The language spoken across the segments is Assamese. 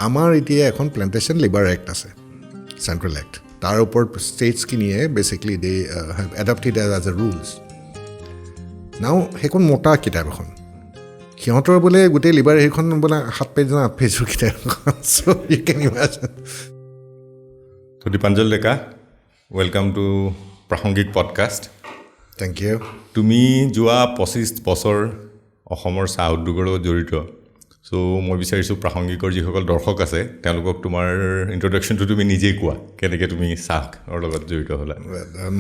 আমাৰ এতিয়া এখন প্লেণ্টেশ্যন লেবাৰ এক্ট আছে চেণ্ট্ৰেল এক্ট তাৰ ওপৰত ষ্টেটছখিনিয়ে basically they have adopted as a rules now সেইখন মোটা কিতাপ এখন সিহঁতৰ বোলে গোটেই লিবাৰ সেইখন বোলে 7 পেজ না 8 পেজৰ কিতাপ চ' ইউ কেন ইমাজিন তো দীপাঞ্জল ডেকা ৱেলকাম টু প্ৰাসংগিক পডকাষ্ট থেংক ইউ তুমি যোৱা 25 বছৰ অসমৰ চাহ উদ্যোগৰ লগত জড়িত চ' মই বিচাৰিছোঁ প্ৰাসংগিকৰ যিসকল দৰ্শক আছে তেওঁলোকক তোমাৰ ইন্ট্ৰডাকশ্যনটো তুমি নিজেই কোৱা কেনেকৈ তুমি চাহৰ লগত জড়িত হ'লা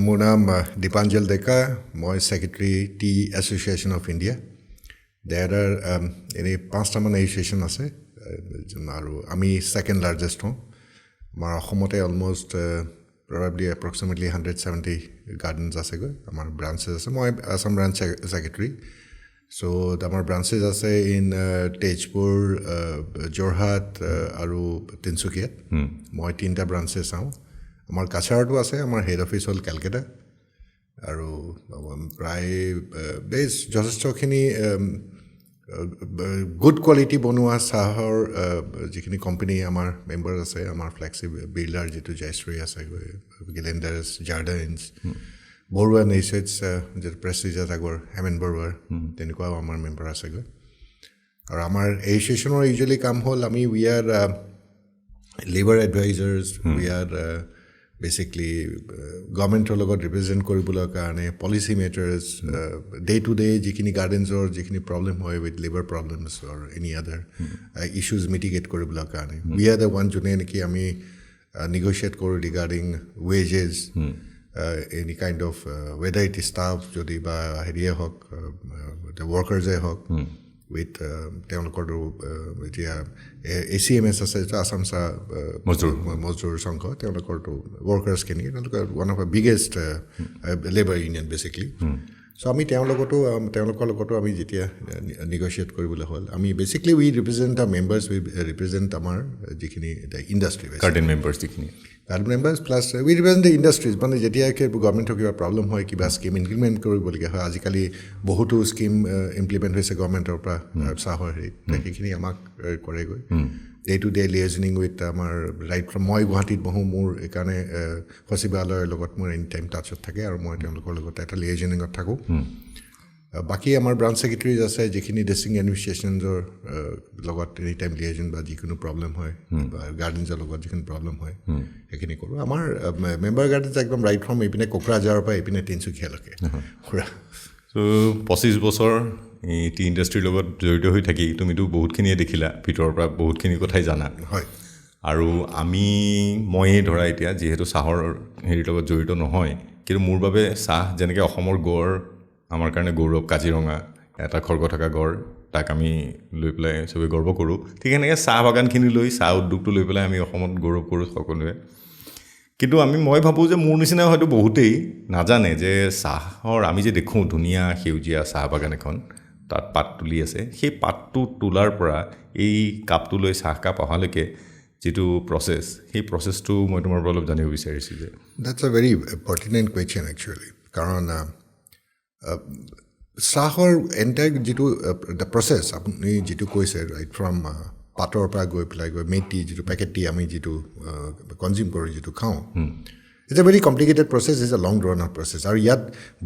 মোৰ নাম দীপাঞ্জল ডেকা মই secretary T association of India দেৰ এনেই 5টামান এছ'চিয়েশ্যন আছে আৰু আমি ছেকেণ্ড লাৰ্জেষ্ট হওঁ আমাৰ অসমতে অলমষ্ট প্ৰবাবলি এপ্ৰক্সিমেটলি 170 গাৰ্ডেনছ আছেগৈ আমাৰ ব্ৰাঞ্চেছ আছে মই আছাম ব্ৰাঞ্চ ছেক্ৰেটাৰী চ' আমাৰ ব্ৰাঞ্চেছ আছে ইন তেজপুৰ যোৰহাট আৰু তিনিচুকীয়াত মই 3টা ব্ৰাঞ্চেছ চাওঁ আমাৰ কাছাৰতো আছে আমাৰ হেড অফিচ হ'ল কেলকাতা আৰু প্ৰায় বেছ যথেষ্টখিনি গুড কোৱালিটি বনোৱা চাহৰ যিখিনি কোম্পানী আমাৰ মেম্বাৰ আছে আমাৰ ফ্লেগশ্বিপ বিল্ডাৰ যিটো জয়শ্ৰী আছে গিলেণ্ডাৰ্ছ জাৰ্ডেন্স বৰুৱা নেইচেটছ যিটো প্ৰেষ্টিজিয়াছ আগৰ হেমেন বৰুৱাৰ তেনেকুৱাও আমাৰ মেম্বাৰ আছেগৈ আৰু আমাৰ এছ'চিয়েশ্যনৰ ইউজুৱেলি কাম হ'ল আমি we are labour advisers we are basically গভৰ্ণমেণ্টৰ লগত ৰিপ্ৰেজেণ্ট কৰিবলৈ কাৰণে policy matters day to day যিখিনি গাৰ্ডেনছৰ যিখিনি প্ৰব্লেম হয় with labour problems or any other issues mitigate কৰিবলৈ কাৰণে উই আৰ দ্য ওৱান যোনে নেকি আমি নেগ'চিয়েট কৰোঁ regarding wages any kind of whether it stuff যদি বা হেৰিয়ে হওক ৱৰ্কাৰ্ছে হওক উইথ তেওঁলোকৰতো এতিয়া ACMS আছে আছাম চাহ মজদুৰ সংঘ তেওঁলোকৰতো ৱৰ্কাৰ্ছখিনি তেওঁলোকৰ one of the biggest labour union basically so' আমি তেওঁলোকৰ লগতো আমি যেতিয়া নেগ'চিয়েট কৰিবলৈ হ'ল আমি basically we represent the members we represent আমাৰ যিখিনি ইণ্ডাষ্ট্ৰী গাৰ্ডেন মেম্বাৰ্ছ যিখিনি garden members plus we represent the industries মানে যেতিয়া গভৰ্ণমেণ্টৰ কিবা প্ৰব্লেম হয় কিবা স্কিম ইমপ্লিমেণ্ট কৰিবলগীয়া হয় আজিকালি বহুতো স্কিম ইমপ্লিমেণ্ট হৈছে গভৰ্ণমেণ্টৰ পৰা চাহৰ হেৰিত সেইখিনি আমাক কৰেগৈ ডে টু ডে লিয়েজনিং উইথ আমাৰ ৰাইট ফ্ৰম মই গুৱাহাটীত বহোঁ মোৰ এইকাৰণে সচিবালয়ৰ লগত মোৰ এনি টাইম টাচত থাকে আৰু মই তেওঁলোকৰ লগত এটা লিয়েজনিঙত থাকোঁ বাকী আমাৰ ব্ৰাঞ্চ ছেক্ৰেটাৰীজ আছে যিখিনি ডিষ্ট্ৰিক্ট এডমিনিষ্ট্ৰেশ্যনছৰ লগত এনি টাইম লিয়েজন বা যিকোনো প্ৰব্লেম হয় বা গাৰ্ডেনছৰ লগত যিখিনি প্ৰব্লেম হয় সেইখিনি কৰোঁ আমাৰ মেম্বাৰ গাৰ্ডেনছ একদম ৰাইট ফ্ৰম এইপিনে কোকৰাঝাৰৰ পৰা এইপিনে তিনিচুকীয়ালৈকে পুৰা চ' 25 বছৰ এই টি ইণ্ডাষ্ট্ৰীৰ লগত জড়িত হৈ থাকি তুমিতো বহুতখিনিয়ে দেখিলা ভিতৰৰ পৰা বহুতখিনি কথাই জানা হয় আৰু ময়ে ধৰা এতিয়া যিহেতু চাহৰ হেৰিৰ লগত জড়িত নহয় কিন্তু মোৰ বাবে চাহ যেনেকৈ অসমৰ গড় আমাৰ কাৰণে গৌৰৱ কাজিৰঙা এটা খৰ্গ থকা গড় তাক আমি লৈ পেলাই চবেই গৰ্ব কৰোঁ ঠিক সেনেকৈ চাহ বাগানখিনি লৈ চাহ উদ্যোগটো লৈ পেলাই আমি অসমত গৌৰৱ কৰোঁ সকলোৱে কিন্তু মই ভাবোঁ যে মোৰ নিচিনা হয়তো বহুতেই নাজানে যে চাহৰ আমি যে দেখোঁ ধুনীয়া সেউজীয়া চাহ বাগান এখন তাত পাত তুলি আছে সেই পাতটো তোলাৰ পৰা এই কাপটো লৈ চাহকাপ অহালৈকে যিটো প্ৰচেছ সেই প্ৰচেছটো মই তোমাৰ পৰা অলপ জানিব বিচাৰিছোঁ যে that's a very pertinent question actually কাৰণ চাহৰ এণ্টায়াৰ যিটো দ্য প্ৰচেছ আপুনি যিটো কৈছে ৰাইট ফ্ৰম পাতৰ পৰা গৈ মেটি যিটো পেকেট টি আমি যিটো কনজিউম কৰোঁ যিটো খাওঁ it's a very complicated process is a long ৰাণৰ প্ৰচেছ আৰু ইয়াত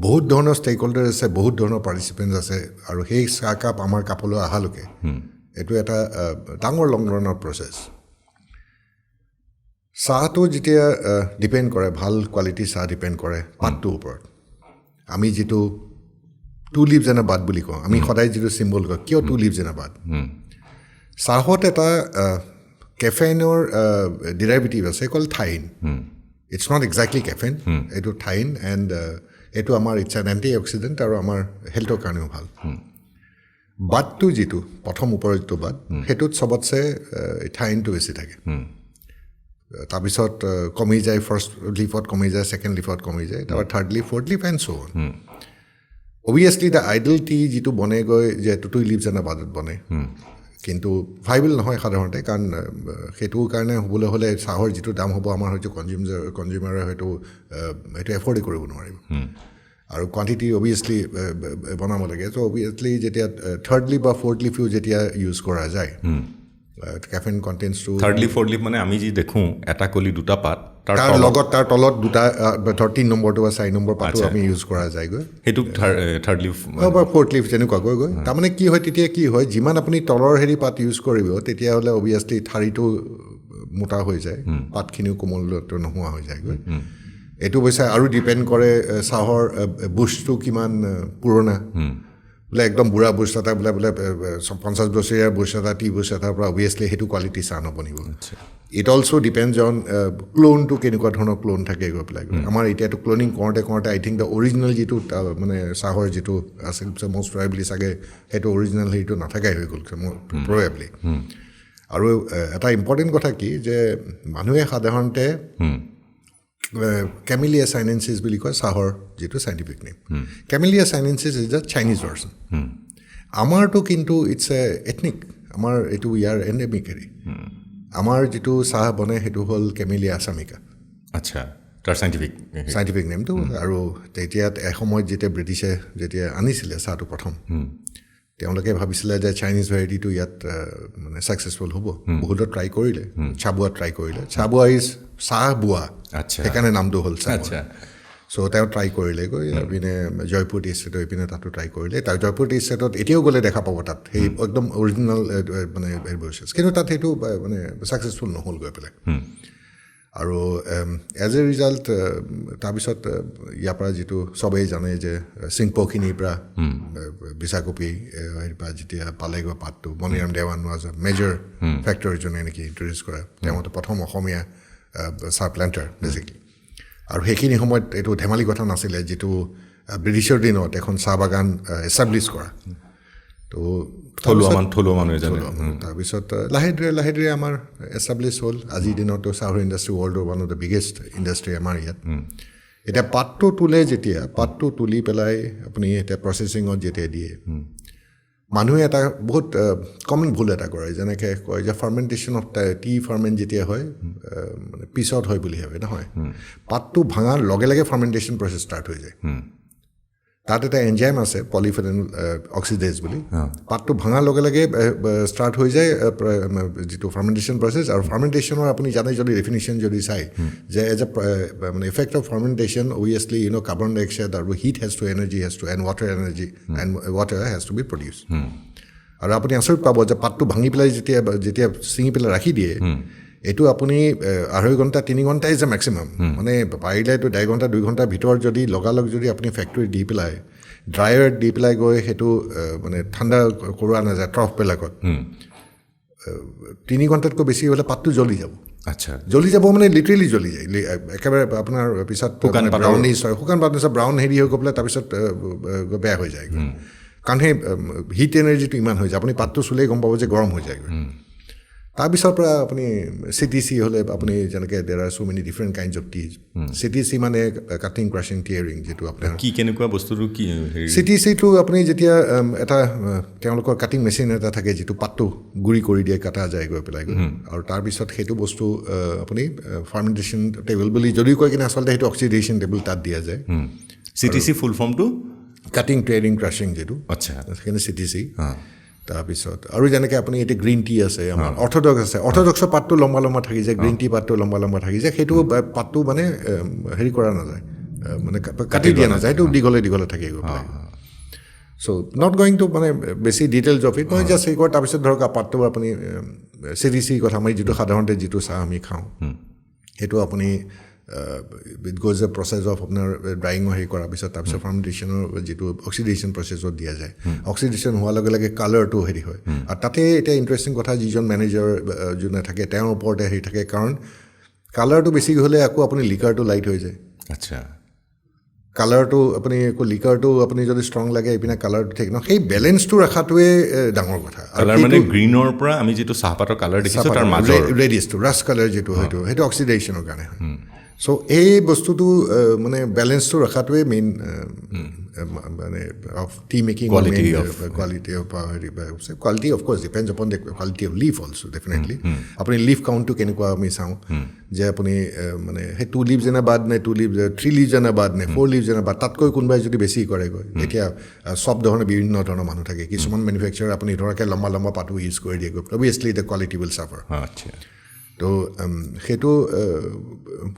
বহুত ধৰণৰ ষ্টেক হোল্ডাৰ আছে বহুত ধৰণৰ পাৰ্টিচিপেণ্টছ আছে আৰু সেই চাহকাপ আমাৰ কাপলৈ অহালৈকে এইটো এটা ডাঙৰ লং ৰাণৰ প্ৰচেছ চাহটো যেতিয়া ডিপেণ্ড কৰে ভাল কোৱালিটিৰ চাহ ডিপেণ্ড কৰে পাতটোৰ ওপৰত আমি যিটো 2 leaves and a bud বুলি কওঁ আমি সদায় যিটো চিম্বল কওঁ কিয় 2 leaves and a bud চাহত এটা কেফেইনৰ ডিৰাইভেটিভ আছে কল থাইন ইটছ নট এক্সেক্টলি কেফেইন এইটো থাইন এণ্ড এইটো আমাৰ ইটছ এন এণ্টি অক্সিডেণ্ট আৰু আমাৰ হেল্থৰ কাৰণেও ভাল বাদটো যিটো প্ৰথম ওপৰৰ যিটো বাদ সেইটোত চবতছে থাইনটো বেছি থাকে তাৰপিছত কমি যায় ফাৰ্ষ্ট লিফত কমি যায় ছেকেণ্ড লিফত কমি যায় তাৰপৰা third leaf fourth leaf and so' on obviously the idol T যিটো বনে গৈ যে 2 leaves and a bud বনে কিন্তু ভাইবল নহয় সাধাৰণতে কাৰণ সেইটোৰ কাৰণে হ'বলৈ হ'লে চাহৰ যিটো দাম হ'ব আমাৰ হয়তো কনজিউমাৰে হয়তো সেইটো এফৰ্ডেই কৰিব নোৱাৰিব আৰু কোৱান্টিটি অভিয়াছলি বনাব লাগে চ' অভিয়াছলি যেতিয়া থাৰ্ড লিফ বা ফ'ৰ্থ লিফো যেতিয়া ইউজ কৰা যায় কেফেইন কণ্টেণ্টছটো থাৰ্ড লিফ ফ'ৰ্থ লিফ মানে আমি যি দেখোঁ এটা কলি দুটা পাত তাৰ লগত তাৰ তলত দুটা 13 নম্বৰটো বা 4 নম্বৰ পাতো আমি ইউজ কৰা যায়গৈ সেইটো থাৰ্ড লিফ বা ফ'ৰ্থ লিফ যেনেকুৱাকৈ গৈ তাৰমানে কি হয় তেতিয়া কি হয় যিমান আপুনি তলৰ হেৰি পাত ইউজ কৰিব তেতিয়াহ'লে অভিয়াছলি ঠাৰিটো মোটা হৈ যায় পাতখিনিও কোমলটো নোহোৱা হৈ যায়গৈ এইটো অৱশ্যে আৰু ডিপেণ্ড কৰে চাহৰ বুছটো কিমান পুৰণা বোলে একদম বুঢ়া বুছ এটা বোলে 50 বছৰীয়া বুছ এটা টি বুছ এটাৰ পৰা অভিয়াছলি সেইটো কোৱালিটি চাহ নবনিব ইট অলছ' ডিপেণ্ডছ অন ক্লোনটো কেনেকুৱা ধৰণৰ ক্লোন থাকে গৈ পেলাই আমাৰ এতিয়াতো ক্লোনিং কৰোঁতে আই থিংক দ্য অৰিজিনেল যিটো মানে চাহৰ যিটো আছিল মষ্ট প্ৰবেবলি চাগে সেইটো অৰিজিনেল হেৰিটো নাথাকাই হৈ গ'ল প্ৰবেবলি আৰু এটা ইম্পৰ্টেণ্ট কথা কি যে মানুহে সাধাৰণতে কেমিলিয়া চাইনেন্সিছ বুলি কয় চাহৰ যিটো scientific name camellia sinensis is the Chinese version আমাৰতো কিন্তু ইটছ এ এথনিক আমাৰ এইটো ইয়াৰ এণ্ডেমিক হেৰি আমাৰ যিটো চাহ বনে সেইটো হ'ল কেমিলিয়া আছামিকা আচ্ছা তাৰ চাইণ্টিফিক নেমটো আৰু তেতিয়া এসময়ত যেতিয়া যেতিয়া আনিছিলে চাহটো প্ৰথম তেওঁলোকে ভাবিছিলে যে চাইনিজ ভেৰাইটিটো ইয়াত মানে ছাকচেছফুল হ'ব বহুতো ট্ৰাই কৰিলে চাবুৱা ট্ৰাই কৰিলে চাবুৱা ইজ চাহ বোৱা সেইকাৰণে নামটো হ'ল চাহ চ' তেওঁ ট্ৰাই কৰিলে গৈ এইপিনে জয়পুৰ টি ষ্টেটত এইপিনে তাতো ট্ৰাই কৰিলে তাৰ জয়পুৰ টি ষ্টেটত এতিয়াও গ'লে দেখা পাব তাত সেই একদম অৰিজিনেল মানে কিন্তু তাত সেইটো মানে ছাকচেছফুল নহ'ল গৈ পেলাই আৰু এজ এ ৰিজাল্ট তাৰপিছত ইয়াৰ পৰা যিটো চবেই জানে যে চিংপখিনিৰ পৰা বিশাকপি হেৰিৰ পৰা যেতিয়া পালেগৈ পাতটো Maniram Dewan was a major factor যোনে নেকি ইণ্ট্ৰডিউচ কৰা তেওঁতে প্ৰথম অসমীয়া চাহ প্লেণ্টাৰ বেচিকলি আৰু সেইখিনি সময়ত এইটো ধেমালি কথা নাছিলে যিটো ব্ৰিটিছৰ দিনত এখন চাহ বাগান এষ্টাব্লিছ কৰা তো থলুৱা মানুহে জানে তাৰপিছত লাহে ধীৰে আমাৰ এষ্টাব্লিছ হ'ল আজিৰ দিনতো চাহৰ ইণ্ডাষ্ট্ৰি ৱৰ্ল্ডৰ one of the biggest industry আমাৰ ইয়াত এতিয়া পাতটো তোলে যেতিয়া পাতটো তুলি পেলাই আপুনি এতিয়া প্ৰচেছিঙত যেতিয়া দিয়ে মানুহে এটা বহুত কমন ভুল এটা কৰে যেনেকৈ কয় যে ফাৰ্মেণ্টেশ্যন অফ টি ফাৰ্মেণ্ট যেতিয়া হয় মানে পিছত হয় বুলি ভাবে নহয় পাতটো ভাঙাৰ লগে লগে ফাৰ্মেণ্টেশ্যন প্ৰচেছ ষ্টাৰ্ট হৈ যায় তাত এটা এনজাইম আছে পলিফেনল অক্সিডেজ বুলি পাতটো ভাঙাৰ লগে লগে ষ্টাৰ্ট হৈ যায় যিটো ফাৰ্মেণ্টেশ্যন প্ৰচেছ আৰু ফাৰ্মেণ্টেশ্যনৰ আপুনি জানে যদি ডেফিনেশ্যন যদি চাই যে এজ এ মানে effect of fermentation obviously carbon ডাই অক্সাইড আৰু heat has to energy and water has to be produce আৰু আপুনি আচৰিত পাব যে পাতটো ভাঙি পেলাই যেতিয়া ছিঙি পেলাই ৰাখি দিয়ে এইটো আপুনি 2.5 ঘণ্টা 3 ঘণ্টা ইজ এ মেক্সিমাম মানে পাৰিলেতো 1.5 ঘণ্টা 2 ঘণ্টাৰ ভিতৰত যদি লগালগ যদি আপুনি ফেক্টৰী দি পেলাই ড্ৰায়াৰত দি পেলাই গৈ সেইটো মানে ঠাণ্ডা কৰোৱা নাযায় ট্ৰফবিলাকত 3 ঘণ্টাতকৈ বেছি হ'লে পাতটো জ্বলি যাব আচ্ছা জ্বলি যাব মানে লিটাৰেলি জ্বলি যায় একেবাৰে আপোনাৰ পিছত ব্ৰাউনিছ হয় শুকান পাত পিছত ব্ৰাউন হেৰি হৈ গৈ পেলাই তাৰপিছত বেয়া হৈ যায় কাৰণ সেই হিট এনাৰ্জিটো ইমান হৈ যায় আপুনি পাতটো চুলেই গম পাব যে গৰম হৈ যায়গৈ তাৰপিছৰ পৰা আপুনি CTC হ'লে আপুনি যেনেকৈ দেৰ R so' many different kinds of টিজ CTC মানে কাটিং ক্ৰাছিং টিয়াৰিং যিটো আপোনাৰ কি কেনেকুৱা বস্তুটো কি CTCটো আপুনি যেতিয়া এটা তেওঁলোকৰ কাটিং মেচিন এটা থাকে যিটো পাতটো গুড়ি কৰি দিয়ে কাটা যায় গৈ পেলাই আৰু তাৰপিছত সেইটো বস্তু আপুনি ফাৰ্মেণ্টেশ্যন টেবল বুলি যদিও কয় কিনে আচলতে সেইটো অক্সিডেশ্যন টেবল তাত দিয়া যায় CTC ফুল ফৰ্মটো কাটিং টিয়াৰিং ক্ৰাছিং যিটো আচ্ছা সেইকাৰণে CTC তাৰপিছত আৰু যেনেকৈ আপুনি এতিয়া গ্ৰীণ টি আছে আমাৰ অৰ্থডক্সৰ পাতটো লম্বা থাকি যায় গ্ৰীণ টি পাতটো লম্বা থাকি যায় সেইটো পাতটো মানে হেৰি কৰা নাযায় মানে কাটি দিয়া নাযায় সেইটো দীঘলে থাকি গৈ পেলাই চ' নট গয়িং টু মানে বেছি ডিটেইলছ অফ ইট মই জাষ্ট সেই কৰোঁ তাৰপিছত ধৰক পাতটো আপুনি CTC কথা আমি যিটো সাধাৰণতে যিটো চাহ আমি খাওঁ সেইটো আপুনি it goes a process of আপোনাৰ ড্ৰাইঙৰ হেৰি কৰাৰ পিছত তাৰপিছত ফাৰ্মেণ্টেশ্যনৰ যিটো অক্সিডেশ্যন প্ৰচেছত দিয়া যায় অক্সিডেশ্যন হোৱাৰ লগে লগে কালাৰটো হেৰি হয় আৰু তাতে এতিয়া ইণ্টাৰেষ্টিং কথা যিজন মেনেজাৰ যোনে থাকে তেওঁৰ ওপৰতে হেৰি থাকে কাৰণ কালাৰটো বেছি হ'লে আকৌ আপুনি লিকাৰটো লাইট হৈ যায় আচ্ছা কালাৰটো আপুনি আকৌ লিকাৰটো আপুনি যদি ষ্ট্ৰং লাগে এইপিনে কালাৰটো ঠিক ন সেই বেলেঞ্চটো ৰখাটোৱে ডাঙৰ কথা কালাৰ মানে গ্ৰীণৰ পৰা আমি যিটো চাহপাতৰ কালাৰ দেখিছোঁ তাৰ মাজৰ ৰেডিছটো ৰাষ্ট কালাৰ যিটো সেইটো অক্সিডেশ্যনৰ কাৰণে হয় চ' এই বস্তুটো মানে বেলেঞ্চটো ৰখাটোৱে মেইন মানে of T making quality of course depends upon the quality of leaf also' definitely আপুনি লিফ কাউণ্টটো কেনেকুৱা আমি চাওঁ যে আপুনি মানে সেই 2 leaves এনে বাদ নে 2 leaves 3 leaves এনে বাদ নে 4 leaves এনে বাদ তাতকৈ কোনোবাই যদি বেছি কৰেগৈ এতিয়া সব ধৰণৰ বিভিন্ন ধৰণৰ মানুহ থাকে কিছুমান মেনুফেকচাৰ আপুনি ধৰক লম্বা লম্বা পাতো ইউজ কৰি দিয়ে obviously the quality will Safar আচ্ছা তো সেইটো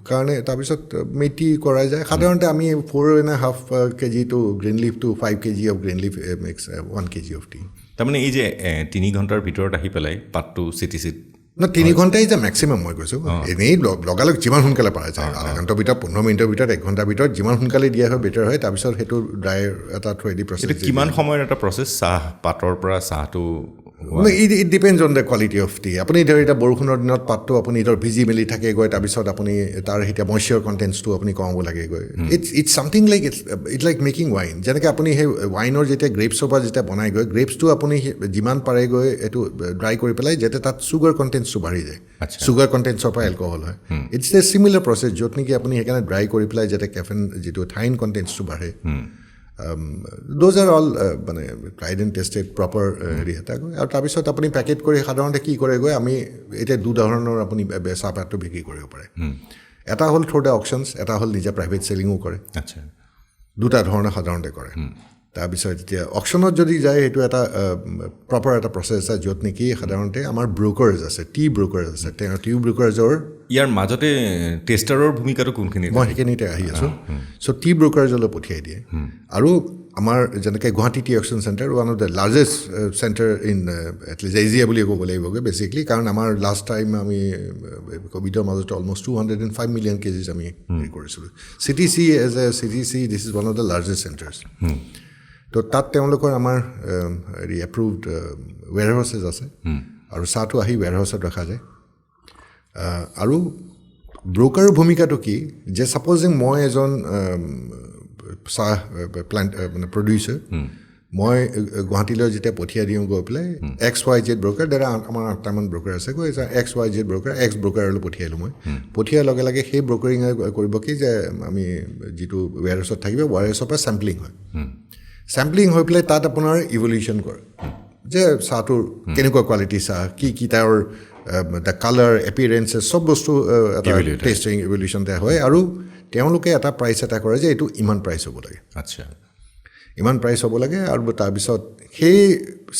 কাৰণে তাৰপিছত মেটি কৰা যায় সাধাৰণতে আমি 4.5 kg to green leaf to 5 kg of green leaf makes 1 kg of tea তাৰমানে এই যে 3 ঘণ্টাৰ ভিতৰত আহি পেলাই পাতটো চিটি না 3 ঘণ্টাই যে মেক্সিমাম মই কৈছোঁ এনেই লগালগ যিমান সোনকালে পৰা যায় আধা ঘণ্টাৰ ভিতৰত 15 মিনিটৰ ভিতৰত 1 ঘণ্টাৰ ভিতৰত যিমান সোনকালে দিয়া হয় বেটাৰ হয় তাৰপিছত সেইটো ড্ৰাই এটা থ্ৰেডি প্ৰচেছ কিমান সময়ৰ এটা প্ৰচেছ চাহ পাতৰ পৰা চাহটো it depends on the quality of T আপুনি ধৰ এতিয়া বৰষুণৰ দিনত পাতটো আপুনি ধৰ ভিজি মেলি থাকেগৈ তাৰপিছত আপুনি তাৰ এতিয়া মইশ্চাৰ কণ্টেণ্টছটো আপুনি কমাব লাগেগৈ it's something like it's like making wine যেনেকৈ আপুনি সেই ৱাইনৰ যেতিয়া গ্ৰেপছৰ পৰা যেতিয়া বনাইগৈ গ্ৰেপছটো আপুনি যিমান পাৰেগৈ এইটো ড্ৰাই কৰি পেলাই যাতে তাত চুগাৰ কণ্টেণ্টছটো বাঢ়ি যায় চুগাৰ কণ্টেণ্টছৰ পৰা এলকহল হয় ইটছ এ চিমিলাৰ প্ৰচেছ য'ত নেকি আপুনি সেইকাৰণে ড্ৰাই কৰি পেলাই যাতে কেফেন যিটো থাইন কণ্টেণ্টছটো বাঢ়ে those are all মানে ট্ৰাইড এণ্ড টেষ্টেড প্ৰপাৰ হেৰি এটা গৈ আৰু তাৰপিছত আপুনি পেকেট কৰি সাধাৰণতে কি কৰেগৈ আমি এতিয়া 2 ধৰণৰ আপুনি চাহপাতটো বিক্ৰী কৰিব পাৰে এটা হ'ল থ্ৰু দ্য অকশ্যনছ এটা হ'ল নিজে প্ৰাইভেট চেলিঙো কৰে আচ্ছা 2টা ধৰণে সাধাৰণতে কৰে তাৰপিছত এতিয়া অকশ্যনত যদি যায় সেইটো এটা প্ৰপাৰ এটা প্ৰচেছ আছে য'ত নেকি সাধাৰণতে আমাৰ ব্ৰ'কাৰ্ছ আছে টি ব্ৰ'কাৰ্ছ আছে তেওঁ টি ব্ৰ'কাৰ্ছৰ ইয়াৰ মাজতে টেষ্টাৰৰ ভূমিকাটো কোনখিনি মই সেইখিনিতে আহি আছোঁ চ' টি ব্ৰ'কাৰ্ছলৈ পঠিয়াই দিয়ে আৰু আমাৰ যেনেকৈ Guwahati tea auction centre one of the largest centre in at least Asia বুলি ক'ব লাগিবগৈ বেচিকলি কাৰণ আমাৰ লাষ্ট টাইম আমি ক'ভিডৰ মাজতে অলমষ্ট 205 মিলিয়ন কেজিছ আমি হেৰি কৰিছিলোঁ CTC as a CTC this is one of the largest centres তো তাত তেওঁলোকৰ আমাৰ হেৰি এপ্ৰুভড ৱেৰহাউচেছ আছে আৰু চাহটো আহি ৱেৰহাউচত ৰখা যায় আৰু ব্ৰ'কাৰৰ ভূমিকাটো কি যে ছাপ'জিং মই এজন চাহ প্লাণ্ট মানে প্ৰডিউচাৰ মই গুৱাহাটীলৈ যেতিয়া পঠিয়াই দিওঁ গৈ পেলাই XYZ ব্ৰ'কাৰ দ্বাৰা আমাৰ 8টামান ব্ৰ'কাৰ আছে গৈ XYZ ব্ৰ'কাৰ X ব্ৰ'কাৰলৈ পঠিয়ালোঁ মই পঠিয়াৰ লগে লগে সেই ব্ৰ'কাৰিঙে কৰিব কি যে আমি যিটো ৱেৰহাউচত থাকিব ৱেৰহাউচৰ পৰা চেম্পলিং হয় চেম্পলিং হৈ পেলাই তাত আপোনাৰ ইভলিউশ্যন কৰে যে চাহটোৰ কেনেকুৱা কোৱালিটি চাহ কি তাৰ দ্য কালাৰ এপিয়াৰেঞ্চেছ চব বস্তু এটা টেষ্টিং ইভলিউশ্যন হয় আৰু তেওঁলোকে এটা প্ৰাইচ এটা কৰে যে এইটো ইমান প্ৰাইচ হ'ব লাগে আচ্ছা ইমান প্ৰাইচ হ'ব লাগে আৰু তাৰপিছত সেই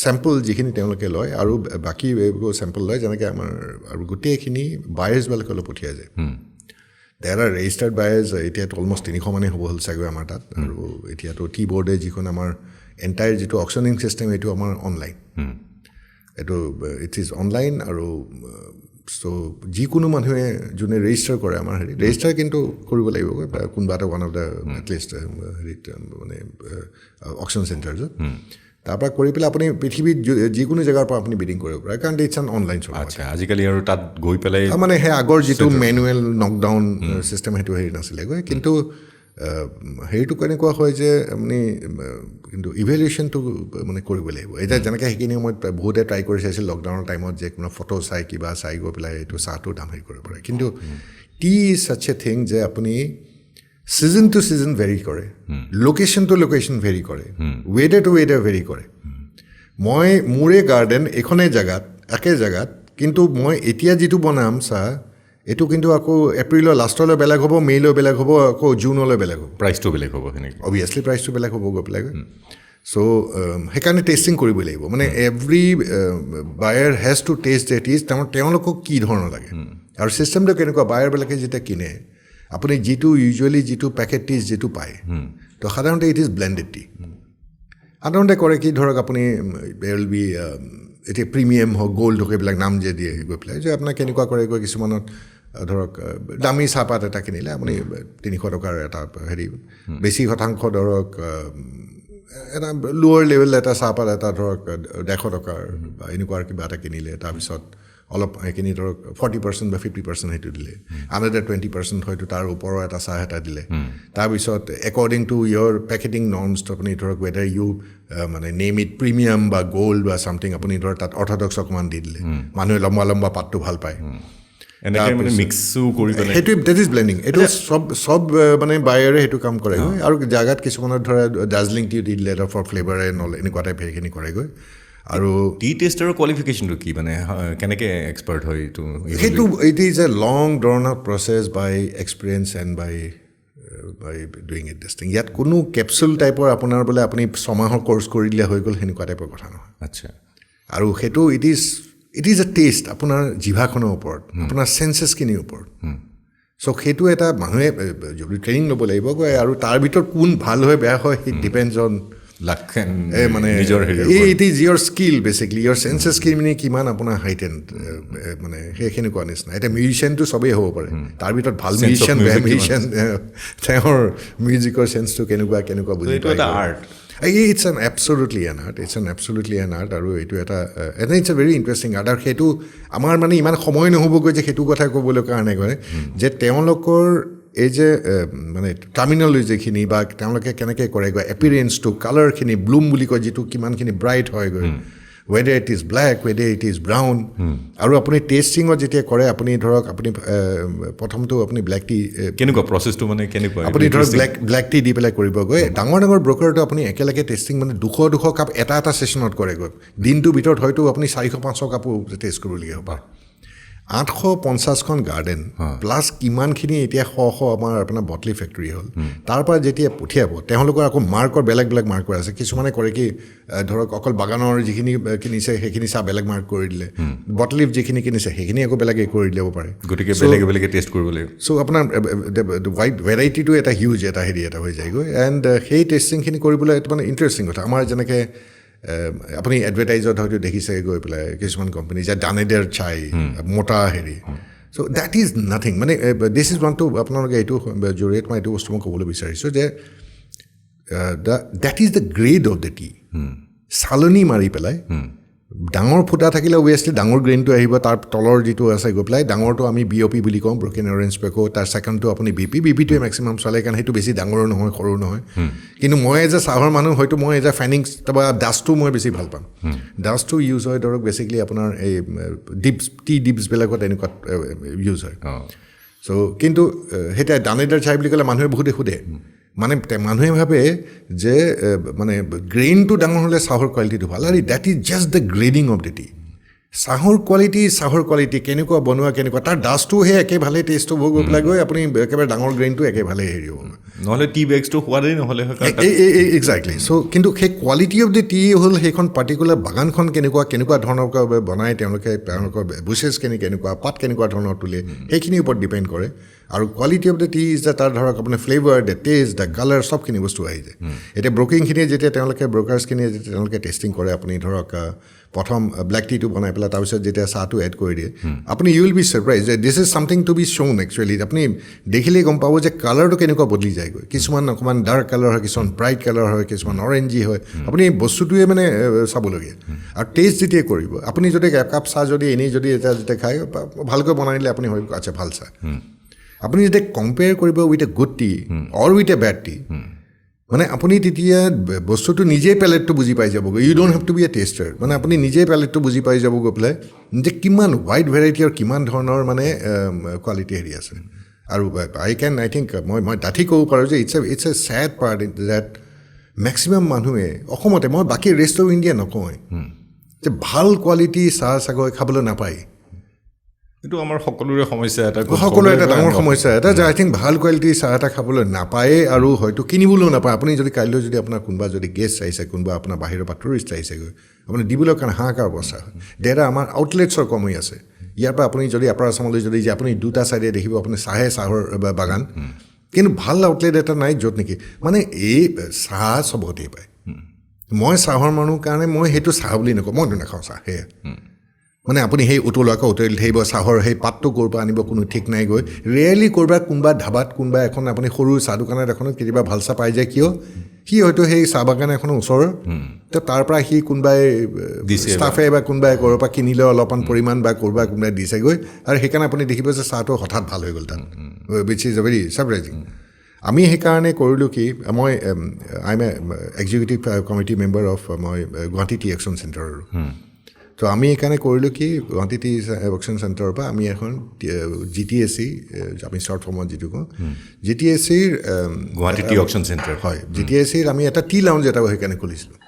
চেম্পল যিখিনি তেওঁলোকে লয় আৰু বাকী এইবোৰ চেম্পল লয় যেনেকৈ আমাৰ আৰু গোটেইখিনি বায়াৰ্ছবিলাকলৈ পঠিয়াই যায় দেৰ আৰ ৰেজিষ্টাৰ্ড বায়াৰ্ছ এতিয়াতো অলমষ্ট 300 মানেই হ'ব হ'ল চাগৈ আমাৰ তাত আৰু এতিয়াতো টি বৰ্ডে যিখন আমাৰ এণ্টায়াৰ যিটো অকশ্যনিং ছিষ্টেম এইটো আমাৰ অনলাইন এইটো ইট ইজ অনলাইন আৰু চ' যিকোনো মানুহে যোনে ৰেজিষ্টাৰ কৰে আমাৰ হেৰি ৰেজিষ্টাৰ কিন্তু কৰিব লাগিব কোনোবা এটা ওৱান অফ দ্য এটলিষ্ট হেৰিত মানে অকশ্যন চেণ্টাৰ্ছত তাৰপৰা কৰি পেলাই আপুনি পৃথিৱীত যিকোনো জেগাৰ পৰা আপুনি বিডিং কৰিব পাৰে কাৰণ ইটছ এন অনলাইন শ্বপ আচ্ছা আজিকালি আৰু তাত গৈ পেলাই মানে সেই আগৰ যিটো মেনুৱেল নকডাউন ছিষ্টেম সেইটো হেৰি নাছিলে গৈ কিন্তু হেৰিটো কেনেকুৱা হয় যে আপুনি কিন্তু ইভেলুৱেশ্যনটো মানে কৰিব লাগিব এতিয়া যেনেকৈ সেইখিনি সময়ত বহুতে ট্ৰাই কৰি চাইছিল লকডাউনৰ টাইমত যে কোনো ফটো চাই কিবা চাই গৈ পেলাই এইটো চাহটোৰ দাম হেৰি কৰিব পাৰে কিন্তু টি ইজ ছাচ এ থিং যে আপুনি ছিজন টু ছিজন ভেৰি কৰে লোকেশ্যন টু লোকেশ্যন ভেৰি কৰে ৱেডাৰ টু ৱেডাৰ ভেৰি কৰে মই মোৰে গাৰ্ডেন এইখনেই জেগাত একে জেগাত কিন্তু মই এতিয়া যিটো বনাম চাহ এইটো কিন্তু আকৌ এপ্ৰিলৰ লাষ্টলৈ বেলেগ হ'ব মে'লৈ বেলেগ হ'ব আকৌ জুনলৈ বেলেগ হ'ব প্ৰাইচটো বেলেগ হ'ব সেনেকৈ অভিয়াছলি প্ৰাইচটো বেলেগ হ'ব গৈ পেলাই চ' সেইকাৰণে টেষ্টিং কৰিব লাগিব মানে every buyer has to taste that is তেওঁলোকক কি ধৰণৰ লাগে আৰু ছিষ্টেমটো কেনেকুৱা বায়াৰবিলাকে যেতিয়া কিনে আপুনি যিটো ইউজুৱেলি যিটো পেকেট টিজ যিটো পায় তো সাধাৰণতে ইট ইজ ব্লেণ্ডেড টি সাধাৰণতে কৰে কি ধৰক আপুনি উইল বি এতিয়া প্ৰিমিয়াম হওক গ'ল্ড হওক এইবিলাক নাম যে দিয়ে গৈ পেলাই যে আপোনাক কেনেকুৱা কৰে গৈ কিছুমানত ধৰক দামী চাহপাত এটা কিনিলে আপুনি 300 টকাৰ এটা হেৰি বেছি শতাংশ ধৰক এটা লোৱাৰ লেভেল এটা চাহপাত এটা ধৰক 150 টকাৰ বা এনেকুৱা কিবা এটা কিনিলে তাৰপিছত অলপ সেইখিনি ধৰক 40% বা 50% সেইটো দিলে আনহাতে 20% হয়তো তাৰ ওপৰৰ এটা চাহ এটা দিলে তাৰপিছত according to your packaging norms আপুনি ধৰক ৱেডাৰ ইউ মানে নেম ইট প্ৰিমিয়াম বা গ'ল্ড বা ছামথিং আপুনি ধৰক তাত অৰ্থডক্স অকণমান দি দিলে মানুহে লম্বা লম্বা পাতটো ভাল পায় সেইটো ডেট ইজ ব্লেণ্ডিং এইটো চব মানে বায়াৰে সেইটো কাম কৰেগৈ আৰু জাগাত কিছুমানৰ ধৰা দাৰ্জিলিং টি দি দিলে ফৰ ফ্লেভাৰে নল এনেকুৱা টাইপ সেইখিনি কৰেগৈ আৰু টি টেষ্টাৰৰ কোৱালিফিকেশ্যনটো কি মানে কেনেকৈ এক্সপাৰ্ট হয় এইটো সেইটো it is a long drawn out process by experience and by doing it tasting ইয়াত কোনো কেপচুল টাইপৰ আপোনাৰ বোলে আপুনি ছমাহৰ কৰ্চ কৰি দিলে হৈ গ'ল সেনেকুৱা টাইপৰ কথা নহয় আচ্ছা আৰু সেইটো ইট ইজ এ টেষ্ট আপোনাৰ জিভাখনৰ ওপৰত আপোনাৰ চেন্সেছখিনিৰ ওপৰত চ' সেইটো এটা মানুহে যদি ট্ৰেইনিং ল'ব লাগিব আৰু তাৰ ভিতৰত কোন ভাল হয় বেয়া হয় ইট ডিপেণ্ডছ অন লাক মানে it is your skill basically your চেন্সেছখিনি মানে কিমান আপোনাৰ হাইটেণ্ড মানে সেইখিনিকুৱা নিচিনা এতিয়া মিউজিচিয়ানটো চবেই হ'ব পাৰে তাৰ ভিতৰত ভাল মিউজিচিয়ান বেয়া মিউজিচিয়ান তেওঁৰ মিউজিকৰ চেন্সটো কেনেকুৱা বুজি এইটো এটা art it's an absolutely an art আৰু এইটো এটা it's a very interesting art আৰু সেইটো আমাৰ মানে ইমান সময় নহ'বগৈ যে সেইটো কথা ক'বলৈ কাৰণে কয় যে তেওঁলোকৰ এই যে মানে টাৰ্মিনলজিখিনি বা তেওঁলোকে কেনেকৈ কৰেগৈ এপিৰিয়েঞ্চটো কালাৰখিনি ব্লুম বুলি কয় যিটো কিমানখিনি ব্ৰাইট হয়গৈ weather it is black weather it is brown আৰু আপুনি টেষ্টিঙত যেতিয়া কৰে আপুনি ধৰক আপুনি প্ৰথমটো আপুনি ব্লেক টি কেনেকুৱা প্ৰচেছটো মানে কেনেকুৱা আপুনি ধৰক ব্লেক টি দি পেলাই কৰিবগৈ ডাঙৰ ব্ৰ'কাৰটো আপুনি একেলগে টেষ্টিং মানে 200 কাপ এটা ছেশ্যনত কৰেগৈ দিনটোৰ ভিতৰত হয়তো আপুনি 400-500 কাপো টেষ্ট কৰিবলগীয়া হ'ব 850খন গাৰ্ডেন প্লাছ কিমানখিনি এতিয়া আমাৰ আপোনাৰ বটলি ফেক্টৰী হ'ল তাৰ পৰা যেতিয়া পঠিয়াব তেওঁলোকৰ আকৌ মাৰ্কৰ বেলেগ মাৰ্কৰ আছে কিছুমানে কৰে কি ধৰক অকল বাগানৰ যিখিনি কিনিছে সেইখিনি চাহ বেলেগ মাৰ্ক কৰি দিলে বটলিফ যিখিনি কিনিছে সেইখিনি আকৌ বেলেগে কৰি দিব পাৰে গতিকে বেলেগে টেষ্ট কৰিব লাগিব চ' আপোনাৰ ৱাইড ভেৰাইটিটো এটা হিউজ এটা হেৰি এটা হৈ যায়গৈ এণ্ড সেই টেষ্টিংখিনি কৰিবলৈ এটা মানে ইণ্টাৰেষ্টিং কথা আমাৰ যেনেকৈ আপুনি এডভাৰটাইজত হয়তো দেখিছে গৈ পেলাই কিছুমান কোম্পানী যে দানেডেৰ চাই মোটা হেৰি চ' দেট ইজ নাথিং মানে দিছ ইজ ওৱান টু আপোনালোকে এইটো জৰিয়তে মই এইটো বস্তু মই ক'বলৈ বিচাৰিছোঁ যে that is the grade of the T চালনি মাৰি পেলাই ডাঙৰ ফুটা থাকিলে অভিয়াছলি ডাঙৰ গ্ৰেইনটো আহিব তাৰ তলৰ যিটো আছে গৈ পেলাই ডাঙৰটো আমি BOP বুলি কওঁ ব্ৰকেন অৰেঞ্জ পেকো তাৰ ছেকেণ্ডটো আপুনি BPটোৱে মেক্সিমাম চলে কাৰণ সেইটো বেছি ডাঙৰো নহয় সৰু নহয় কিন্তু মই এজ এ চাহৰ মানুহ হয়তো মই এজ এ ফাইনিংছ বা ডাষ্টটো মই বেছি ভাল পাম ডাষ্টটো ইউজ হয় ধৰক বেচিকলি আপোনাৰ এই টি ডিপছবিলাকত এনেকুৱা ইউজ হয় চ' কিন্তু সেইতিয়া দানেদাৰ চাই বুলি ক'লে মানুহে বহুতে সোধে মানে মানুহে ভাবে যে মানে গ্ৰেইনটো ডাঙৰ হ'লে চাহৰ কোৱালিটিটো ভাল আৰু that is just the grading of the T চাহৰ কোৱালিটি কেনেকুৱা বনোৱা কেনেকুৱা তাৰ ডাষ্টটো সেই একে ভালে টেষ্ট হ'ব গৈ পেলাই গৈ আপুনি একেবাৰে ডাঙৰ গ্ৰেইনটো একে ভালে হেৰি হ'ব নহ'লে টি বেগছটো সোৱাদেই নহ'লে এক্সেক্টলি চ' কিন্তু সেই কোৱালিটি অফ দ্য টি হ'ল সেইখন পাৰ্টিকুলাৰ বাগানখন কেনেকুৱা ধৰণৰ বনায় তেওঁলোকৰ বুচেছ কেনেকুৱা পাত কেনেকুৱা ধৰণৰ তোলে সেইখিনিৰ ওপৰত ডিপেণ্ড কৰে আৰু quality of the T is the তাৰ ধৰক আপোনাৰ flavour the taste the colour চবখিনি বস্তু আহি যায় এতিয়া ব্ৰকিংখিনিয়ে যেতিয়া ব্ৰকাৰ্ছখিনিয়ে যেতিয়া তেওঁলোকে টেষ্টিং কৰে আপুনি ধৰক প্ৰথম ব্লেক টিটো বনাই পেলাই তাৰপিছত যেতিয়া চাহটো এড কৰি দিয়ে আপুনি ইউ উইল বি ছাৰপ্ৰাইজ যে this is something to be shown actually আপুনি দেখিলেই গম পাব যে কালাৰটো কেনেকুৱা বদলি যায়গৈ কিছুমান অকণমান ডাৰ্ক কালাৰ হয় কিছুমান ব্ৰাইট কালাৰ হয় কিছুমান অৰেঞ্জি হয় আপুনি বস্তুটোৱে মানে চাবলগীয়া আৰু টেষ্ট যেতিয়া কৰিব আপুনি যদি একাপ চাহ যদি এনেই যদি যেতিয়া খায় ভালকৈ বনাই দিলে আপুনি ভাবিব আচ্ছা ভাল চাহ আপুনি যেতিয়া কম্পেয়াৰ কৰিব with a good tea or with a bad tea মানে আপুনি তেতিয়া বস্তুটো নিজেই পেলেটটো বুজি পাই যাবগৈ you don't have to be a taster মানে আপুনি নিজেই পেলেটটো বুজি পাই যাব গৈ পেলাই যে কিমান ৱাইড ভেৰাইটি আৰু কিমান ধৰণৰ মানে কোৱালিটি হেৰি আছে আৰু আই থিংক মই ডাঠি ক'ব পাৰোঁ যে it's a sad part that maximum মানুহে অসমতে মই বাকী ৰেষ্ট অফ ইণ্ডিয়া নকওঁ যে ভাল কোৱালিটি চাহ চাগৈ খাবলৈ নাপায় এইটো আমাৰ সকলোৰে সমস্যা এটা ডাঙৰ সমস্যা এটা যে আই থিংক ভাল কোৱালিটিৰ চাহ এটা খাবলৈ নাপায়ে আৰু হয়তো কিনিবলৈও নাপায় আপুনি যদি কাইলৈ যদি আপোনাৰ কোনোবা যদি গেষ্ট আহিছে কোনোবা আপোনাৰ বাহিৰৰ পৰা টুৰিষ্ট আহিছেগৈ আপুনি দিবলৈ কাৰণে হাহাকাৰ অৱস্থা হয় দেৰা আমাৰ আউটলেটছৰ কমি আছে ইয়াৰ পৰা আপুনি যদি আপাৰ আছামলৈ যদি যে আপুনি দুটা ছাইডে দেখিব আপুনি চাহৰ বাগান কিন্তু ভাল আউটলেট এটা নাই য'ত নেকি মানে এই চাহ চবতেই পায় মই চাহৰ মানুহ কাৰণে মই সেইটো চাহ বুলি নকওঁ মই নাখাওঁ চাহ সেয়া মানে আপুনি সেই উতলোৱাকৈ উতলি থাকিব চাহৰ সেই পাতটো ক'ৰ পৰা আনিব কোনো ঠিক নাই গৈ ৰিয়েলি ক'ৰবাত কোনোবা ধাবাত কোনোবা এখন আপুনি সৰু চাহ দোকানত এখনত কেতিয়াবা ভাল চাহ পাই যায় কিয় সি হয়তো সেই চাহ বাগান এখনৰ ওচৰৰ তো তাৰ পৰা সি কোনোবাই ষ্টাফে বা কোনোবাই ক'ৰবাৰ পৰা কিনিলে অলপমান পৰিমাণ বা কোনোবাই দিছেগৈ আৰু সেইকাৰণে আপুনি দেখিব যে চাহটো হঠাৎ ভাল হৈ গ'ল তাত উইচ ইজ ভেৰি ছাৰপ্ৰাইজিং আমি সেইকাৰণে কৰিলোঁ কি মই I am A executive committee member of মই গুৱাহাটী টি একশ্যন চেণ্টাৰৰ তো আমি সেইকাৰণে কৰিলোঁ কি গুৱাহাটী টি একশ্যন চেণ্টাৰৰ পৰা আমি এখন GTAC আমি শ্বৰ্ট ফৰ্মত যিটো কওঁ GTACৰ গুৱাহাটী টি একশ্যন চেণ্টাৰ হয় GTACৰ আমি এটা টি লাউঞ্জ এটা সেইকাৰণে খুলিছিলোঁ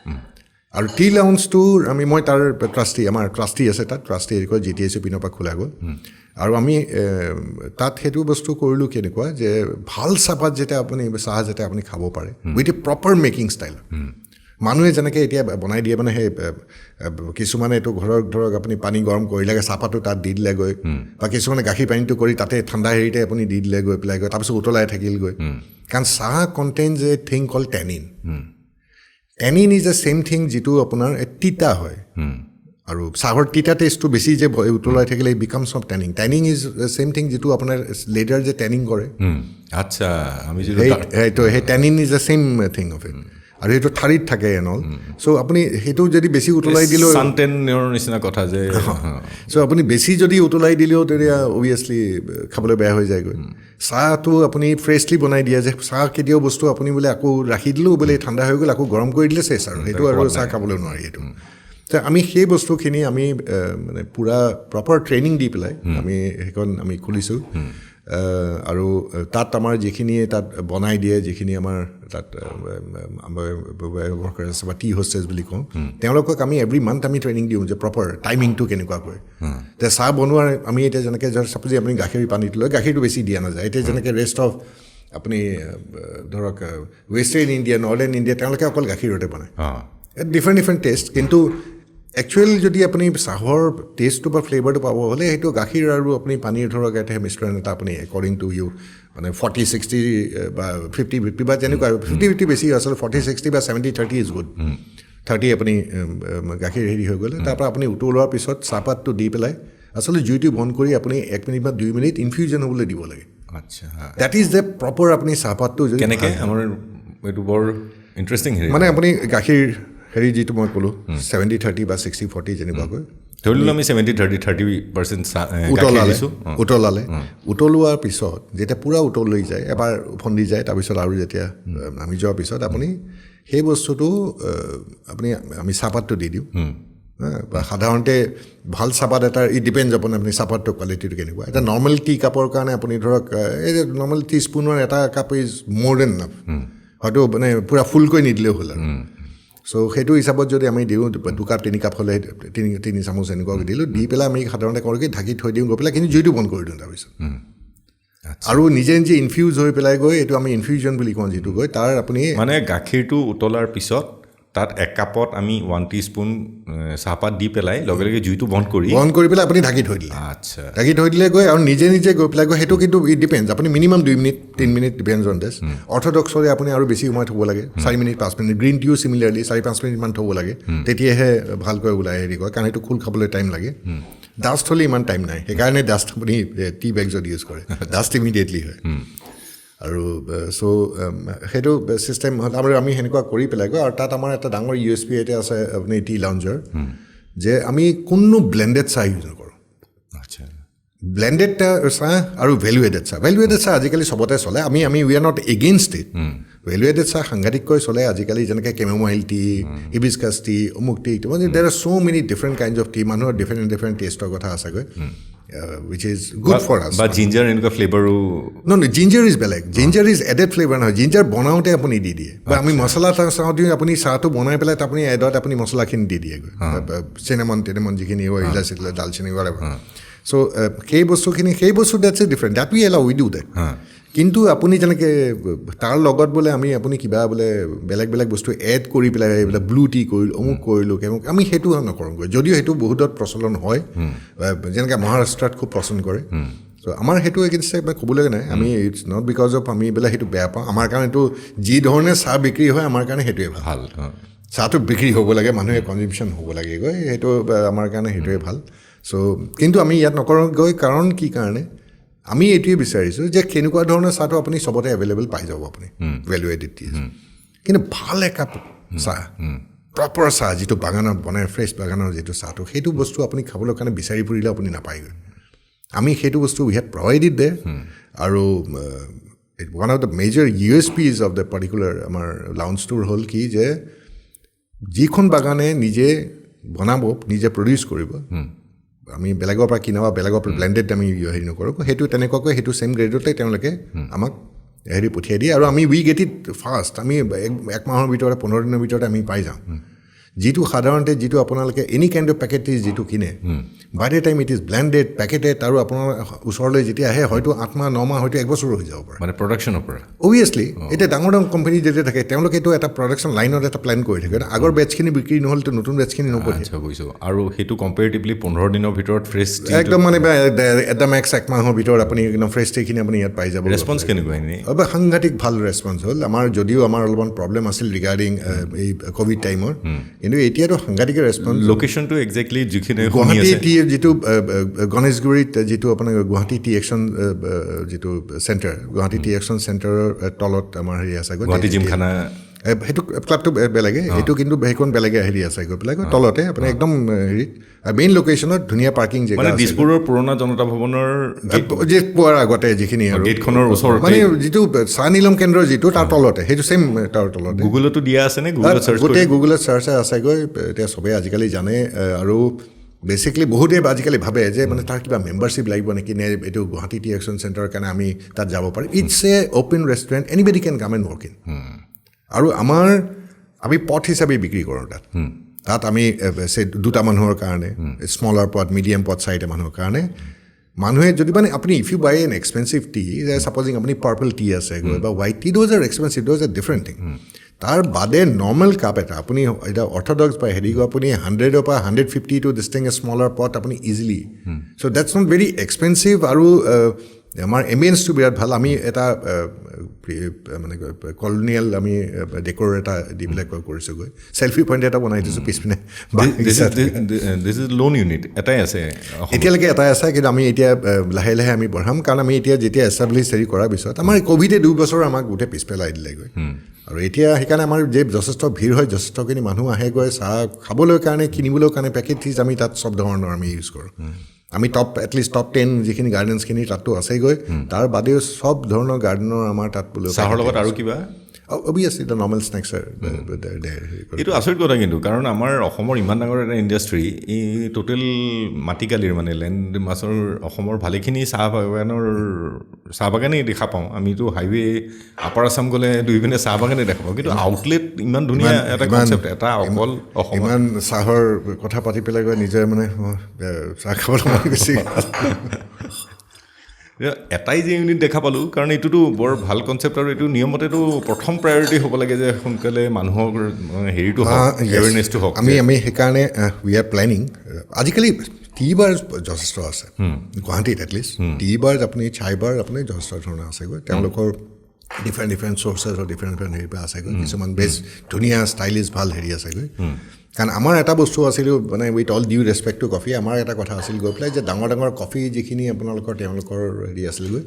আৰু টি লাউঞ্জটো মই তাৰ আমাৰ ট্ৰাষ্টি আছে তাত ট্ৰাষ্টি হেৰি কয় GTAC পিনৰ পৰা খোলা গ'ল আৰু আমি তাত সেইটো বস্তু কৰিলোঁ কেনেকুৱা যে ভাল চাহপাত যেতিয়া চাহ যেতিয়া আপুনি খাব পাৰে with a proper making style মানুহে যেনেকৈ এতিয়া বনাই দিয়ে মানে সেই কিছুমানে এইটো ঘৰৰ ধৰক আপুনি পানী গৰম কৰিলেগৈ চাহপাতটো তাত দি দিলেগৈ বা কিছুমানে গাখীৰ পানীটো কৰি তাতে ঠাণ্ডা হেৰিতে আপুনি দি দিলেগৈ পেলাই গৈ তাৰপিছত উতলাই থাকিলগৈ কাৰণ চাহ contains a thing call tannin tannin is a same thing যিটো আপোনাৰ তিতা হয় আৰু চাহৰ তিতা টেষ্টটো বেছি যে উতলাই থাকিলে because of tanning tanning is same thing যিটো আপোনাৰ লেডাৰ যে টেনিং কৰে আচ্ছা আমি সেই tannin is a same thing of it আৰু সেইটো ঠাৰিত থাকে এনল চ' আপুনি সেইটো যদি বেছি উতলাই দিলেও চানটেনৰ নিচিনা কথা যে চ' আপুনি বেছি যদি উতলাই দিলেও তেতিয়া অভিয়াছলি খাবলৈ বেয়া হৈ যায়গৈ চাহটো আপুনি ফ্ৰেছলি বনাই দিয়ে যে চাহ কেতিয়াও বস্তু আপুনি বোলে আকৌ ৰাখি দিলেও বোলে ঠাণ্ডা হৈ গ'ল আকৌ গৰম কৰি দিলে চেচ আৰু সেইটো আৰু চাহ খাবলৈ নোৱাৰি সেইটো তো আমি সেই বস্তুখিনি আমি মানে পূৰা প্ৰপাৰ ট্ৰেইনিং দি পেলাই আমি সেইখন আমি খুলিছোঁ আৰু তাত আমাৰ যিখিনি তাত বনাই দিয়ে যিখিনি আমাৰ তাত ৱৰ্কাৰ আছে বা টি হোষ্টেজ বুলি কওঁ তেওঁলোকক আমি এভৰি মান্থ আমি ট্ৰেইনিং দিওঁ যে প্ৰপাৰ টাইমিংটো কেনেকুৱাকৈ যে চাহ বনোৱাৰ আমি এতিয়া যেনেকৈ ছাপ'জ আপুনি গাখীৰ পানীটো লৈ গাখীৰটো বেছি দিয়া নাযায় এতিয়া যেনেকৈ ৰেষ্ট অফ আপুনি ধৰক ৱেষ্টাৰ্ণ ইণ্ডিয়া নৰ্থাৰ্ণ ইণ্ডিয়া তেওঁলোকে অকল গাখীৰতে বনায় ডিফাৰেণ্ট টেষ্ট কিন্তু একচুৱেল যদি আপুনি চাহৰ টেষ্টটো বা ফ্লেভাৰটো পাব হ'লে সেইটো গাখীৰ আৰু আপুনি পানীৰ ধৰক এটা মিশ্ৰণ এটা আপুনি একৰ্ডিং টু ইউ মানে 40-60 বা 50-50 বা যেনেকুৱা 50-50 বেছি আচলতে 40-60 বা 70-30 ইজ গুড 30 আপুনি গাখীৰ হেৰি হৈ গ'লে তাৰপৰা আপুনি উতলোৱাৰ পিছত চাহপাতটো দি পেলাই আচলতে জুইটো বন্ধ কৰি আপুনি 1 মিনিট বা 2 মিনিট ইনফিউজন হ'বলৈ দিব লাগে আচ্ছা দেট ইজ দ্য প্ৰপাৰ আপুনি চাহপাতটো যদি কেনেকৈ আমাৰ এইটো বৰ ইণ্টাৰেষ্টিং মানে আপুনি গাখীৰ হেৰি যিটো মই ক'লোঁ 70-30 বা 60-40 যেনেকুৱাকৈ ধৰি লওঁ আমি 70-30% উতলালে উতলোৱাৰ পিছত যেতিয়া পূৰা উতলি যায় এবাৰ ফন্দি যায় তাৰপিছত আৰু যেতিয়া নামি যোৱাৰ পিছত আপুনি সেই বস্তুটো আমি চাহপাতটো দি দিওঁ বা সাধাৰণতে ভাল চাহপাত এটা ইট ডিপেণ্ডছ আপন আপুনি চাহপাতটো কোৱালিটিটো কেনেকুৱা এটা নৰ্মেল টি কাপৰ কাৰণে আপুনি ধৰক এই যে নৰ্মেল টি স্পুনৰ এটা cup is more than enough হয়তো মানে পূৰা ফুলকৈ নিদিলেও হ'ল আৰু চ' সেইটো হিচাপত যদি আমি দিওঁ 2 কাপ 3 কাপ হ'লে 3 চামুচ এনেকুৱাকৈ দিলোঁ দি পেলাই আমি সাধাৰণতে কৰোঁ কি ঢাকি থৈ দিওঁ গৈ পেলাই কিন্তু জুইটো বন্ধ কৰি দিওঁ তাৰপিছত আৰু নিজে নিজে ইনফিউজ হৈ পেলাই গৈ এইটো আমি ইনফিউজন বুলি কওঁ যিটো গৈ তাৰ আপুনি মানে গাখীৰটো উতলাৰ পিছত তাত 1 কাপত আমি 1 টিস্পুন চাহপাত দি পেলাই লগে লগে জুইটো বন্ধ কৰি পেলাই আপুনি ঢাকি থৈ দিলে আচ্ছা ঢাকি থৈ দিলে গৈ আৰু নিজে নিজে গৈ পেলাই গৈ সেইটো কিন্তু ইট ডিপেণ্ডছ আপুনি minimum 2 minute 3 minute depends on this অৰ্থডক্সৰে আপুনি আৰু বেছি সময় থ'ব লাগে 4 মিনিট 5 মিনিট গ্ৰীণ টিও চিমিলাৰলি 4-5 মিনিটমান থ'ব লাগে তেতিয়াহে ভালকৈ ওলাই হেৰি কয় কাৰণ সেইটো খোল খাবলৈ টাইম লাগে ডাষ্ট হ'লে ইমান টাইম নাই সেইকাৰণে ডাষ্ট আপুনি টি বেগছত ইউজ কৰে ডাষ্ট ইমিডিয়েটলি হয় আৰু চ' সেইটো ছিষ্টেম হ'ল আমি সেনেকুৱা কৰি পেলাই গৈ আৰু তাত আমাৰ এটা ডাঙৰ USP এটা আছে আপুনি টি লাউঞ্জৰ যে আমি কোনো ব্লেণ্ডেড চাহ ইউজ নকৰোঁ আচ্ছা ব্লেণ্ডেড চাহ আৰু ভেলুৱেডেড চাহ আজিকালি চবতে চলে আমি we are not against it value added চাহ সাংঘাতিককৈ চলে আজিকালি যেনেকৈ কেমোমাইল টি হিবিস্কাছ টি অমুক টি মানে there are so' many different kinds of tea মানুহৰ ডিফাৰেণ্ট টেষ্টৰ কথা আছেগৈ which is good for us but ginger এনেকুৱা ফ্লেভাৰো no ginger is বেলেগ ginger is added flavor নহয় ginger বনাওঁতে আপুনি দি দিয়ে বা আমি মছলা চাহটো আপুনি চাহটো বনাই পেলাই আপুনি এডত আপুনি মছলাখিনি দি দিয়ে চিনেমন যিখিনি ইলাচি দালচেনি চ' সেই বস্তু that's A different that we allow we do that কিন্তু আপুনি যেনেকৈ তাৰ লগত বোলে আপুনি কিবা বোলে বেলেগ বস্তু এড কৰি পেলাই এইবিলাক ব্লু টি কৰিলোঁ অমুক কৰিলোঁ আমি সেইটো নকৰোঁগৈ যদিও সেইটো বহুতত প্ৰচলন হয় যেনেকৈ মহাৰাষ্ট্ৰত খুব পচন্দ কৰে চ' আমাৰ সেইটো এগেইনষ্টে ক'বলৈ নাই আমি ইটছ নট বিকজ অফ আমি বোলে সেইটো বেয়া পাওঁ আমাৰ কাৰণে এইটো যি ধৰণে চাহ বিক্ৰী হয় আমাৰ কাৰণে সেইটোৱে ভাল চাহটো বিক্ৰী হ'ব লাগে মানুহে কনজিউমশ্যন হ'ব লাগে গৈ সেইটো আমাৰ কাৰণে সেইটোৱে ভাল চ' কিন্তু আমি ইয়াত নকৰোঁগৈ কাৰণ কি কাৰণে আমি এইটোৱে বিচাৰিছোঁ যে কেনেকুৱা ধৰণৰ চাহটো আপুনি চবতে এভেইলেবল পাই যাব আপুনি ভেলুৱেডেড টি কিন্তু ভাল একাপ চাহ প্ৰপাৰ চাহ যিটো বাগানত বনাই ফ্ৰেছ বাগানৰ যিটো চাহটো সেইটো বস্তু আপুনি খাবলৈ কাৰণে বিচাৰি ফুৰিলে আপুনি নাপায়গৈ আমি সেইটো বস্তু উই হেভ প্ৰভাইডেড দে আৰু one of the major USPs of the particular আমাৰ লাউঞ্জটোৰ হ'ল কি যে যিখন বাগানে নিজে বনাব নিজে প্ৰডিউচ কৰিব আমি বেলেগৰ পৰা কিনা বা বেলেগৰ পৰা ব্লেণ্ডেড আমি হেৰি নকৰোঁ সেইটো তেনেকুৱাকৈ সেইটো ছেইম গ্ৰেডতে তেওঁলোকে আমাক হেৰি পঠিয়াই দিয়ে আৰু আমি উই গেট ইট ফাষ্ট আমি 1 মাহৰ ভিতৰতে 15 দিনৰ ভিতৰতে আমি পাই যাওঁ যিটো সাধাৰণতে যিটো আপোনালোকে any kind of packet tea যিটো কিনে by the time it is blended packeted আৰু আপোনাৰ ওচৰলৈ যেতিয়া আহে হয়তো 8 মাহ 9 মাহ হয়তো 1 বছৰো হৈ যাব পাৰে মানে প্ৰডাকশ্যনৰ পৰা অভিয়াছলি এতিয়া ডাঙৰ ডাঙৰ কোম্পানী যেতিয়া থাকে তেওঁলোকে এইটো এটা প্ৰডাকশ্যন লাইনত এটা প্লেন কৰি থাকে আগৰ বেটছখিনি বিক্ৰী নহ'লেতো নতুন বেটছখিনি নপঠিয়াই বুজিছোঁ আৰু সেইটো কম্পেৰেটিভলি 15 দিনৰ ভিতৰত ফ্ৰেছ একদম মানে এটা মেক্স 1 মাহৰ ভিতৰত আপুনি একদম ফ্ৰেছ টিখিনি আপুনি ইয়াত পাই যাব ৰেছপন্স কেনেকুৱা এনেই সাংঘাতিক ভাল ৰেছপন্স হ'ল আমাৰ যদিও আমাৰ অলপমান প্ৰব্লেম আছিল ৰিগাৰ্ডিং এই ক'ভিড টাইমৰ কিন্তু এতিয়াতো সাংঘাতিক ৰেছপন্স লোকেশ্যনটো একজেক্টলি যিখিনি গুৱাহাটী টি যিটো গণেশগুৰিত যিটো আপোনাৰ গুৱাহাটী টি একশ্যন যিটো চেণ্টাৰ গুৱাহাটী টি একশ্যন চেণ্টাৰৰ তলত আমাৰ হেৰি আছে গুৱাহাটী জিমখানা সেইটো ক্লাবটো বেলেগে এইটো কিন্তু সেইখন বেলেগে হেৰি আছে গৈ পেলাই তলতে আপুনি একদম হেৰি মেইন লোকেশ্যনত ধুনীয়া পাৰ্কিং জেগা মানে দিছপুৰৰ পুৰণা জনতা ভৱনৰ গেট পোৱাৰ আগতে যিখিনি আৰু গেটখনৰ ওচৰত মানে যিটো চাহ নীলম কেন্দ্ৰ যিটো তাৰ তলতে সেইটো ছেইম তাৰ তলতে গুগলতো দিয়া আছে নে গুগলত চাৰ্চ গোটেই গুগলত চাৰ্চ আছেগৈ এতিয়া চবেই আজিকালি জানে আৰু বেচিকলি বহুতে আজিকালি ভাবে যে মানে তাৰ কিবা মেম্বাৰশ্বিপ লাগিব নেকি নে এইটো গুৱাহাটী টি একশ্যন চেণ্টাৰৰ কাৰণে আমি তাত যাব পাৰিম it's a open restaurant anybody can come and work in আৰু আমি পথ হিচাপে বিক্ৰী কৰোঁ তাত আমি দুটা মানুহৰ কাৰণে স্মলাৰ পথ মিডিয়াম পথ 4টা মানুহৰ কাৰণে মানুহে যদি মানে আপুনি if you buy an expensive tea supposing আপুনি পাৰ্পল টি আছে বা white tea those are expensive those are different thing তাৰ বাদে নৰ্মেল কাপ এটা আপুনি এতিয়া অৰ্থডক্স বা হেৰি আপুনি 100ৰ পৰা 150 to this thing a smaller pot আপুনি easily so' that's not very expensive আৰু আমাৰ এমেঞ্চটো বিৰাট ভাল আমি এটা মানে কলনিয়েল আমি ডেকৰ এটা দি পেলাই কৰিছোঁগৈ চেল্ফি পইণ্ট এটা বনাই দিছোঁ পিছপিনে দিছ ইজ লোন ইউনিট এটাই আছে এতিয়ালৈকে এটাই আছে কিন্তু আমি এতিয়া লাহে লাহে আমি বঢ়াম কাৰণ আমি এতিয়া যেতিয়া এষ্টাব্লিছ হেৰি কৰাৰ পিছত আমাৰ ক'ভিডে 2 বছৰ আমাক গোটেই পিছ পেলাই দিলেগৈ আৰু এতিয়া সেইকাৰণে আমাৰ যে যথেষ্ট ভিৰ হয় যথেষ্টখিনি মানুহ আহেগৈ চাহ খাবলৈ কাৰণে কিনিবলৈ কাৰণে পেকেট টিজ আমি তাত চব ধৰণৰ আমি ইউজ কৰোঁ আমি এটলিষ্ট টপ 10 যিখিনি গাৰ্ডেনছখিনি তাততো আছেগৈ তাৰ বাদেও চব ধৰণৰ গাৰ্ডেনৰ আমাৰ তাত বোলে চাহৰ লগত আৰু কিবা অবভিয়াছলি দ্য নৰ্মেল স্নেক্স এইটো আচৰিত কথা কিন্তু কাৰণ আমাৰ অসমৰ ইমান ডাঙৰ এটা ইণ্ডাষ্ট্ৰী এই টোটেল মাটিকালিৰ মানে লেণ্ড মাছৰ অসমৰ ভালেখিনি চাহ বাগানেই দেখা পাওঁ আমিতো হাইৱে আপাৰ আছাম গ'লে দুইপিনে চাহ বাগানেই দেখা পাওঁ কিন্তু আউটলেট ইমান ধুনীয়া এটা কনচেপ্ট এটা অকল অসম ইমান চাহৰ কথা পাতি পেলাই গৈ নিজে মানে চাহ খাবলৈ মন গৈছে এটাই যে ইউনিট দেখা পালোঁ কাৰণ এইটোতো বৰ ভাল কনচেপ্ট আৰু এইটো নিয়মতেতো প্ৰথম প্ৰায়ৰিটি হ'ব লাগে যে সোনকালে মানুহৰ হেৰিটো হওক এৱেৰনেছটো হওক আমি সেইকাৰণে উই আৰ প্লেনিং আজিকালি টি বাৰ যথেষ্ট আছে গুৱাহাটীত এটলিষ্ট টি বাৰ আপুনি চাই বাৰ আপুনি যথেষ্ট ধৰণৰ আছেগৈ তেওঁলোকৰ ডিফাৰেণ্ট চ'ৰ্চেছ ডিফাৰেণ্ট হেৰিৰ পৰা আছেগৈ কিছুমান বেষ্ট ধুনীয়া ষ্টাইলিছ ভাল হেৰি আছেগৈ কাৰণ আমাৰ এটা বস্তু আছিল মানে with all due respect to coffee আমাৰ এটা কথা আছিল গৈ পেলাই যে ডাঙৰ ডাঙৰ কফি যিখিনি তেওঁলোকৰ হেৰি আছিলগৈ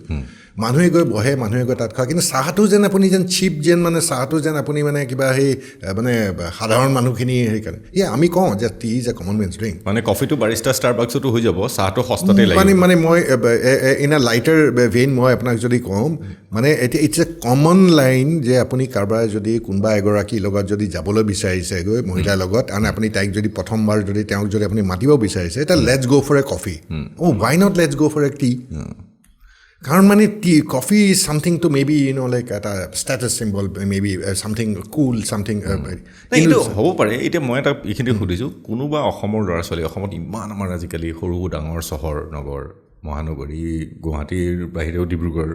মানুহে গৈ বহে মানুহে গৈ তাত খায় কিন্তু চাহটো যেন আপুনি যেন চিপ যেন মানে চাহটো যেন আপুনি মানে কিবা সেই মানে সাধাৰণ মানুহখিনি হেৰি কাৰণে আমি কওঁ যে T is a common মেনছ drink মানে কফিটো বাৰিষ্টা ষ্টাৰবাক্সতো হৈ যাব চাহটো সস্তাতে লাগিব মানে মই ইন এ লাইটাৰ ভেইন মই আপোনাক যদি কওঁ মানে এতিয়া ইটছ এ কমন লাইন যে আপুনি কাৰোবাৰ যদি কোনোবা এগৰাকীৰ লগত যদি যাবলৈ বিচাৰিছেগৈ মহিলাৰ লগত মানে আপুনি তাইক যদি প্ৰথমবাৰ যদি তেওঁক যদি আপুনি মাতিব বিচাৰিছে এটা let's go' for a coffee why not let's go' for a tea কাৰণ মানে tea coffee is something to may B like এটা status symbol may be something cool something এইটো হ'ব পাৰে এতিয়া মই এটা এইখিনি সুধিছোঁ কোনোবা অসমৰ ল'ৰা ছোৱালী অসমত ইমান আমাৰ আজিকালি সৰু ডাঙৰ চহৰ নগৰ মহানগৰী গুৱাহাটীৰ বাহিৰেও ডিব্ৰুগড়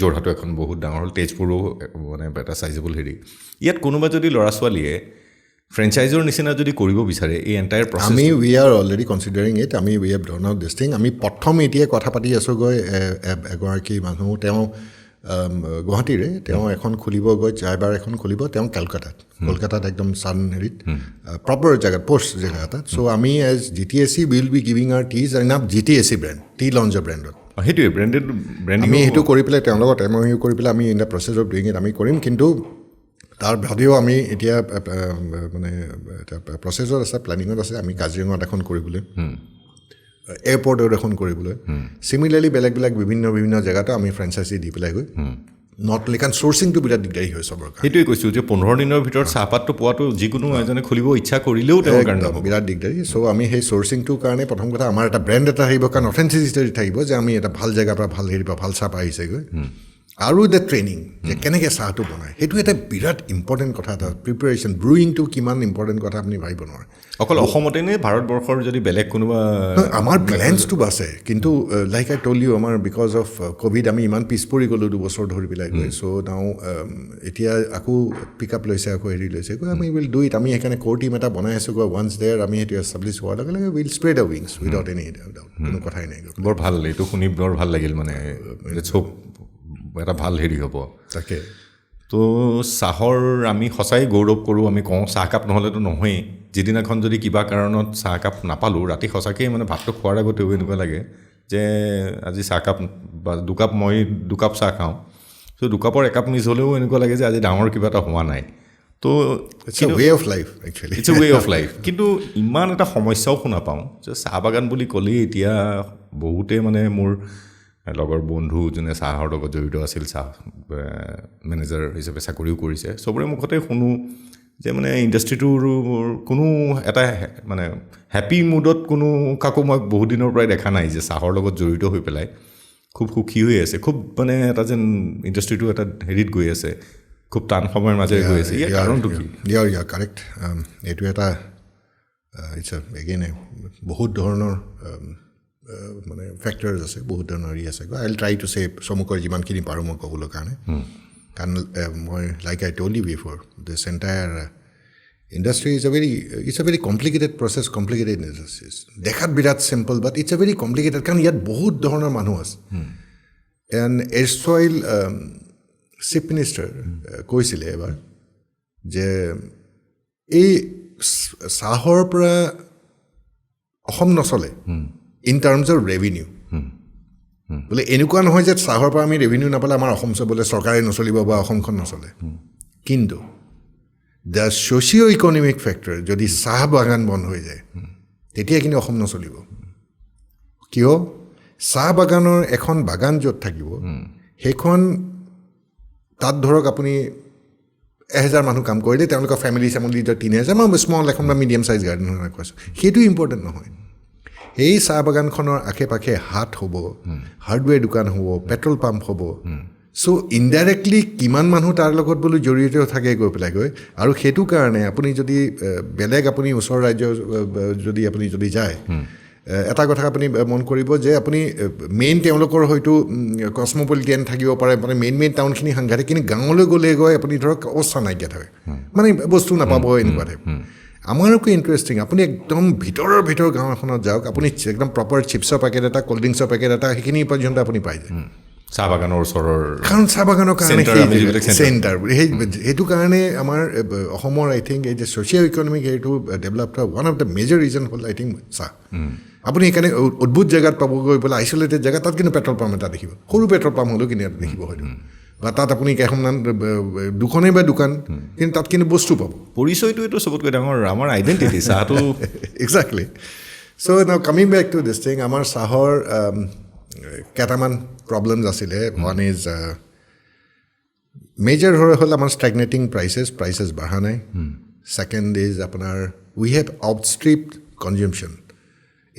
যোৰহাটো এখন বহুত ডাঙৰ হ'ল তেজপুৰো মানে এটা চাইজেবল হেৰি ইয়াত কোনোবা যদি ল'ৰা ছোৱালীয়ে ফ্ৰেঞ্চাইজৰ নিচিনা যদি কৰিব বিচাৰে এই এণ্টায়াৰ প্ৰচেছ আমি we are already considering it আমি we have done out this thing আমি প্ৰথম এতিয়া কথা পাতি আছোঁগৈ এগৰাকী মানুহ তেওঁ গুৱাহাটীৰে তেওঁ এখন খুলিবগৈ চাইবাৰ এখন খুলিব তেওঁ কলকাতাত একদম চান হেৰিত প্ৰপাৰ জেগাত প'ষ্ট জেগা এটাত চ' আমি as GTAC will be giving our teas in up GTAC brand tea lounge ব্ৰেণ্ডত সেইটোৱে ব্ৰেণ্ডেড আমি সেইটো কৰি পেলাই তেওঁৰ লগত MOU কৰি পেলাই আমি in the process of doing it আমি কৰিম কিন্তু তাৰ বাদেও আমি এতিয়া মানে এটা প্ৰচেছত আছে প্লেনিঙত আছে আমি কাজিৰঙাত এখন কৰিবলৈ এয়াৰপৰ্টত এখন কৰিবলৈ চিমিলাৰলি বেলেগ বিভিন্ন জেগাতো আমি ফ্ৰেঞ্চাইজি দি পেলাই গৈ নট অনলি কাৰণ চ'ৰ্চিংটো বিৰাট দিগদাৰী হয় চবৰ কাৰণে সেইটোৱে কৈছোঁ যে 15 দিনৰ ভিতৰত চাহপাতটো পোৱাটো যিকোনো এজনে খুলিব ইচ্ছা কৰিলেও তেওঁৰ কাৰণে বিৰাট দিগদাৰী চ' আমি সেই চ'ৰ্চিংটোৰ কাৰণে প্ৰথম কথা আমাৰ এটা ব্ৰেণ্ড এটা থাকিব কাৰণ অথেণ্টিচিটি থাকিব যে আমি এটা ভাল জেগাৰ পৰা ভাল হেৰিৰ পৰা ভাল চাহ আহিছেগৈ আৰু দ্য ট্ৰেইনিং যে কেনেকৈ চাহটো বনায় সেইটো এটা বিৰাট ইম্পৰ্টেণ্ট কথা এটা প্ৰিপেৰেশ্যন ব্ৰুৱিংটো কিমান ইম্পৰ্টেণ্ট কথা আপুনি ভাবিব নোৱাৰে অকল অসমতে নে ভাৰতবৰ্ষৰ যদি বেলেগ কোনোবা আমাৰ প্লেনছটো আছে কিন্তু লাইক আই ট'ল ইউ আমাৰ বিকজ অফ ক'ভিড আমি ইমান পিছ পৰি গ'লোঁ 2 বছৰ ধৰি পেলাই গৈ চ' নাও এতিয়া আকৌ পিক আপ লৈছে আকৌ হেৰি লৈছে আমি উইল ডু ইট আমি সেইকাৰণে ক'ৰ টিম এটা বনাই আছোঁ গৈ ওৱান্স দেয়াৰ আমি সেইটো এষ্টাব্লিছ হোৱাৰ লগে লগে উইল স্প্ৰেড আ উইংছ উইদাউট এনি ডাউট কোনো কথাই নাই বৰ ভাল এইটো শুনি বৰ ভাল লাগিল মানে চব এটা ভাল হেৰি হ'ব তাকে তো চাহৰ আমি সঁচাই গৌৰৱ কৰোঁ আমি কওঁ চাহকাপ নহ'লেতো নহয়েই যিদিনাখন যদি কিবা কাৰণত চাহকাপ নাপালোঁ ৰাতি সঁচাকৈ মানে ভাতটো খোৱাৰ আগতেও এনেকুৱা লাগে যে আজি চাহকাপ বা দুকাপ মই দুকাপ চাহ খাওঁ চ' দুকাপৰ একাপ মিছ হ'লেও এনেকুৱা লাগে যে আজি ডাঙৰ কিবা এটা হোৱা নাই তো it's a way of life actually it's a way of life কিন্তু ইমান এটা সমস্যাও শুনা পাওঁ যে চাহ বাগান বুলি ক'লেই এতিয়া বহুতে মানে মোৰ লগৰ বন্ধু যোনে চাহৰ লগত জড়িত আছিল চাহ মেনেজাৰ হিচাপে চাকৰিও কৰিছে চবৰে মুখতে শুনো যে মানে ইণ্ডাষ্ট্ৰিটোৰ কোনো এটা মানে হেপী মুডত কোনো কাকো মই বহুত দিনৰ পৰাই দেখা নাই যে চাহৰ লগত জড়িত হৈ পেলাই খুব সুখী হৈ আছে খুব মানে এটা যেন ইণ্ডাষ্ট্ৰিটো এটা হেৰিত গৈ আছে খুব টান সময়ৰ মাজেৰে গৈ আছে ইয়াৰ কাৰণটো কি ইয়াৰ কাৰেক্ট এইটো এটা ইটছ এগেইন বহুত ধৰণৰ মানে ফেক্টৰ্ছ আছে বহুত ধৰণৰ হেৰি আছে আই উইল ট্ৰাই টু চে চমুকৈ যিমানখিনি পাৰোঁ মই ক'বলৈ কাৰণে কাৰণ মই like I told you before this entire industry it's a very complicated process complicated industries দেখাত বিৰাট simple but it's a very complicated কাৰণ ইয়াত বহুত ধৰণৰ মানুহ আছে এণ্ড এৰছইল চিফ মিনিষ্টাৰ কৈছিলে এবাৰ যে এই চাহৰ পৰা অসম নচলে ইন টাৰ্মছ অফ ৰেভিনিউ বোলে এনেকুৱা নহয় যে চাহৰ পৰা আমি ৰেভিনিউ নাপালে আমাৰ অসম বোলে চৰকাৰে নচলিব বা অসমখন নচলে কিন্তু দ্য ছ'চিঅ' ইকনমিক ফেক্টৰ যদি চাহ বাগান বন্ধ হৈ যায় তেতিয়া কিন্তু অসম নচলিব কিয় চাহ বাগানৰ এখন বাগান য'ত থাকিব সেইখন তাত ধৰক আপুনি 1000 মানুহ কাম কৰিলে তেওঁলোকৰ ফেমিলি 3000 মই স্মল এখন বা মিডিয়াম চাইজ গাৰ্ডেন কৈছোঁ সেইটো ইম্পৰ্টেণ্ট নহয় এই চাহ বাগানখনৰ আশে পাশে হাট হ'ব হাৰ্ডৱেৰ দোকান হ'ব পেট্ৰল পাম্প হ'ব চ' ইনডাইৰেক্টলি কিমান মানুহ তাৰ লগত বোলো জড়িত থাকে গৈ পেলাই গৈ আৰু সেইটো কাৰণে আপুনি যদি বেলেগ আপুনি ওচৰ ৰাজ্য যদি যায় এটা কথা আপুনি মন কৰিব যে আপুনি মেইন তেওঁলোকৰ হয়তো কসমপলিটিয়ান থাকিব পাৰে মানে মেইন টাউনখিনি সাংঘাতিক কিন্তু গাঁৱলৈ গ'লে গৈ আপুনি ধৰক অৱস্থা নাইকিয়া থাকে মানে বস্তু নাপাব এনেকুৱা টাইপ আমাৰোকো ইণ্টাৰেষ্টিং আপুনি একদম ভিতৰৰ গাঁও এখনত যাওক আপুনি একদম প্ৰপাৰ চিপছৰ পেকেট এটা ক'ল্ড ড্ৰিংকছৰ পেকেট এটা সেইখিনি পৰ্যন্ত আপুনি পাই যায় চাহ বাগানৰ ওচৰৰ কাৰণ চাহ বাগানৰ কাৰণে চেণ্টাৰ সেইটো কাৰণে আমাৰ অসমৰ আই থিংক এই যে ছ'চিয়েল ইকনমিক হেৰিটো ডেভেলপ হোৱা one of the major reason হ'ল আই থিংক চাহ আপুনি সেইকাৰণে অদ্ভুত জেগাত পাব গৈ পেলাই আইচলেটেড জেগাত তাত কিন্তু পেট্ৰল পাম্প এটা দেখিব সৰু পেট্ৰল পাম্প হ'লেও কিন্তু ইয়াত দেখিব হয়তো বা তাত আপুনি কেইখনমান দুখনেই বা দোকান কিন্তু তাত কিন্তু বস্তু পাব পৰিচয়টো এইটো চবতকৈ ডাঙৰ আমাৰ আইডেণ্টিটি চাহটো exactly so' now coming back to this thing আমাৰ চাহৰ কেইটামান প্ৰব্লেমছ আছিলে ওৱান ইজ মেজৰ হ'ল আমাৰ ষ্টেগনেটিং প্ৰাইচেছ বাঢ়া নাই ছেকেণ্ড ইজ আপোনাৰ উই হেভ আউটষ্ট্ৰিপড কনজিউমশ্যন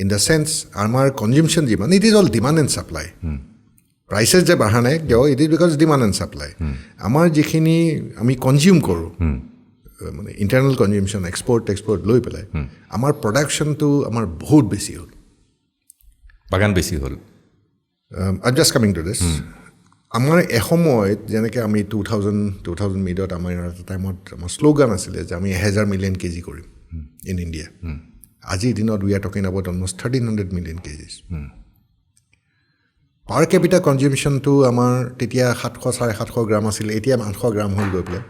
ইন দ্য চেন্স আমাৰ কনজিউমশ্যন যিমান it is all demand and supply prices যে বাঢ়া নাই কিয় it is because demand and supply আমাৰ যিখিনি আমি কনজিউম কৰোঁ মানে ইণ্টাৰনেল কনজিউমশ্যন এক্সপৰ্ট লৈ পেলাই আমাৰ প্ৰডাকশ্যনটো আমাৰ বহুত বেছি হ'ল বাগান বেছি হ'ল জাষ্ট কামিং টু দিছ আমাৰ এসময়ত যেনেকৈ আমি 2000 মিডত আমাৰ এটা টাইমত আমাৰ শ্লোগান আছিলে যে আমি 1000 মিলিয়ন কেজি কৰিম ইন ইণ্ডিয়া আজিৰ দিনত we are talking about almost 1300 million K Gs per capita কনজিউমশ্যনটো আমাৰ তেতিয়া 700-750 গ্ৰাম আছিলে এতিয়া 800 গ্ৰাম হ'ল গৈ পেলাই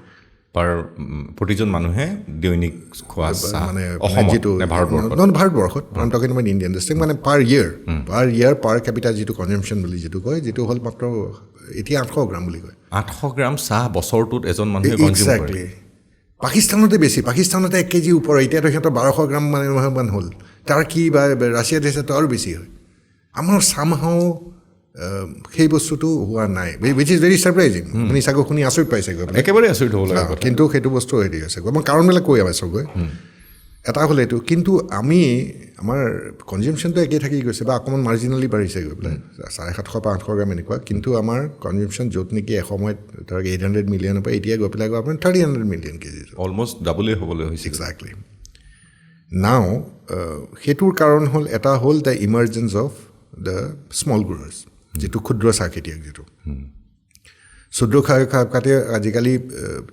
প্ৰতিজন মানুহে দৈনিক খোৱা মানে যিটো ভাৰতবৰ্ষত I am talking about Indian district মানে পাৰ ইয়াৰ পাৰ কেপিটা যিটো কনজিউমশ্যন বুলি যিটো কয় যিটো হ'ল মাত্ৰ এতিয়া 800 গ্ৰাম বুলি কয় 800 গ্ৰাম চাহ বছৰটোত এজন মানুহে কনজিউম কৰে পাকিস্তানতে বেছি পাকিস্তানতে 1 কেজি ওপৰ এতিয়াতো সিহঁতৰ 1200 গ্ৰাম মান হ'ল টাৰ্কি বা ৰাছিয়া দেশতো আৰু বেছি হয় আমাৰ চামহাও সেই বস্তুটো হোৱা নাই উইচ ইজ ভেৰি ছাৰপ্ৰাইজিং আপুনি চাগৈ শুনি আচৰিত পাইছে গৈ একেবাৰে আচৰিত হ'ব লাগে কিন্তু সেইটো বস্তু হেৰি হৈছে মই কাৰণবিলাক কৈ আছোঁ গৈ এটা হ'ল এইটো কিন্তু আমি আমাৰ কনজিউমশ্যনটো একেই থাকি গৈছে বা অকণমান মাৰ্জিনেলি বাঢ়িছে গৈ পেলাই 750-800 গ্ৰাম এনেকুৱা কিন্তু আমাৰ কনজিউমশ্যন য'ত নেকি এসময়ত ধৰক 800 মিলিয়নৰ পৰা এতিয়া গৈ পেলাই আপোনাৰ 300 মিলিয়ন কেজি অলমষ্ট ডাবলেই হ'বলৈ হৈছে এক্সেক্টলি নাও সেইটোৰ কাৰণ হ'ল এটা হ'ল দ্য ইমাৰ্জেঞ্চ অফ দ্য স্মল গ্ৰোৱাৰ্ছ যিটো ক্ষুদ্ৰ চাহ খেতিয়ক যিটো ক্ষুদ্ৰ খাতে আজিকালি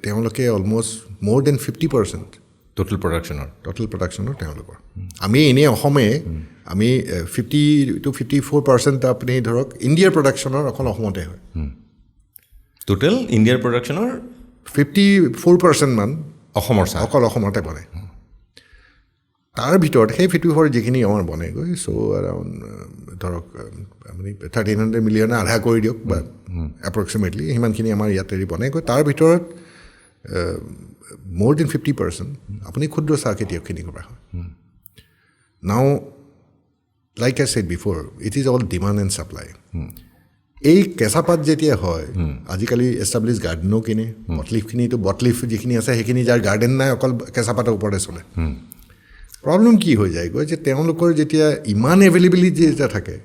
তেওঁলোকে অলমষ্ট মোৰ দেন 50% টোটেল প্ৰডাকশ্যনৰ তেওঁলোকৰ আমি এনেই অসমে আমি 50-54% আপুনি ধৰক ইণ্ডিয়াৰ প্ৰডাকশ্যনৰ অকল অসমতে হয় টোটেল ইণ্ডিয়াৰ প্ৰডাকশ্যনৰ 54% মান অসমৰ চাহ অকল অসমতে বনে তাৰ ভিতৰত সেই 54 যিখিনি আমাৰ বনেগৈ চ' এৰাউণ্ড ধৰক আপুনি 1300 মিলিয়নে আধা কৰি দিয়ক বা এপ্ৰক্সিমেটলি সিমানখিনি আমাৰ ইয়াতে বনেগৈ তাৰ ভিতৰত more than 50% আপুনি ক্ষুদ্ৰ চাহ খেতিয়কখিনি কৰা হয় নাও like I said before it is all demand and supply এই কেঁচাপাত যেতিয়া হয় আজিকালি এষ্টাব্লিছ গাৰ্ডেনো কিনে বটলিফখিনিতো বটলিফ যিখিনি আছে সেইখিনি যাৰ গাৰ্ডেন নাই অকল কেঁচাপাতৰ ওপৰতে চলে প্ৰব্লেম কি হৈ যায়গৈ যে তেওঁলোকৰ যেতিয়া ইমান এভেইলেবিলিটি যেতিয়া থাকে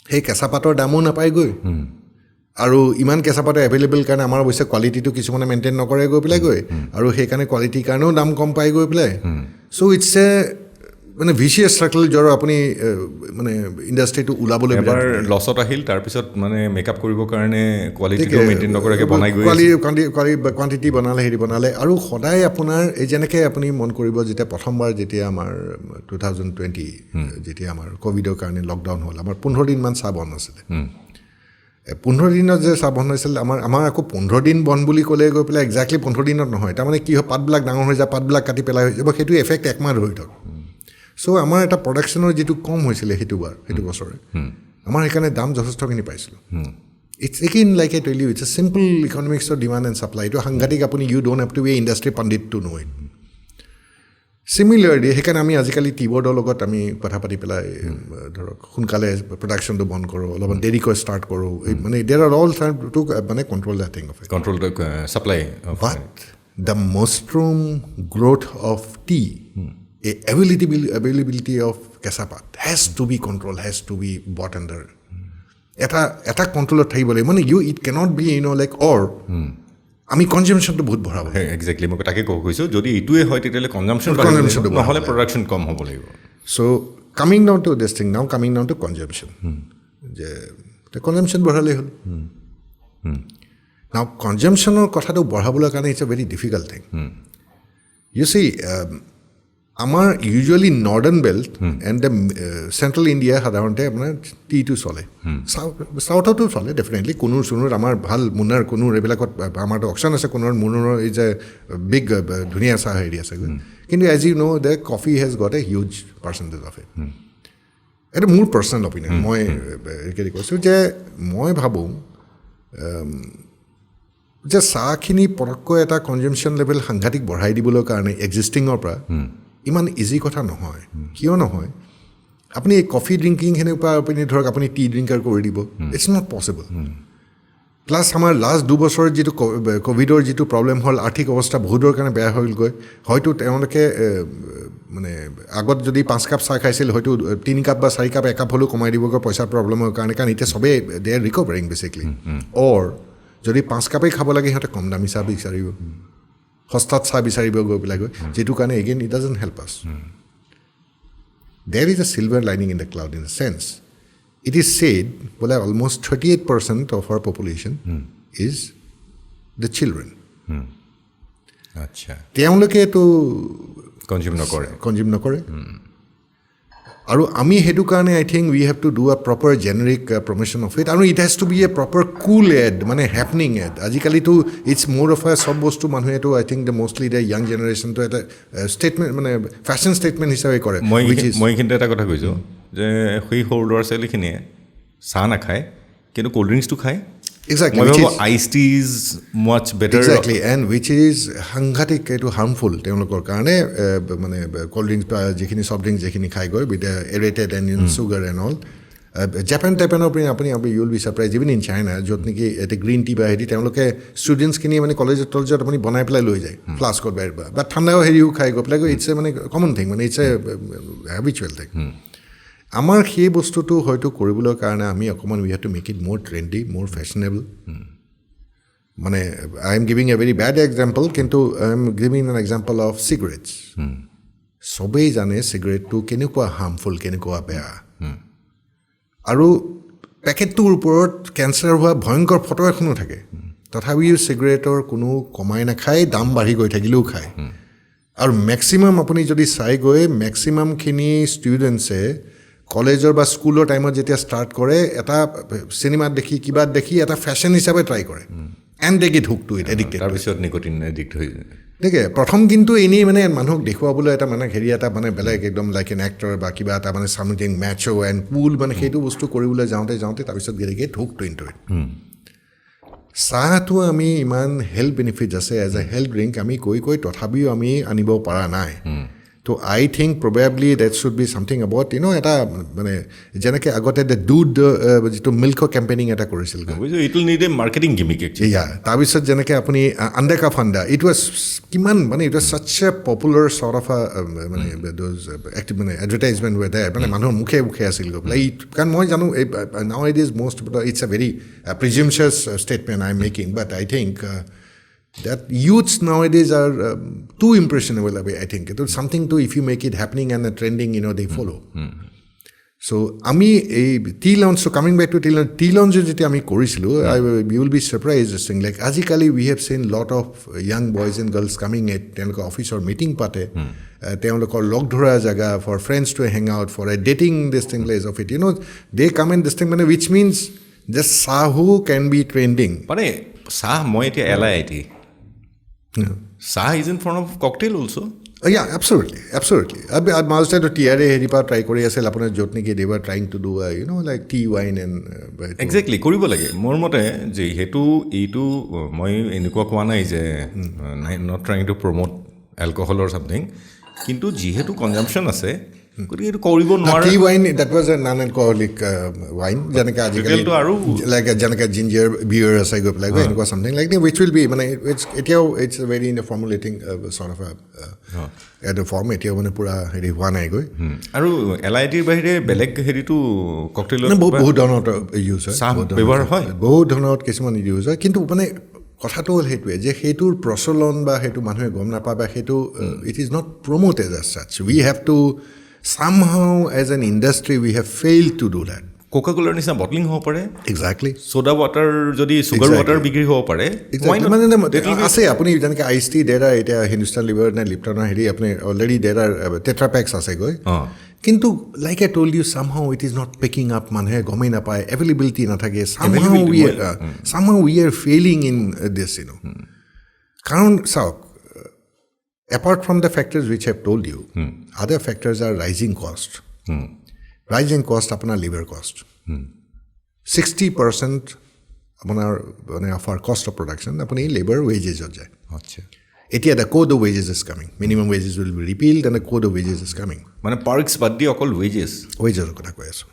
সেই কেঁচাপাতৰ দামো নাপায়গৈ আৰু ইমান কেঁচাপাতৰ এভেইলেবল কাৰণে আমাৰ অৱশ্যে কোৱালিটিটো কিছুমানে মেইনটেইন নকৰে গৈ পেলাই গৈ আৰু সেইকাৰণে কোৱালিটিৰ কাৰণেও দাম কম পাই গৈ পেলাই চ' ইটছ এ মানে ভিচিয়াছ চাৰ্কেল য'ৰ আপুনি মানে ইণ্ডাষ্ট্ৰিটো ওলাবলৈ এবাৰ লছত আহিল তাৰপিছত মানে মেকআপ কৰিবৰ কাৰণে কোৱালিটিটো মেইনটেইন নকৰাকৈ বনাই গৈ কোৱান্টিটি বনালে হেৰি বনালে আৰু সদায় আপোনাৰ এই যেনেকৈ আপুনি মন কৰিব যেতিয়া প্ৰথমবাৰ যেতিয়া আমাৰ 2020 যেতিয়া আমাৰ ক'ভিডৰ কাৰণে লকডাউন হ'ল আমাৰ 15 দিনমান চাহ বন্ধ আছিলে 15 দিনত যে চাহ বন্ধ হৈছিল আমাৰ আকৌ 15 দিন বন্ধ বুলি ক'লে গৈ পেলাই এক্সাক্টলি 15 দিনত নহয় তাৰমানে কি হয় পাতবিলাক ডাঙৰ হৈ যায় পাতবিলাক কাটি পেলাই হৈ যাব সেইটো এফেক্ট একমাহ ধৰি থওক চ' আমাৰ এটা প্ৰডাকশ্যনৰ যিটো কম হৈছিলে সেইটো বছৰে আমাৰ সেইকাৰণে দাম যথেষ্টখিনি পাইছিলোঁ it's again like a tell you it's a simple economics of demand and supply এইটো সাংঘাতিক আপুনি you don't have to be industry pandit to know it similarly সেইকাৰণে আমি আজিকালি টি-বৰ্ডৰ লগত আমি কথা পাতি পেলাই ধৰক সোনকালে প্ৰডাকশ্যনটো বন্ধ কৰোঁ অলপমান দেৰিকৈ ষ্টাৰ্ট কৰোঁ মানে দেৰ আৰ অল টু মানে control the thing of it control the supply but the mushroom growth of tea availability of কেঁচাপাত has to be controlled, has to be bought under এটা কণ্ট্ৰলত থাকিব লাগিব মানে ইট কেনট বি লাইক অৰ আমি কনজিউমশ্যনটো বহুত বঢ়াব এক্সেক্টলি মই তাকে ক'ব খুজিছোঁ যদি এইটোৱে হয় তেতিয়াহ'লে কনজাম্পশ্যনটো নহ'লে প্ৰডাকশ্যন কম হ'ব লাগিব so' coming down to this thing now coming down to consumption যে কনজিউমশ্যন বঢ়ালেই হ'ল নাও কনজিউমশ্যনৰ কথাটো বঢ়াবলৈ কাৰণে it's a very difficult thing you see আমাৰ usually northern belt and the central India সাধাৰণতে আপোনাৰ টিটো চলে চাউথতো চলে ডেফিনেটলি কোনোৰ চুনুৰ আমাৰ ভাল মুনাৰ কোনোৰ এইবিলাকত আমাৰতো অপশ্যন আছে কোনোৰ মুনুৰ এই যে বিগ ধুনীয়া চাহ হেৰি আছে কিন্তু as you know' the coffee has got a huge percentage of it এইটো মোৰ পাৰ্চনেল অপিনিয়ন মই হেৰি কৈছোঁ যে মই ভাবোঁ যে চাহখিনি পটককৈ এটা কনজিউমশ্যন লেভেল সাংঘাতিক বঢ়াই দিবলৈ কাৰণে এক্সিষ্টিঙৰ পৰা ইমান ইজি কথা নহয় কিয় নহয় আপুনি এই কফি ড্ৰিংকিংখিনিৰ পৰা আপুনি ধৰক আপুনি টি ড্ৰিংকাৰ কৰি দিব ইটছ নট পচিবল প্লাছ আমাৰ লাষ্ট 2 বছৰত যিটো ক'ভিডৰ যিটো প্ৰব্লেম হ'ল আৰ্থিক অৱস্থা বহুতৰ কাৰণে বেয়া হ'লগৈ হয়তো তেওঁলোকে মানে আগত যদি 5 কাপ চাহ খাইছিল হয়তো 3 কাপ বা 4 কাপ 1 কাপ হ'লেও কমাই দিবগৈ পইচাৰ প্ৰব্লেমৰ কাৰণে কাৰণ এতিয়া চবেই দে আৰ ৰিকভাৰিং বেচিকলি অৰ যদি 5 কাপেই খাব লাগে সিহঁতে কম দামী চাহ বিচাৰিব সস্তাত চাহ বিচাৰিব গৈ পেলাই গৈ যিটো কাৰণে again it doesn't help us there is a silver lining in the cloud in the census it is said বোলে almost 38% of our population is the children আচ্ছা তেওঁলোকেতো কনজিউম নকৰে আৰু আমি সেইটো কাৰণে I think we have to do a proper generic promotion of it আৰু it has to be a proper cool ad মানে হেপনিং এড আজিকালিতো ইটছ মোৰ অফ এ চব বস্তু মানুহেতো I think the mostly the young জেনেৰেশ্যনটো এটা ষ্টেটমেণ্ট মানে ফেশ্বন ষ্টেটমেণ্ট হিচাপে কৰে মই কিন্তু এটা কথা কৈছোঁ যে সেই সৰু ল'ৰা ছোৱালীখিনিয়ে চাহ নাখায় কিন্তু ক'ল্ড ড্ৰিংকছটো খায় ice tea is much better exactly and which is সাংঘাতিক এইটো হাৰ্মফুল তেওঁলোকৰ কাৰণে মানে ক'ল্ড ড্ৰিংকছ বা যিখিনি চফ্ট ড্ৰিংকছ যিখিনি খাই গৈ with aerated and in sugar and all Japan টাইপানৰ পৰা আপুনি you will be surprise even in China য'ত নেকি এটা গ্ৰীণ টি বা হেৰি তেওঁলোকে ষ্টুডেণ্টছখিনি মানে কলেজত তলেজত আপুনি বনাই পেলাই লৈ যায় ফ্লাস্কত বা ঠাণ্ডাও হেৰিও খাই গৈ পেলাই ইটছ এ মানে কমন থিং মানে ইটছ এ হেবিচুৱেল থিং আমাৰ সেই বস্তুটো হয়তো কৰিবলৈ কাৰণে আমি অকণমান we have to make it more trendy more fashionable মানে I am giving a very bad example কিন্তু I am giving an example of cigarettes চবেই জানে চিগাৰেটটো কেনেকুৱা হাৰ্মফুল কেনেকুৱা বেয়া আৰু পেকেটটোৰ ওপৰত কেঞ্চাৰ হোৱা ভয়ংকৰ ফটো এখনো থাকে তথাপিও চিগাৰেটৰ কোনো কমাই নাখায় দাম বাঢ়ি গৈ থাকিলেও খায় আৰু মেক্সিমাম আপুনি যদি চাই গৈ মেক্সিমামখিনি ষ্টুডেণ্টছে কলেজৰ বা স্কুলৰ টাইমত যেতিয়া ষ্টাৰ্ট কৰে এটা চিনেমাত দেখি কিবাত দেখি এটা ফেশ্বন হিচাপে ট্ৰাই কৰে and they get hook to it addicted তাৰপিছত নিকোটিন এডিক্ট হৈ যায় দেখে প্ৰথম কিন্তু এনেই মানে মানুহক দেখুৱাবলৈ এটা মানে হেৰি এটা মানে বেলেগ একদম লাইক এন এক্টৰ বা কিবা এটা মানে চামথিং মেচো এণ্ড কুল মানে সেইটো বস্তু কৰিবলৈ যাওঁতে তাৰপিছত get hook to into it চাহটো আমি ইমান হেল্থ বেনিফিটছ আছে এজ এ হেল্থ ড্ৰিংক আমি কৈ তথাপিও আমি আনিব পৰা নাই তো I think probably that should be something about এটা মানে যেনেকৈ আগতে দুধ যিটো মিল্কৰ কেম্পেইনিং এটা কৰিছিল it will need a marketing gimmick yeah তাৰপিছত যেনেকৈ আপুনি আণ্ডা কা ফাণ্ডা ইট ৱাজ কিমান মানে it was such a popular sort of মানে মানে এডভাৰটাইজমেণ্ট ৱে দেৰ মানে মানুহৰ মুখে আছিল গৈ পেলাই কাৰণ মই জানো now it is most it's a very presumptuous statement I am making but I think that youths nowadays are too impressionable, I think. It is something to, if you make it happening and trending, they follow. So, ami tea lounge, so coming back to tea lounge, ami korisilu, you will be surprised this thing. Like, azikali, we have seen lot of young boys and girls coming at telko office or meeting pate, telko log dhora jaga for friends to hang out, for a dating this thing place of it. They come in this thing, which means just sahu can be trending. But sah moi etia LIT. Sah is in front of cocktail also. Yeah, absolutely. I must say to TRA heripa try kori asel apunar jotni ki they were trying to do like tea wine and exactly koribo lage mor mote je hetu eitu moi eniko koa nai je not trying to promote alcohol or something kintu jehetu consumption ase কৰিব নোৱাৰে T wine that was a non alcoholic wine যেনেকৈ আজিকালি লাইক যেনেকৈ জিঞ্জাৰ বিয়াৰ আছে গৈ পেলাই এনেকুৱা something like which will be মানে এতিয়াও it's very in a formulating sort of এটা ফৰ্ম এতিয়াও মানে পূৰা হেৰি হোৱা নাই গৈ আৰু LITৰ বাহিৰে বেলেগ হেৰিটো ককটেইলত বহুত ধৰণৰ ইউজ হয় ব্যৱহাৰ হয় বহুত ধৰণৰ কিছুমান ইউজ হয় কিন্তু মানে কথাটো হ'ল সেইটোৱে যে সেইটোৰ প্ৰচলন বা সেইটো মানুহে গম নাপায় বা সেইটো it is not promoted as such we have to somehow as an industry we have failed to do that coca-cola nisna bottling ho pare exactly soda water jodi sugar water bigri ho pare why not ase apuni janke iced tea there eta Hindustan Liver na Lipton heri apni already there are tetra packs ase goi কিন্তু like I told you somehow it is not picking up manhe gomei na pae availability na thake somehow we are failing in this karon sauk apart from the factors which I have told you, other factors are rising cost. Rising cost apna labor cost. 60% of our cost of production apni labor wages ho jay. Acha. Etia the code of wages is coming. Minimum wages will be repealed and the code of wages is coming. Mane parks baddi okol wages kotha koi asu.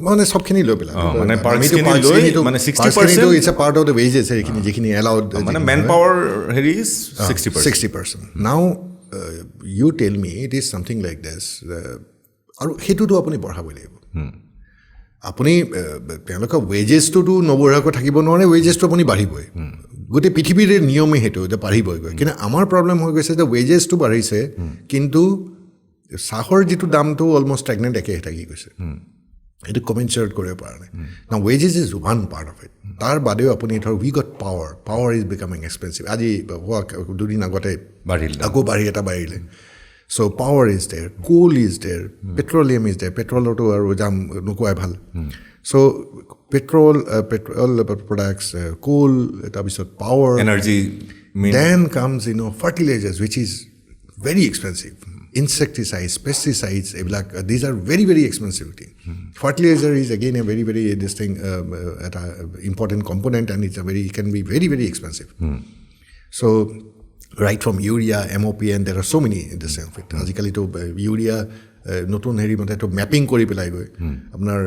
মানে সবখিনি লৈ পেলাই মানে পাৰ্কখিনি লৈ মানে 60% it's a part of the wages হেৰিখিনি যিখিনি এলাউড মানে মেন পাৱাৰ হেৰি is 60%. Now you tell me it is something like this আৰু সেইটোতো আপুনি বঢ়াবই লাগিব আপুনি তেওঁলোকৰ ৱেজেছটোতো নবঢ়াকৈ থাকিব নোৱাৰে ৱেজেছটো আপুনি বাঢ়িবই গোটেই পৃথিৱীৰ নিয়মে সেইটো যে বাঢ়িবই গৈ কিন্তু আমাৰ প্ৰব্লেম হৈ গৈছে যে ৱেজেছটো বাঢ়িছে কিন্তু চাহৰ যিটো দামটো অলমষ্ট ষ্টেগনেণ্ট একে থাকি গৈছে এইটো কমেঞ্চুৰেট কৰিব পৰা নাই না wages is one part of it তাৰ বাদেও আপুনি ধৰ we got power is becoming expensive আজি দুদিন আগতে আকৌ বাঢ়িলে so' power is there coal is there petroleum is there পেট্ৰলৰটো আৰু দাম নোকোৱাই ভাল চ' পেট্ৰল প্ৰডাক্টছ কোল তাৰপিছত power energy then comes fertilisers which is very expensive insecticides, pesticides, these are very, very expensive thing. Fertilizer is again a very, very important component and it can be very, very expensive. So right from urea, MOP, and there are so many disinfect. আজিকালিতো urea নতুন হেৰি মতে তো মেপিং কৰি পেলাই গৈ আপোনাৰ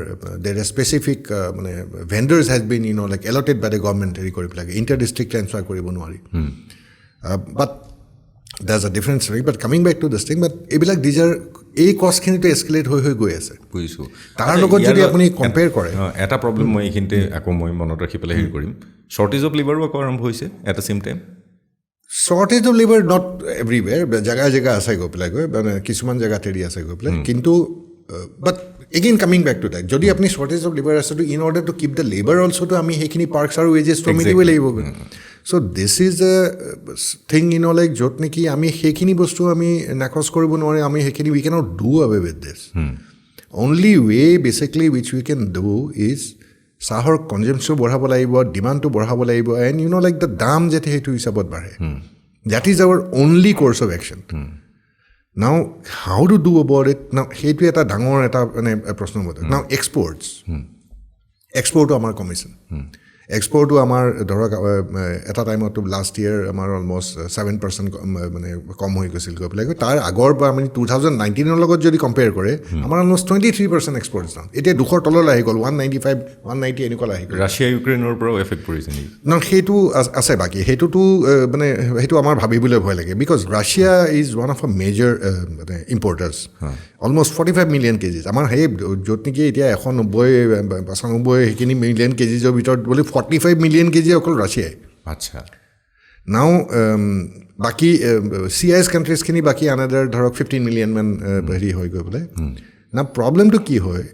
there are specific মানে vendors has been like allotted by the government হেৰি কৰি পেলাই inter district transfer কৰিব নোৱাৰি but there's a difference right? But coming back to this thing but এইবিলাক these are এই কষ্টখিনিতো এস্কেলেট হৈ গৈ আছে বুজিছোঁ তাৰ লগত যদি আপুনি কম্পেয়াৰ কৰে এটা প্ৰব্লেম মই এইখিনিতে আকৌ মই মনত ৰাখি পেলাই হেৰি কৰিম শ্বৰ্টেজ অফ লিভাৰো আকৌ আৰম্ভ হৈছে at the same time shortage of labor not everywhere জাগা আছে গৈ পেলাই গৈ মানে কিছুমান জাগাত হেৰি আছে গৈ পেলাই কিন্তু but again coming back to that যদি আপুনি shortage of labor আছে to in order to keep the labor also to আমি সেইখিনি parks আৰু wages to মিলিব লাগিব so this is a thing like য'ত নেকি আমি সেইখিনি বস্তু আমি নাকচ কৰিব নোৱাৰে আমি সেইখিনি we cannot do away with this only way basically which we can do is চাহৰ কনজাম্পশ্যন বঢ়াব লাগিব ডিমাণ্ডটো বঢ়াব লাগিব এণ্ড লাইক দ্য দাম যাতে সেইটো হিচাপত বাঢ়ে that is our only course of action now how to do about it now সেইটো এটা ডাঙৰ এটা মানে প্ৰশ্ন মতে নাও এক্সপৰ্টো আমাৰ কমিশ্যন এক্সপৰ্টো আমাৰ ধৰক এটা টাইমতো লাষ্ট ইয়েৰ আমাৰ অলমষ্ট 7% মানে কম হৈ গৈছিল গৈ পেলাই তাৰ আগৰ পৰা আমি 2019ৰ লগত যদি কম্পেয়াৰ কৰে আমাৰ অলমষ্ট 23% এক্সপৰ্ট ডাউন এতিয়া 200 তললৈ আহি গ'ল 195 190 এনেকুৱা আহি গ'ল ৰাছিয়া ইউক্ৰেইনৰ পৰাও এফেক্ট পৰিছে নেকি ন সেইটো আছে বাকী সেইটোতো মানে সেইটো আমাৰ ভাবিবলৈ ভয় লাগে because Russia is one of a major মানে ইম্পৰ্টাৰ্ছ অলমষ্ট 45 মিলিয়ন কেজিজ আমাৰ সেই য'ত নেকি এতিয়া 190 সেইখিনি মিলিয়ন কেজিজৰ ভিতৰত বুলি 45 মিলিয়ন কেজি অকল ৰাছিয়াই আচ্ছা নাও বাকী CIS কাণ্ট্ৰিজখিনি বাকী আনাদাৰ ধৰক 15 মিলিয়ন মান হেৰি হৈ গৈ পেলাই না প্ৰব্লেমটো কি হয়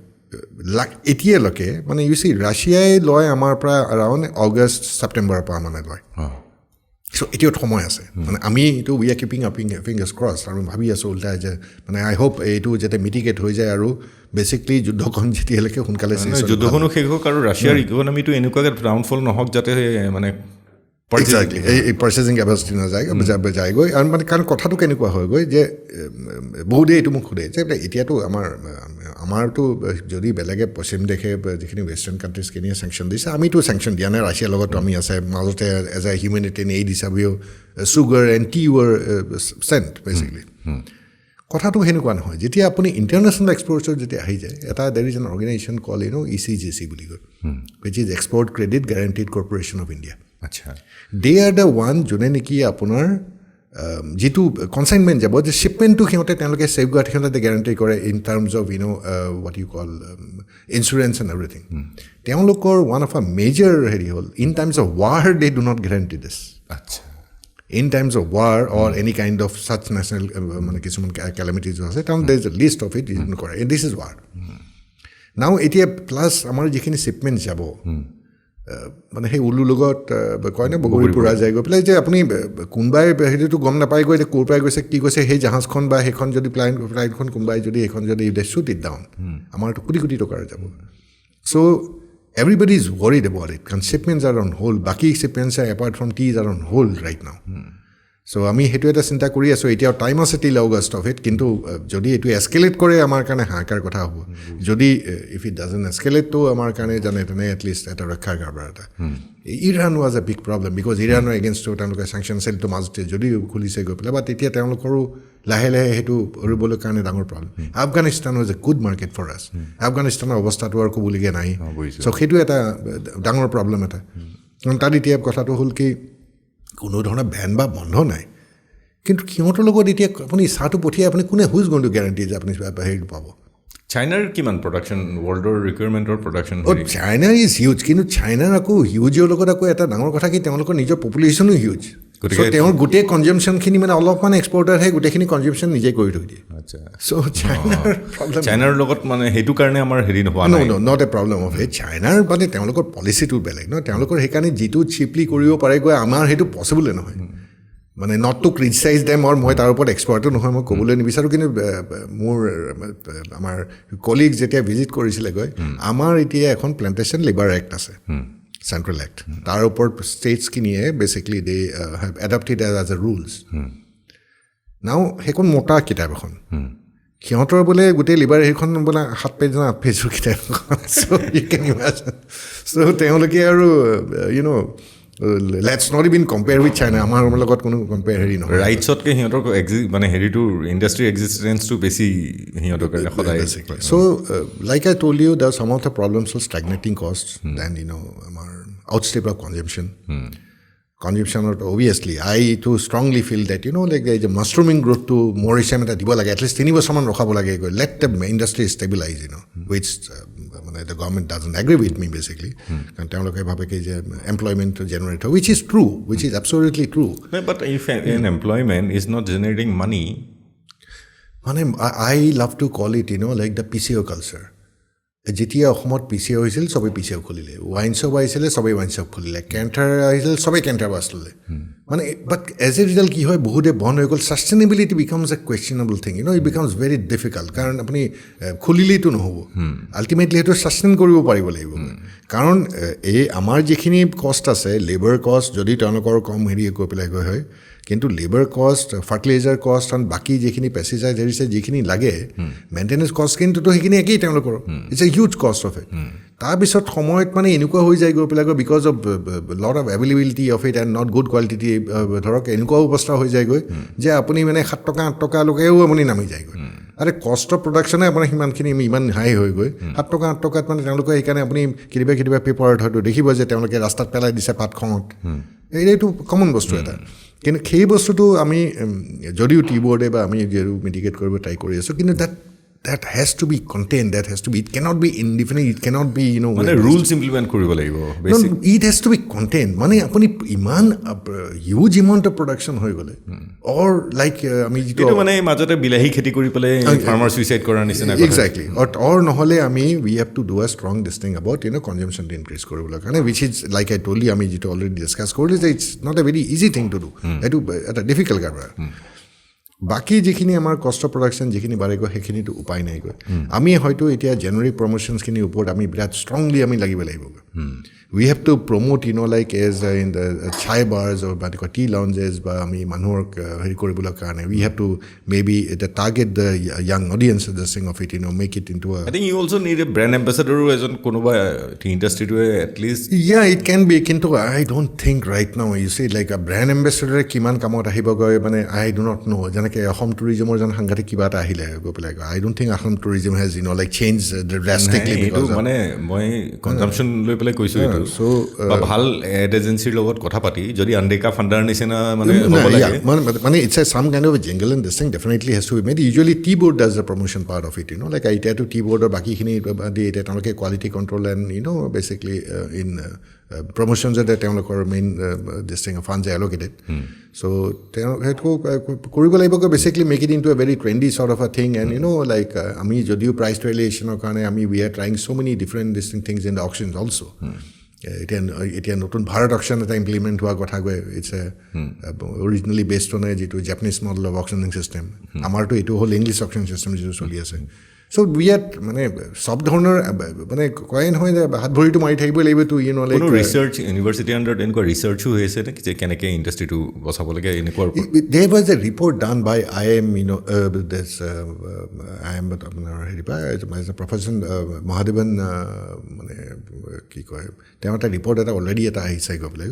এতিয়ালৈকে মানে ইউ চি ৰাছিয়াই লয় আমাৰ পৰা এৰাউণ্ড আগষ্ট ছেপ্টেম্বৰৰ পৰা মানে লয় চ' এতিয়াও সময় আছে মানে আমি এইটো we are keeping up fingers cross আৰু ভাবি আছোঁ ওল্টাই যে মানে আই হোপ এইটো যাতে মিটিগেট হৈ যায় আৰু বেচিকলি যুদ্ধখন যেতিয়ালৈকে সোনকালে যুদ্ধখনো শেষ হওক আৰু ৰাছিয়াৰ ইকনমিটো এনেকুৱাকৈ ডাউনফল নহওক যাতে মানে এক্সাক্টলি এই পাৰ্চেচিং কেপাচিটি যায়গৈ আৰু মানে কাৰণ কথাটো কেনেকুৱা হয়গৈ যে বহুতে এইটো মোক সোধে যে এতিয়াতো আমাৰতো যদি বেলেগে পশ্চিম দেশে যিখিনি ৱেষ্টাৰ্ণ কাণ্ট্ৰিজখিনিয়ে চেংচন দিছে আমিতো চেংচন দিয়া নাই ৰাছিয়াৰ লগতো আমি আছে মাজতে এজ এ হিউমেনিটেৰিয়ান এইড হিচাপেও sugar and tea was sent basically কথাটো সেনেকুৱা নহয় যেতিয়া আপুনি ইণ্টাৰনেশ্যনেল এক্সপৰ্টছত যেতিয়া আহি যায় এটা দেৰ is an organisation call ECGC বুলি কয় wish is export credit guaranteed corporation of India আচ্ছা দে আৰ দ্য ওৱান যোনে নেকি আপোনাৰ যিটো কনচাইনমেণ্ট যাব যে শ্বিপমেণ্টটো সিহঁতে তেওঁলোকে ছেফগাৰ্ড সিহঁতে গেৰাণ্টি কৰে in terms of what you call insurance and everything তেওঁলোকৰ ওৱান অফ আ মেজৰ হেৰি হ'ল in terms of war they do not guarantee this আচ্ছা in times of war or any kind of such national মানে কিছুমান calamities আছে কাৰণ there is a list of it কৰে and this is war now এতিয়া প্লাছ আমাৰ যিখিনি শ্বিপমেণ্ট যাব মানে সেই উলুৰ লগত কয় নে বগৰী পুৰা যায় গৈ পেলাই যে আপুনি কোনোবাই সেইটোতো গম নাপায়গৈ এতিয়া ক'ৰ পৰাই গৈছে কি কৈছে সেই জাহাজখন বা সেইখন যদি ফ্লাইটখন কোনোবাই যদি সেইখন যদি শ্বুট ইট ডাউন আমাৰতো কোটি কোটি টকাৰ যাব চ' everybody is worried about it because shipments are on hold baki shipments are apart from teas are on hold right now so ami hetu eta chinta kori aso etia time ase till August of it kintu jodi etu escalate kore amar kane hakar kotha hobo jodi if it doesn't escalate to amar kane jane tane at least eta rakha garbar eta Iran was a big problem because Iran were against to tamloke sanction sel to mazte jodi khulise go pela but etia tamlokoru lahe lahe hetu oribole kane dangor problem Afghanistan was a good market for us Afghanistan obostha to ar ko bulige nai so hetu eta dangor problem eta tar etia kotha to hol ki কোনো ধৰণৰ ব্যান বা বন্ধ নাই কিন্তু কিহঁতৰ লগত এতিয়া আপুনি চাহটো পঠিয়াই আপুনি কোনে হুইজ গোইং টু গ্যাৰাণ্টি যে আপুনি হেৰি পাব চাইনাৰ কিমান প্ৰডাকশ্যন ৱৰ্ল্ডৰ ৰিকুৱাৰমেণ্টৰ প্ৰডাকশ্যন চাইনা ইজ হিউজ কিন্তু চাইনাৰ আকৌ হিউজৰ লগত আকৌ এটা ডাঙৰ কথা কি তেওঁলোকৰ নিজৰ পপুলেশ্যনো হিউজ গতিকে তেওঁৰ গোটেই কনজাম্পশ্যনখিনি মানে অলপমান এক্সপৰ্টাৰহে গোটেইখিনি কনজাম্পশ্যন নিজে কৰি থৈ দিয়ে আচ্ছা চ' চাইনাৰ প্ৰব্লেম চাইনাৰ লগত মানে সেইটো কাৰণে আমাৰ হেৰি নোহোৱা not a problem of it চাইনাৰ মানে তেওঁলোকৰ পলিচিটো বেলেগ ন তেওঁলোকৰ সেইকাৰণে যিটো চিপলি কৰিব পাৰেগৈ আমাৰ সেইটো পচিবলে নহয় মানে নট টু ক্ৰিটিচাইজ দেম আৰু মই তাৰ ওপৰত এক্সপাৰ্টো নহয় মই ক'বলৈ নিবিচাৰোঁ কিন্তু মোৰ আমাৰ কলিগ যেতিয়া ভিজিট কৰিছিলেগৈ আমাৰ এতিয়া এখন প্লেণ্টেশ্যন লেবাৰ এক্ট আছে চেণ্ট্ৰেল এক্ট তাৰ ওপৰত ষ্টেটছখিনিয়ে basically they have adapted as a rules now সেইখন মোটা কিতাপ এখন সিহঁতৰ বোলে গোটেই লিবাৰ সেইখন বোলে 7 পেজ না 8 পেজৰ কিতাপ চ' তেওঁলোকে আৰু let's not even compare with China আমাৰ লগত কোনো কম্পেয়াৰ হেৰি নহয় ৰাইটছতকৈ সিহঁতৰ মানে হেৰিটোৰ ইণ্ডাষ্ট্ৰি এক্সিষ্টেঞ্চটো বেছি সিহঁতৰ কাৰণে সদায় so' like I told you the some of the problems হ'ল ষ্টেগনেটিং কষ্ট দেন আমাৰ আউটষ্টেপ অফ কনজাম্পশ্যন কনজাম্পশ্যনত obviously I too strongly feel that like এই যে মাছৰুমিং গ্ৰ'থটো মোৰ হিচাপে এটা দিব লাগে এটলিষ্ট 3 বছৰমান ৰখাব লাগে let the industry stabilise which মানে the government doesn't agree with me basically কাৰণ তেওঁলোকে ভাবে কি যে এমপ্লয়মেণ্ট জেনেৰেট হয় which is true which is absolutely true but if an employment is not generating money মানে I love to call it like the P C O' culture যেতিয়া অসমত পি চি অ' হৈছিল চবেই পি চি অ' খুলিলে ৱাইন শ্বপ আহিছিলে চবেই ৱাইন শ্বপ খুলিলে কেণ্টাৰ আহিছিল চবেই কেণ্টাৰ বাছ ল'লে মানে বাট এজ এ ৰিজাল্ট কি হয় বহুতে বন্ধ হৈ গ'ল sustainability becomes a questionable thing it becomes very difficult কাৰণ আপুনি খুলিলেইতো নহ'ব আল্টিমেটলি সেইটো ছাষ্টেইন কৰিব পাৰিব লাগিব কাৰণ এই আমাৰ যিখিনি কষ্ট আছে লেবাৰ কষ্ট যদি তেওঁলোকৰ কম হেৰি কৰি পেলাই গৈ হয় কিন্তু লেবাৰ কষ্ট ফাৰ্টিলাইজাৰ কষ্ট আৰু বাকী যিখিনি পেষ্টিচাইড হেৰিছে যিখিনি লাগে মেইনটেনেঞ্চ কষ্ট কিন্তু সেইখিনি একেই তেওঁলোকৰ it's a huge cost of it তাৰপিছত সময়ত মানে এনেকুৱা হৈ যায় গৈ পেলাই because of lot of availability of it and not good quality ধৰক এনেকুৱা অৱস্থা হৈ যায়গৈ যে আপুনি মানে 7 টকা 8 টকালৈকেও আপুনি নামি যায়গৈ আৰে কষ্ট অফ প্ৰডাকশ্যনে আপোনাৰ সিমানখিনি ইমান হাই হৈ গৈ 7 টকা 8 টকাত মানে তেওঁলোকে সেইকাৰণে আপুনি কেতিয়াবা পেপাৰত হয়তো দেখিব যে তেওঁলোকে ৰাস্তাত পেলাই দিছে পাত খঙত এইটো কমন বস্তু এটা কিন্তু সেই বস্তুটো আমি যদিও টি বৰ্ডে বা আমি যিহেতু মিটিগেট কৰিব ট্ৰাই কৰি আছোঁ কিন্তু that has to be contained, that has to be, it cannot be indefinite, it cannot be, মানে rules implement কৰিব লাগিব basic no, it has to be contained মানে আপুনি ইমান huge amount of production হৈ গ'লে or like আমি যেটো মানে মাজতে বিলাহী খেতি কৰি পেলাই ফাৰ্মাৰ সুইসাইড কৰাৰ নিচিনা কথা exactly or নহলে আমি we have to do a strong this thing about consumption to increase কৰিবলৈ কাৰণে which is like I told you আমি যেটো already discuss কৰিলো যে it's not a very easy thing to do এটো এটা difficult কাৰবাৰ বাকি যিখিনি আমাৰ কষ্ট প্ৰডাকশ্যন যিখিনি বাঢ়ি গৈ সেইখিনিতো উপায় নাই গৈ আমি হয়তো এতিয়া জেনেৰিক প্ৰমোশ্যনছখিনিৰ ওপৰত আমি বিৰাট ষ্ট্ৰংলি আমি লাগিব we have to promote like as in the chai bars or tea lounges বা আমি মানুহৰ হেৰি কৰিবলৈ কাৰণে we have to maybe target the young audience the thing of it make it into a I think you also need a brand ambassador এজন কোনোবা tea industry to at least yeah it can be কিন্তু I don't think right now you say like a brand ambassador কিমান কামত আহিব গৈ মানে I do not know যেনেকৈ অসম টুৰিজমৰ যেন সাংঘাতিক কিবা এটা আহিলে গৈ পেলাই I don't think Assam tourism has like changed drastically because মানে মই কনজাম্পশ্যন লৈ পেলাই কৈছো so ভাল এড এজেন্সিৰ লগত কথা পাতি যদি আনডেকা ফান্ডাৰ নিচিনা মানে হ'ব লাগে মানে it's a some kind of a jingle and this thing definitely has to be made usually tea board does the promotion part of it like I try to tea board or বাকি খিনি দি এটা তেওঁলোকে quality control and basically in promotions that তেওঁলোকৰ main this thing funds allocated so সেইটো কৰিব লাগিব basically make it into a very trendy sort of a thing and like আমি যদিও price relationৰ কাৰণে আমি we are trying so many different distinct things in the auctions also এতিয়া নতুন ভাৰত অকশ্যন এটা ইমপ্লিমেণ্ট হোৱা কথা গৈ ইটছ অৰিজিনেলি বেছড অন যিটো জাপানিজ মডেল অফ অকশ্যনিং চিষ্টেম আমাৰতো এইটো হ'ল ইংলিছ অকশ্যন চিষ্টেম যিটো চলি আছে চ' উই আৰ মানে চব ধৰণৰ মানে কয় নহয় যে হাত ভৰিটো মাৰি থাকিব লাগিব তো লাইক ৰিচাৰ্চ ইউনিভাৰ্চিটি আণ্ডাৰত এনেকুৱা ৰিচাৰ্চো হৈ আছে নেকি যে কেনেকৈ ইণ্ডাষ্ট্ৰিটো বচাব লাগে এনেকুৱা there was a report done by IIM this IIM আপোনাৰ হেৰি পাই প্ৰফেছৰ মহাদেৱন মানে কি কয় তেওঁ এটা ৰিপৰ্ট এটা অলৰেডি এটা আহিছে গৈ পেলাই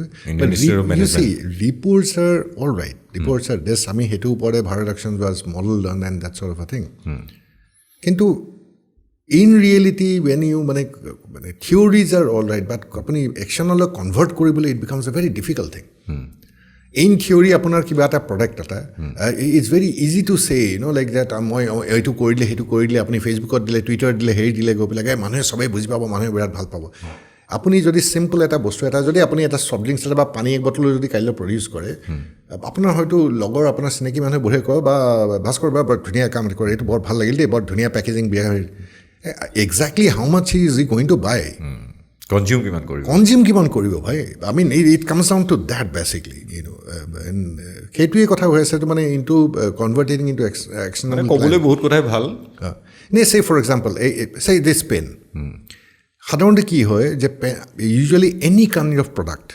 reports are all right reports are this আমি সেইটো ওপৰতে Bharat auction was model done and that sort of a thing কিন্তু ইন ৰিয়েলিটি ৱেন ইউ মানে theories are all right but আপুনি একশ্যনলৈ কনভাৰ্ট কৰিবলৈ it becomes a very difficult thing in theory আপোনাৰ কিবা এটা প্ৰডাক্ট এটা it's very easy to say like that মই এইটো কৰিলে সেইটো কৰিলে আপুনি ফেচবুকত দিলে টুইটাৰত দিলে হেৰি দিলে গৈ পেলাই মানুহে চবেই বুজি পাব মানুহে বিৰাট ভাল পাব আপুনি যদি চিম্পল এটা বস্তু এটা যদি আপুনি এটা চফ্ট ড্ৰিংকছ এটা বা পানী এক বটলো যদি কাইলৈ প্ৰডিউচ কৰে আপোনাৰ হয়তো লগৰ আপোনাৰ চিনাকি মানুহে বঢ়ে কয় বা ভাস্কৰ বা বৰ ধুনীয়া কাম কৰে এইটো বৰ ভাল লাগিল দেই বৰ ধুনীয়া পেকেজিং বিয়া exactly how much is he going to buy consume কিমান কৰিব ভাই I mean it comes down to that basically সেইটোৱে কথা হৈ আছে মানে ইনটু কনভাৰ্টেটিং ইনটু একশ্যন ক'বলৈ বহুত কথাই ভাল নে চে ফৰ এক্সাম্পল চে দিছ পেন সাধাৰণতে কি হয় যে usually any kind of product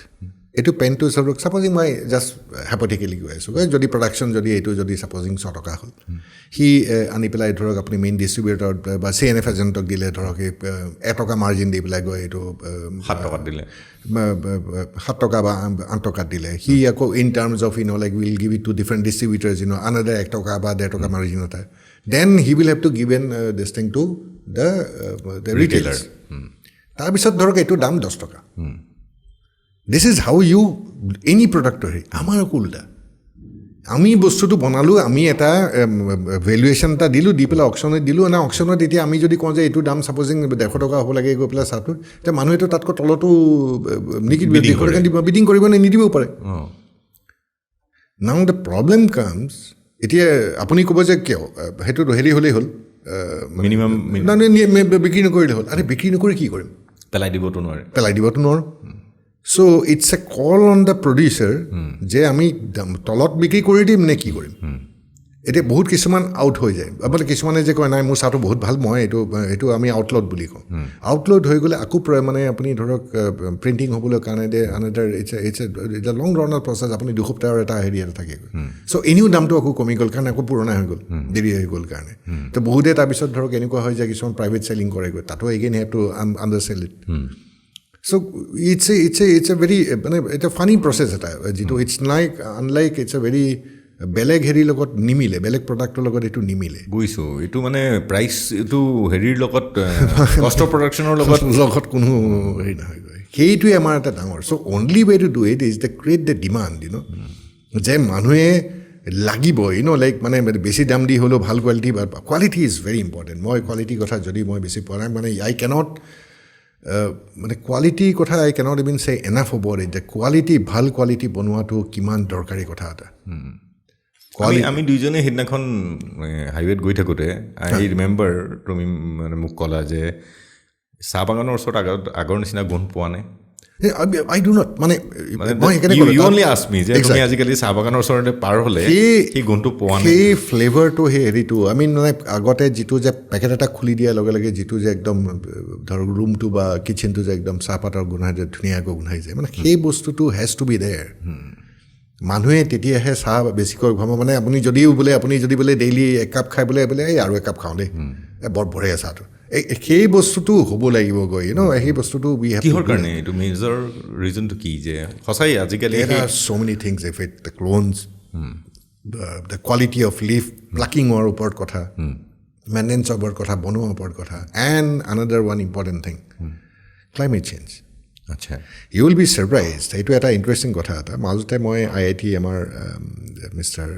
এইটো পেনটো ছাপ'জিং মই জাষ্ট হেপথেটিকেলি কৈ আছোঁ যদি প্ৰডাকশ্যন যদি এইটো যদি ছাপ'জিং 100 টকা হ'ল সি আনি পেলাই ধৰক আপুনি মেইন ডিষ্ট্ৰিবিউটৰ বা CNF এজেণ্টক দিলে ধৰক 1 টকা মাৰ্জিন দি পেলাই গৈ এইটো 7 টকাত দিলে 7 টকা বা 8 টকাত দিলে সি আকৌ in terms of like will give it to different distributors another 1 টকা বা 1.5 টকা মাৰ্জিন এটা then he will have to give an this thing to the retailers তাৰপিছত ধৰক এইটো দাম 10 টকা this is how you any প্ৰডাক্টৰ আমাৰ উল্টা আমি বস্তুটো বনালোঁ আমি এটা ভেলুৱেশ্যন এটা দিলোঁ দি পেলাই অকশ্যনত দিলোঁ না অকশ্যনত এতিয়া আমি যদি কওঁ যে এইটো দাম ছাপ'জিং 150 টকা হ'ব লাগে গৈ পেলাই চাহটোৰ এতিয়া মানুহেতো তাতকৈ তলতো বিডিং কৰিব নে নিদিবও পাৰে নাও দ্য প্ৰব্লেম কামছ এতিয়া আপুনি ক'ব যে কিয় সেইটো হেৰি হ'লেই হ'ল মিনিমাম বিক্ৰী নকৰিলে হ'ল আৰে বিক্ৰী নকৰি কি কৰিম পেলাই দিবতো নোৱাৰোঁ so' it's a call on the producer যে আমি তলত বিক্ৰী কৰি দিম নে কি কৰিম এতিয়া বহুত কিছুমান আউট হৈ যায় মানে কিছুমানে যে কয় নাই মোৰ চাহটো বহুত ভাল মই এইটো আমি আউটলট বুলি কওঁ আউটলট হৈ গ'লে আকৌ মানে আপুনি ধৰক প্ৰিণ্টিং হ'বলৈ কাৰণে আনাদাৰ ইটছ এ লং ৰাউণ্ডৰ প্ৰচেছ আপুনি 2 সপ্তাহৰ এটা হেৰি এটা থাকে চ' এনেও দামটো আকৌ কমি গ'ল কাৰণ আকৌ পুৰণা হৈ গ'ল দেৰি হৈ গ'ল কাৰণে তো বহুতে তাৰপিছত ধৰক এনেকুৱা হয় যে কিছুমান প্ৰাইভেট চেলিং কৰেগৈ তাতো again have to undersell it So it's a very মানে এটা ফানি প্ৰচেছ এটা যিটো it's unlike it's a very বেলেগ হেৰিৰ লগত নিমিলে বেলেগ প্ৰডাক্টৰ লগত এইটো নিমিলে বুজিছোঁ এইটো মানে প্ৰাইচ এইটো হেৰিৰ লগত কষ্ট প্ৰডাকশ্যনৰ লগত কোনো হেৰি নহয় সেইটোৱে আমাৰ এটা ডাঙৰ so' only way to do it is the create the demand যে মানুহে লাগিব লাইক মানে বেছি দাম দি হ'লেও ভাল কোৱালিটি বা কোৱালিটি ইজ ভেৰি ইম্পৰ্টেণ্ট মই কোৱালিটিৰ কথা যদি মই বেছি পোৱা নাই মানে আই কেনট মানে কোৱালিটিৰ কথা আই কেনট ইভিন চে এনাফ হ'ব যে কোৱালিটি ভাল কোৱালিটি বনোৱাটো কিমান দৰকাৰী কথা এটা আমি দুইজনে সেইদিনাখন হাইৱেত গৈ থাকোঁতে আই ৰিমেম্বাৰ তুমি মানে মোক ক'লা যে চাহ বাগানৰ ওচৰত আগৰ নিচিনা গোন্ধ পোৱা নাই আই ডু নট মানে তুমি আজিকালি চাহ বাগানৰ ওচৰতে পাৰ হ'লে সেই গোন্ধটো পোৱা নাই সেই ফ্লেভাৰটো সেই হেৰিটো আমি মানে আগতে যিটো যে পেকেট এটা খুলি দিয়াৰ লগে লগে যিটো যে একদম ধৰক ৰুমটো বা কিটচেনটো যে একদম চাহপাতৰ গোন্ধাই যে ধুনীয়াকৈ গোন্ধাই যায় মানে সেই বস্তুটো হেজ টু বি দেয়াৰ মানুহে তেতিয়াহে চাহ বেছিকৈ ঘৰ মানে আপুনি যদি বোলে ডেইলি 1 কাপ খাই বোলে এই আৰু 1 কাপ খাওঁ দেই বৰ বঢ়িয়া চাহটো সেই বস্তুটো হ'ব লাগিব গৈ সেই বস্তুটো কিহৰ কাৰণে এইটো মেজৰ ৰিজনটো কি যে সঁচাই আজিকালি so many things if it the clones the quality of leaf plucking-ৰ ওপৰত কথা maintenance ওপৰত কথা বনোৱাৰ ওপৰত কথা and another one important thing climate change আচ্ছা you will be surprised এইটো এটা ইণ্টাৰেষ্টিং কথা এটা মাজতে মই IIT আমাৰ মিষ্টাৰ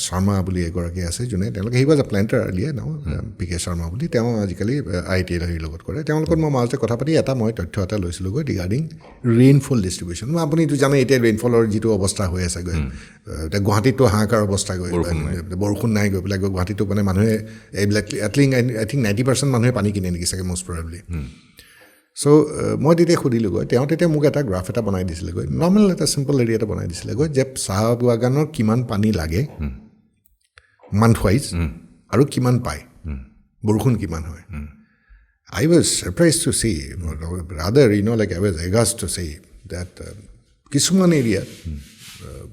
শৰ্মা বুলি এগৰাকী আছে যোনে তেওঁলোকে হি ৱাজ এ প্লেণ্টাৰ দিয়ে PK শৰ্মা বুলি তেওঁ আজিকালি IIT হেৰিৰ লগত কৰে তেওঁৰ লগত মই মাজতে কথা পাতি মই তথ্য এটা লৈছিলোঁগৈ ৰিগাৰ্ডিং ৰেইনফল ডিষ্ট্ৰিবিউশ্যন আপুনিতো জানে এতিয়া ৰেইনফলৰ যিটো অৱস্থা হৈ আছে গৈ এতিয়া গুৱাহাটীততো হাহাকাৰ অৱস্থা গৈ বৰষুণ নাই গৈ পেলাই গুৱাহাটীতো মানে মানুহে এইবিলাক আই থিংক 90% মানুহে পানী কিনে নেকি চাগে মষ্ট প্ৰবেবলি চ' মই তেতিয়া সুধিলোঁগৈ তেওঁ তেতিয়া মোক এটা গ্ৰাফ এটা বনাই দিছিলেগৈ নৰ্মেল এটা চিম্পল এৰিয়া এটা বনাই দিছিলেগৈ যে চাহ বাগানৰ কিমান পানী লাগে মান্থ ৱাইজ আৰু কিমান পায় বৰষুণ কিমান হয় I was surprised to see rather like I was aghast to see that কিছুমান এৰিয়াত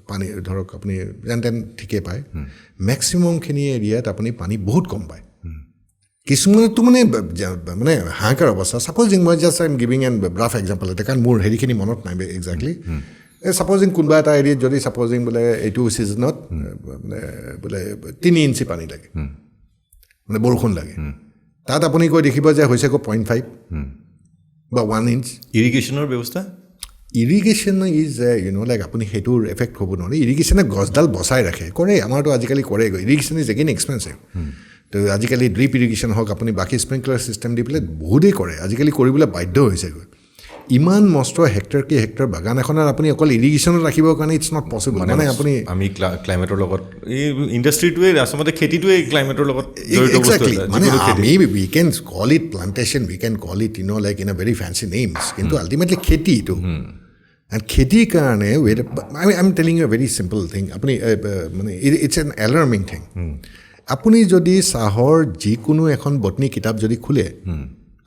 পানী ধৰক আপুনি যেন তেন ঠিকেই পায় মেক্সিমামখিনি এৰিয়াত আপুনি পানী বহুত কম পায় কিছুমানতো মানে হাহাকাৰ অৱস্থা ছাপ'জিং মই just I am giving N rough example এটা কাৰণ মোৰ হেৰিখিনি মনত নাই একজেক্টলি ছাপ'জিং কোনোবা এটা এৰিয়াত যদি ছাপ'জিং বোলে এইটো ছিজনত মানে বোলে 3 ইঞ্চি পানী লাগে মানে বৰষুণ লাগে তাত আপুনি কৈ দেখিব যে হৈছে 0.5 বা 1 ইঞ্চ ইৰিগেশ্যনৰ ব্যৱস্থা ইৰিগেশ্যন ইজ লাইক আপুনি সেইটোৰ এফেক্ট হ'ব নোৱাৰে ইৰিগেশ্যনে গছডাল বচাই ৰাখে কৰে আমাৰতো আজিকালি কৰেগৈ ইৰিগেশ্যন ইজ এগেইন এক্সপেঞ্চিভ তো আজিকালি ড্ৰিপ ইৰিগেশ্যন হওক আপুনি বাকী স্প্ৰিংকলাৰ ছিষ্টেম দি পেলাই বহুতেই কৰে আজিকালি কৰিবলৈ বাধ্য হৈছেগৈ ইমান মস্ত হেক্টৰ বাগান এখনত আপুনি অকল ইৰিগেশ্যনত ৰাখিবৰ কাৰণে ইটছ নট পচিবল মানে আপুনি আমি ক্লাইমেটৰ লগত এই ইণ্ডাষ্ট্ৰিটোৱে আচলতে খেতিটোৱে ক্লাইমেটৰ লগত মানে আমি we can call it plantation we can call it like in a very fancy names কিন্তু আল্টিমেটলি খেতিটো এণ্ড খেতিৰ কাৰণে I am telling you a very simple thing আপুনি মানে ইটছ এন এলাৰ্মিং থিং আপুনি যদি চাহৰ যিকোনো এখন বটনী কিতাপ যদি খোলে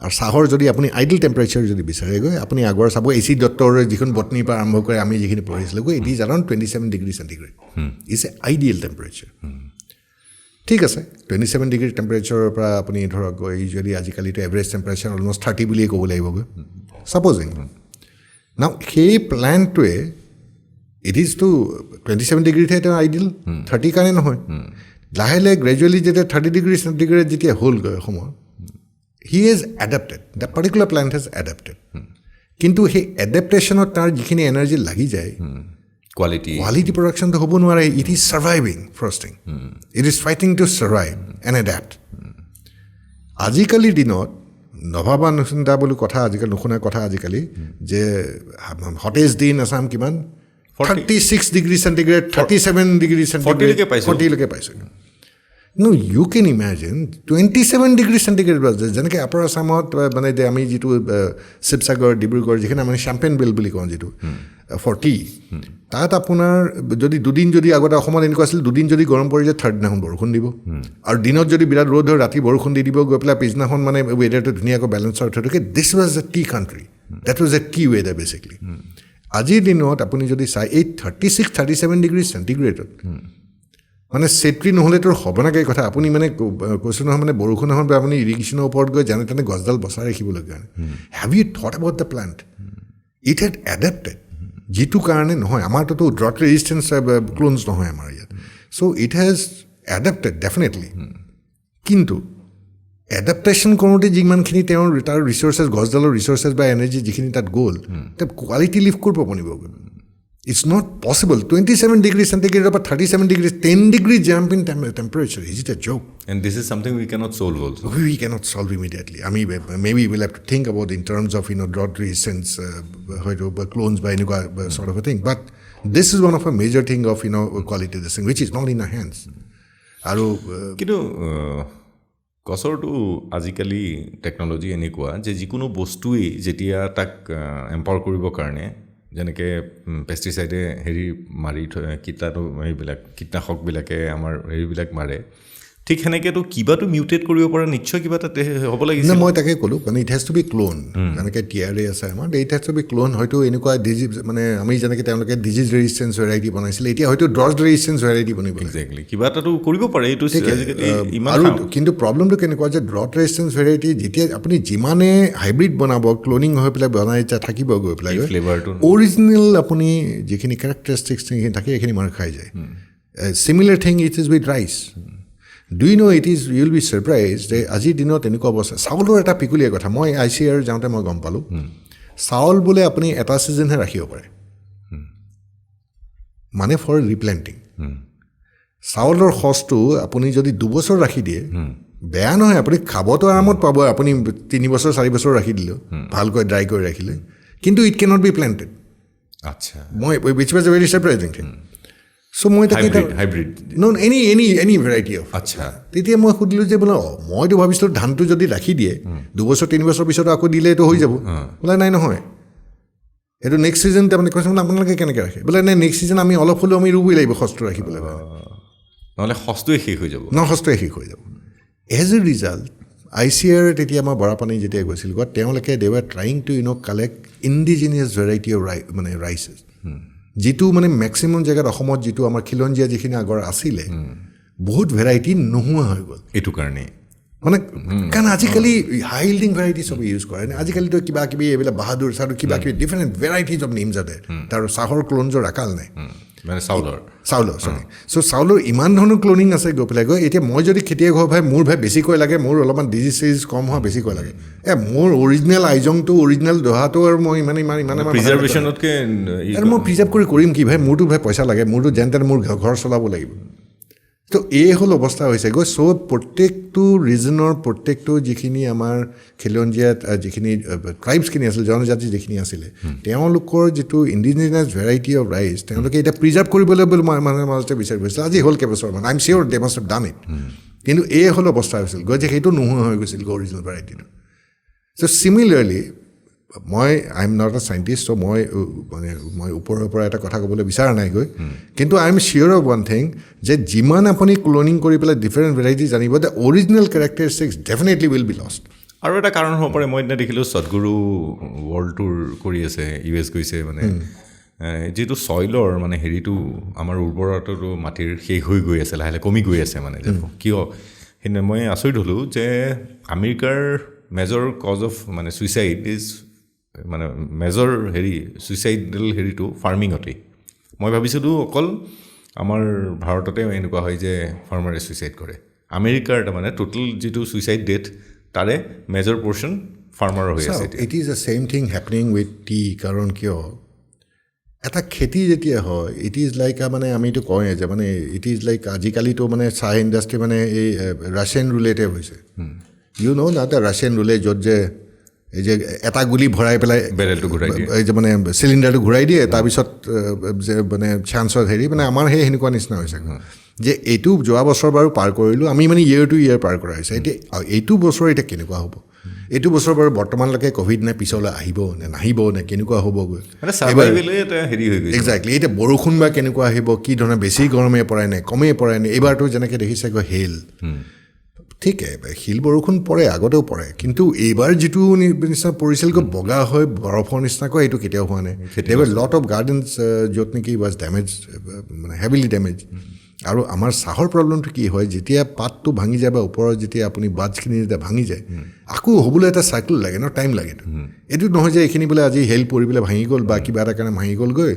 আৰু চাহৰ যদি আপুনি আইডিয়েল টেম্পাৰেচাৰ যদি বিচাৰেগৈ আপুনি আগৰ চাব AC দত্তৰ যিখন বটনিৰ পৰা আৰম্ভ কৰি আমি যিখিনি পঢ়িছিলোঁ it is around 27 degree centigrade is a ideal temperature ঠিক আছে 27 ডিগ্ৰী টেম্পাৰেচাৰৰ পৰা আপুনি ধৰক ইউজুৱেলি আজিকালিতো এভাৰেজ টেম্পাৰেচাৰ অলমষ্ট 30 বুলিয়ে ক'ব লাগিবগৈ ছাপ'জিং নাও সেই প্লেণ্টটোৱে ইট ইজ টু 27 ডিগ্ৰীতহে তেওঁ আইডিয়েল 30 কাৰণে নহয় লাহে লাহে গ্ৰেজুৱেলি যেতিয়া 30 ডিগ্ৰী চেণ্টিগ্ৰেড যেতিয়া হ'লগৈ অসমৰ he is adapted that particular plant has adapted কিন্তু সেই এডাপ্টেশ্যনত তাৰ যিখিনি এনাৰ্জি লাগি যায় কোৱালিটি প্ৰডাকশ্যনটো হ'ব নোৱাৰে it is surviving first thing it is fighting to survive and adapt আজিকালিৰ দিনত নভাবা নুচিন্তা বুলি কথা আজিকালি নুশুনা কথা আজিকালি যে হটেষ্ট দিন আছাম কিমান 36 ডিগ্ৰী চেণ্টিগ্ৰেড 37 ডিগ্ৰী চেণ্টিগ্ৰেড 40লৈকে পাইছোঁ No, you can imagine 27 degree centigrade যেনেকৈ আপাৰ আছামত মানে আমি যিটো শিৱসাগৰ ডিব্ৰুগড় যিখিনি আমি চেম্পিয়ন বেল বুলি কওঁ যিটো 40 তাত আপোনাৰ যদি দুদিন যদি আগতে অসমত এনেকুৱা আছিল দুদিন যদি গৰম পৰি যায় থাৰ্ড দিনাখন বৰষুণ দিব আৰু দিনত যদি বিৰাট ৰ'দ হয় ৰাতি বৰষুণ দি দিব গৈ পেলাই পিছদিনাখন মানে ৱেডাৰটো ধুনীয়াকৈ বেলেঞ্চৰ হৈ থাকে দিছ was a T country that was a T weather basically আজিৰ দিনত আপুনি যদি চাই এই 36-37 ডিগ্ৰী চেণ্টিগ্ৰেডত মানে চেট্ৰি নহ'লেতো হ'ব নাকে কথা আপুনি মানে কৈছোঁ নহয় মানে বৰষুণ এখন বা আপুনি ইৰিগেশ্যনৰ ওপৰত গৈ যেনে তেনে গছডাল বচাই ৰাখিবলগীয়া have you thought about the plant it had adapted যিটো কাৰণে নহয় আমাৰতো ড্ৰট ৰেজিষ্টেঞ্চ ক্লোনছ নহয় আমাৰ ইয়াত চ' ইট হেজ এডাপ্টেড ডেফিনেটলি কিন্তু এডাপ্টেশ্যন কৰোঁতে যিমানখিনি তেওঁৰ তাৰ ৰিচৰ্চেছ গছডালৰ ৰিচৰ্চেছ বা এনাৰ্জি যিখিনি তাত গ'ল তাত কোৱালিটি লিভ কৰিব বনিবগৈ It's not possible. 27 degrees centigrade or 37 degrees, 10 degree jump in temperature. Is it a joke? And this is something we cannot solve also. We cannot solve immediately. I mean, maybe we'll have to think about in terms of, drought resistance, clones by sort of a thing. But this is one of a major thing of, quality of this thing, which is not in our hands. কিন্তু গছৰটো আজিকালি টেকন'লজি এনেকুৱা যে যিকোনো বস্তুৱেই যেতিয়া তাক এম্পাৱাৰ কৰিবৰ কাৰণে যেনেকৈ পেষ্টিচাইডে হেৰি মাৰি কীটনাশকবিলাকে আমাৰ হেৰিবিলাক মাৰে ঠিক সেনেকৈতো কিবাটো মিউটেট কৰিব পৰা নিশ্চয় কিবা তাতে হ'ব লাগিছে মই তাকে ক'লোঁ মানে it has to be clone যেনেকৈ টিয়াৰে আছে আমাৰ it has to be clone হয়তো এনেকুৱা ডিজিজ মানে আমি যেনেকৈ তেওঁলোকে ডিজিজ ৰেজিষ্টেঞ্চ ভেৰাইটি বনাইছিলে এতিয়া হয়তো ড্ৰট ৰেজিষ্টেঞ্চ ভেৰাইটি বনিব একজেক্টলি কিবা এটাতো কৰিব পাৰে এইটো আৰু কিন্তু প্ৰব্লেমটো কেনেকুৱা যে ড্ৰট ৰেজিষ্টেঞ্চ ভেৰাইটি যেতিয়া আপুনি যিমানে হাইব্ৰিড বনাব ক্লোনিং হৈ পেলাই বনাই থাকিব গৈ পেলাই ফ্লেভাৰটো অৰিজিনেল আপুনি যিখিনি কেৰেক্টাৰিষ্টিক্স থাকে এইখিনি মাৰ খাই যায় similar thing it is with rice Do you know it is, you will be surprised যে আজিৰ দিনত এনেকুৱা অৱস্থা চাউলৰ এটা পিকুলীয়া কথা মই ICR যাওঁতে মই গম পালোঁ চাউল বোলে আপুনি এটা ছিজনহে ৰাখিব পাৰে মানে ফৰ ৰিপ্লেণ্টিং চাউলৰ সঁচটো আপুনি যদি 2 বছৰ ৰাখি দিয়ে বেয়া নহয় আপুনি খাবতো আৰামত পাব আপুনি 3 বছৰ 4 বছৰ ৰাখি দিলেও ভালকৈ ড্ৰাই কৰি ৰাখিলে কিন্তু ইট কেনট বি প্লেণ্টেড আচ্ছা মই which was a very surprising thing so' মই তাকে hybrid non any variety of আচ্ছা তেতিয়া মই সুধিলোঁ যে বোলে মইতো ভাবিছিলোঁ ধানটো যদি ৰাখি দিয়ে 2 বছৰ 3 বছৰ পিছত আকৌ দিলে এইটো হৈ যাব বোলে নাই নহয় এইটো নেক্সট ছিজন তাৰমানে কৈছে বোলে আপোনালোকে কেনেকৈ ৰাখে বোলে নাই নেক্সট ছিজন আমি অলপ হ'লেও আমি ৰুবই লাগিব সঁচটো ৰাখিবলৈ নহ'লে সঁচটোৱে শেষ হৈ যাব সঁচটোৱে শেষ হৈ যাব এজ এ ৰিজাল্ট ICR তেতিয়া আমাৰ বৰাপানী যেতিয়া গৈছিল তেওঁলোকে they were trying to collect indigenous variety of মানে ৰাইচেছ যিটো মানে মেক্সিমাম জেগাত অসমত যিটো আমাৰ খিলঞ্জীয়া যিখিনি আগৰ আছিলে বহুত ভেৰাইটি নোহোৱা হৈ গ'ল এইটো কাৰণে মানে কাৰণ আজিকালি হাই ইল্ডিং ভেৰাইটি চব ইউজ কৰে আজিকালিতো কিবা কিবি এইবিলাক বাহাদুৰ চাহাদুৰ কিবা কিবি ডিফাৰেণ্ট ভেৰাইটিজ অফ নেমছ আছে তাৰ চাহৰ ক্লোনজৰ আকাল নাই মানে চাউলৰ চৰি চ' চাউলৰ ইমান ধৰণৰ ক্লোনিং আছে গৈ পেলাই গৈ এতিয়া মই যদি খেতিয়ক হোৱা ভাই মোৰ ভাই বেছিকৈ লাগে মোৰ অলপমান ডিজিজ চিজিজ কম হোৱা বেছিকৈ লাগে মোৰ অৰিজিনেল আইজংটো অৰিজিনেল দহাটো আৰু মই ইমান প্ৰিজাৰ্ভেশ্যনতকৈ আৰু মই প্ৰিজাৰ্ভ কৰি কৰিম কি ভাই মোৰতো ভাই পইচা লাগে মোৰতো যেন তেন মোৰ ঘৰ চলাব লাগিব তো এই হ'ল অৱস্থা হৈছে গৈ চ' প্ৰত্যেকটো ৰিজনৰ প্ৰত্যেকটো যিখিনি আমাৰ খিলঞ্জীয়াত যিখিনি ট্ৰাইবছখিনি আছিল জনজাতি যিখিনি আছিলে তেওঁলোকৰ যিটো ইণ্ডিজিনিয়াছ ভেৰাইটি অফ ৰাইচ তেওঁলোকে এতিয়া প্ৰিজাৰ্ভ কৰিবলৈ বুলি মই মাজতে বিচাৰি গৈছিলোঁ আজি হ'ল কেইবছৰমান I am sure they must have done it কিন্তু এই হ'ল অৱস্থা হৈছিল গৈ যে সেইটো নোহোৱা হৈ গৈছিল অৰিজিনেল ভেৰাইটিটো চ' চিমিলাৰলি মই I am not a scientist so' মই ওপৰৰ পৰা এটা কথা ক'বলৈ বিচৰা নাই গৈ কিন্তু I am sure of one thing যে যিমান আপুনি ক্লোনিং কৰি পেলাই ডিফাৰেণ্ট ভেৰাইটি জানিব the original characteristics definitely will be lost আৰু এটা কাৰণ হ'ব পাৰে মই এতিয়া দেখিলোঁ সদগুৰু ৱৰ্ল্ড টুৰ কৰি আছে US গৈছে মানে যিটো ছইলৰ মানে হেৰিটো আমাৰ উৰ্বৰতাটো মাটিৰ শেষ হৈ গৈ আছে লাহে লাহে কমি গৈ আছে মানে কিয় সেইদিনা মই আচৰিত হ'লোঁ যে আমেৰিকাৰ মেজৰ কজ অফ মানে ছুইচাইড ইজ মানে মেজৰ হেৰি ছুইচাইডেল হেৰিটো ফাৰ্মিঙতেই মই ভাবিছিলোঁ অকল আমাৰ ভাৰততে এনেকুৱা হয় যে ফাৰ্মাৰে ছুইচাইড কৰে আমেৰিকাৰ তাৰমানে টোটেল যিটো ছুইচাইড ডেথ তাৰে মেজৰ পৰ্চন ফাৰ্মাৰৰ হৈ আছে it is the same thing happening with T কাৰণ কিয় এটা খেতি যেতিয়া হয় ইট ইজ লাইক মানে আমিতো কওঁৱে যে মানে ইট ইজ লাইক আজিকালিতো মানে চাহ ইণ্ডাষ্ট্ৰি মানে এই ৰাছিয়ান ৰুলেটে হৈছে ইউ ন' না ৰাছিয়ান ৰুলে য'ত যে এই যে এটা গুলি ভৰাই পেলাই বেৰেলটো ঘূৰাই দিয়ে এই যে মানে চিলিণ্ডাৰটো ঘূৰাই দিয়ে তাৰপিছত যে মানে চান্সত হেৰি মানে আমাৰ সেই সেনেকুৱা নিচিনা হৈছে যে এইটো যোৱা বছৰ বাৰু পাৰ কৰিলোঁ আমি মানে ইয়েৰ টু ইয়েৰ পাৰ কৰা হৈছে এতিয়া এইটো বছৰ এতিয়া কেনেকুৱা হ'ব এইটো বছৰ বাৰু বৰ্তমানলৈকে ক'ভিড নে পিছলৈ আহিব নে নাহিব নে কেনেকুৱা হ'বগৈ একজেক্টলি এতিয়া বৰষুণ বা কেনেকুৱা আহিব কি ধৰণে বেছি গৰমে পৰাই নাই কমেই পৰাই নাই এইবাৰতো যেনেকৈ দেখিছে গৈ হেল ঠিকে শিল বৰষুণ পৰে আগতেও পৰে কিন্তু এইবাৰ যিটো নিচিনা পৰিছিল বগা হৈ বৰফৰ নিচিনাকৈ এইটো কেতিয়াও হোৱা নাই দেৱাৰ লট অফ গাৰ্ডেনছ য'ত নেকি ৱাজ ডেমেজ মানে হেভিলি ডেমেজ আৰু আমাৰ চাহৰ প্ৰব্লেমটো কি হয় যেতিয়া পাতটো ভাঙি যায় বা ওপৰত যেতিয়া আপুনি বাজখিনি যেতিয়া ভাঙি যায় আকৌ হ'বলৈ এটা চাইকেল লাগে ন টাইম লাগেতো এইটো নহয় যে এইখিনি বোলে আজি হেল পৰি পেলাই ভাঙি গ'ল বা কিবা এটা কাৰণে ভাঙি গ'লগৈ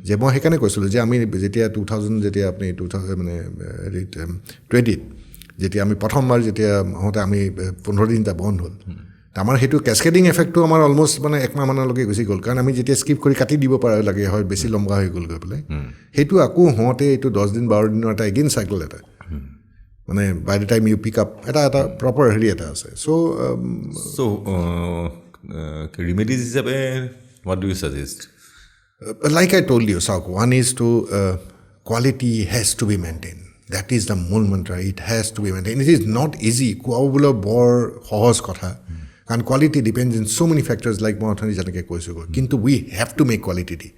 যে মই সেইকাৰণে কৈছিলোঁ যে আমি যেতিয়া 2000 যেতিয়া আপুনি 2000 মানে 20 যেতিয়া আমি প্ৰথমবাৰ যেতিয়া হওঁতে আমি 15 দিন এটা বন্ধ হ'ল আমাৰ সেইটো কেছকেডিং এফেক্টটো আমাৰ অলমষ্ট মানে একমাহমানলৈকে গুচি গ'ল কাৰণ আমি যেতিয়া স্কিপ কৰি কাটি দিব পৰা লাগে হয় বেছি লম্বা হৈ গ'ল গৈ পেলাই সেইটো আকৌ হওঁতে এইটো 10 দিন 12 দিনৰ এটা এগেইন চাইকেল এটা মানে by the time you pick up এটা প্ৰপাৰ হেৰি এটা আছে চ' ৰিমেডিজ হিচাপে what do you suggest like I told you চাওক one is to quality has to be maintain That is the মূল মন্ত্ৰ it has to be maintained it is not easy কোৱাবলৈ বৰ সহজ কথা কাৰণ quality depends in so many factors like মই অথনি যেনেকৈ কৈছোঁ কিন্তু we have to make quality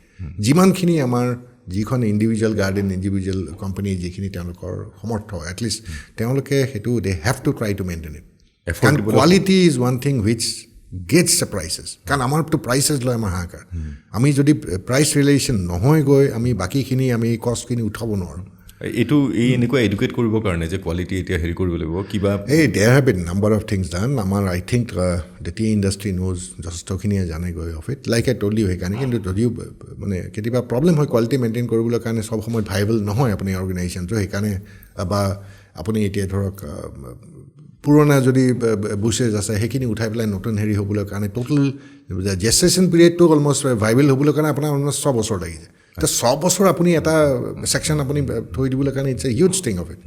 যিমানখিনি আমাৰ যিখন ইণ্ডিভিজুৱেল গাৰ্ডেন ইণ্ডিভিজুৱেল কোম্পানী যিখিনি তেওঁলোকৰ সমৰ্থ এটলিষ্ট তেওঁলোকে সেইটো they have to try to maintain it কাৰণ quality is one thing which gets the prices কাৰণ আমাৰতো প্ৰাইচেছ লয় আমাৰ হাহাকাৰ আমি যদি প্ৰাইচ ৰিলেশ্যন নহয় গৈ আমি বাকীখিনি আমি কষ্টখিনি উঠাব নোৱাৰোঁ এইটো এই এনেকুৱা এডুকেট কৰিবৰ কাৰণে যে কোৱালিটি এতিয়া হেৰি কৰিব লাগিব কিবা there have been number of things done আমাৰ I think the tea industry knows যথেষ্টখিনিয়ে জানে গৈ of it like I told you সেইকাৰণে কিন্তু যদিও মানে কেতিয়াবা প্ৰব্লেম হয় কোৱালিটি মেইনটেইন কৰিবলৈ কাৰণে চব সময়ত ভাইবল নহয় আপুনি অৰ্গেনাইজেশ্যনটো সেইকাৰণে বা আপুনি এতিয়া ধৰক পুৰণা যদি বুচেছ আছে সেইখিনি উঠাই পেলাই নতুন হেৰি হ'বলৈ কাৰণে টোটেল জেষ্টেশ্যন পিৰিয়ডটো অলমষ্ট ভাইবল হ'বলৈ কাৰণে আপোনাৰ অলমষ্ট 6 বছৰ লাগি যায় এতিয়া 6 বছৰ আপুনি এটা ছেকশ্যন আপুনি থৈ দিবলৈ কাৰণে it's a huge thing of it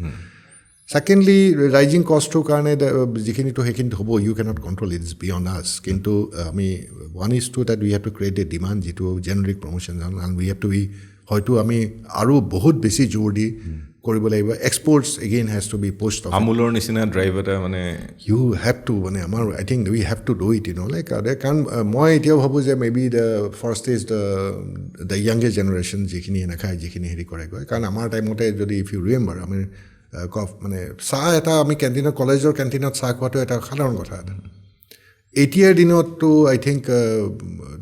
secondly rising কষ্টটোৰ কাৰণে যিখিনিতো সেইখিনিত হ'ব you cannot control it's beyond us কিন্তু আমি one is to that we have to create a demand যিটো generic promotion and we have to be হয়তো আমি আৰু বহুত বেছি জোৰ দি কৰিব লাগিব experts again has to be post আমুলৰ নিচিনা ড্ৰাইভ এটা মানে ইউ হেভ টু মানে আমাৰ I think we have to do it you know' like কাৰণ মই এতিয়াও ভাবোঁ যে maybe the first is the youngest generation যিখিনি নাখায় যিখিনি হেৰি কৰেগৈ কাৰণ আমাৰ টাইমতে যদি ইফ ইউ ৰিমেম্বাৰ আমি মানে চাহ এটা আমি কেণ্টিনত কলেজৰ কেণ্টিনত চাহ খোৱাটো এটা সাধাৰণ কথা এটা এতিয়াৰ দিনততো আই থিংক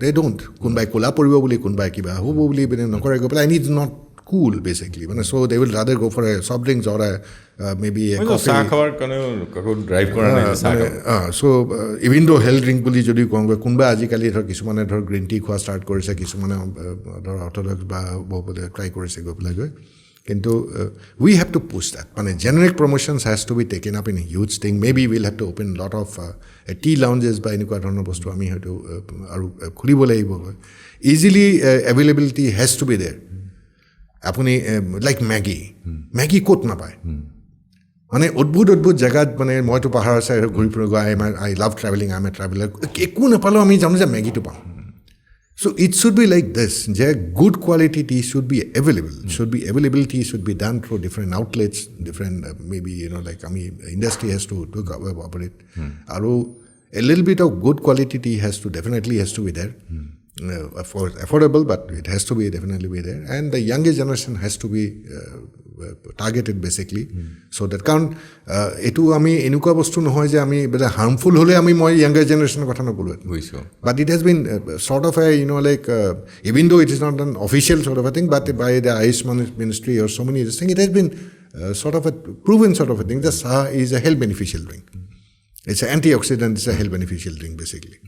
দে ডোণ্ট কোনোবাই ক'লা পৰিব বুলি কোনোবাই কিবা হ'ব বুলি মানে নকৰে গৈ পেলাই আই নিড নট cool basically মানে so they will rather go for a soft drinks or a maybe a coffee চাহ খাৱাৰ কাৰণে কাকো ড্ৰাইভ কৰা নাই চাহ so even though health drink বুলি যদি কওঁ কোনোবা আজিকালি ধৰ কিছুমানে ধৰ গ্ৰীণ টি খোৱা ষ্টাৰ্ট কৰিছে কিছুমানে ধৰ অৰ্থডক্স বা বহুতে ট্ৰাই কৰিছে গৈ পেলাই গৈ কিন্তু we have to push that মানে generic promotions has to be taken up in a huge thing maybe we'll have to open lot of tea lounges বা এনেকুৱা ধৰণৰ বস্তু আমি হয়তো আৰু খুলিব লাগিব easily availability has to be there আপুনি লাইক মেগী ক'ত নাপায় মানে অদ্ভুত জেগাত মানে মইতো পাহাৰৰ চাই ঘূৰি ফুৰি গৈ I love travelling I am a traveller একো নাপালেও আমি জানো যে মেগীটো পাওঁ so' it should be like this যে good quality tea should be availability should be done through different outlets different may be like আমি ইণ্ডাষ্ট্ৰি হেজ টু অপাৰেট আৰু a little bit of good quality tea has to definitely has to be there affordable but it has to be definitely be there and the younger generation has to be targeted basically so' that কাৰণ এইটো আমি এনেকুৱা বস্তু নহয় যে আমি হাৰ্মফুল হ'লে মই য়াংগাৰ জেনেৰেশ্যনৰ কথা নক'লোঁ বুজিছোঁ but it has been sort of a like even though it is not an official sort of a thing but by the Ayushman ministry or so' many this thing it has been sort of a proven sort of a thing that saha is a health beneficial drink. It's an antioxidant, it's a health beneficial drink basically.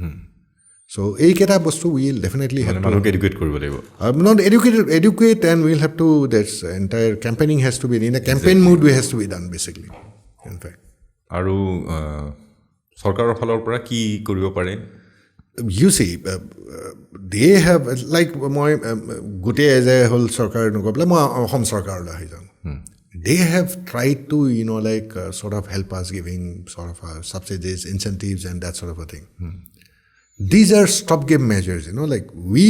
So ei keta bostu we will definitely have to educate koribo laibo. Not educate and we'll have to this entire campaigning has to be in a campaign mood we has to be done basically in fact. Aru sarkarar phalor pora ki koribo pare? You see they have like moi gote as a whole sarkar nokobla moi home sarkar la hai jam. They have tried to, sort of help us giving sort of subsidies, incentives, and that sort of a thing. These are stopgap measures, like we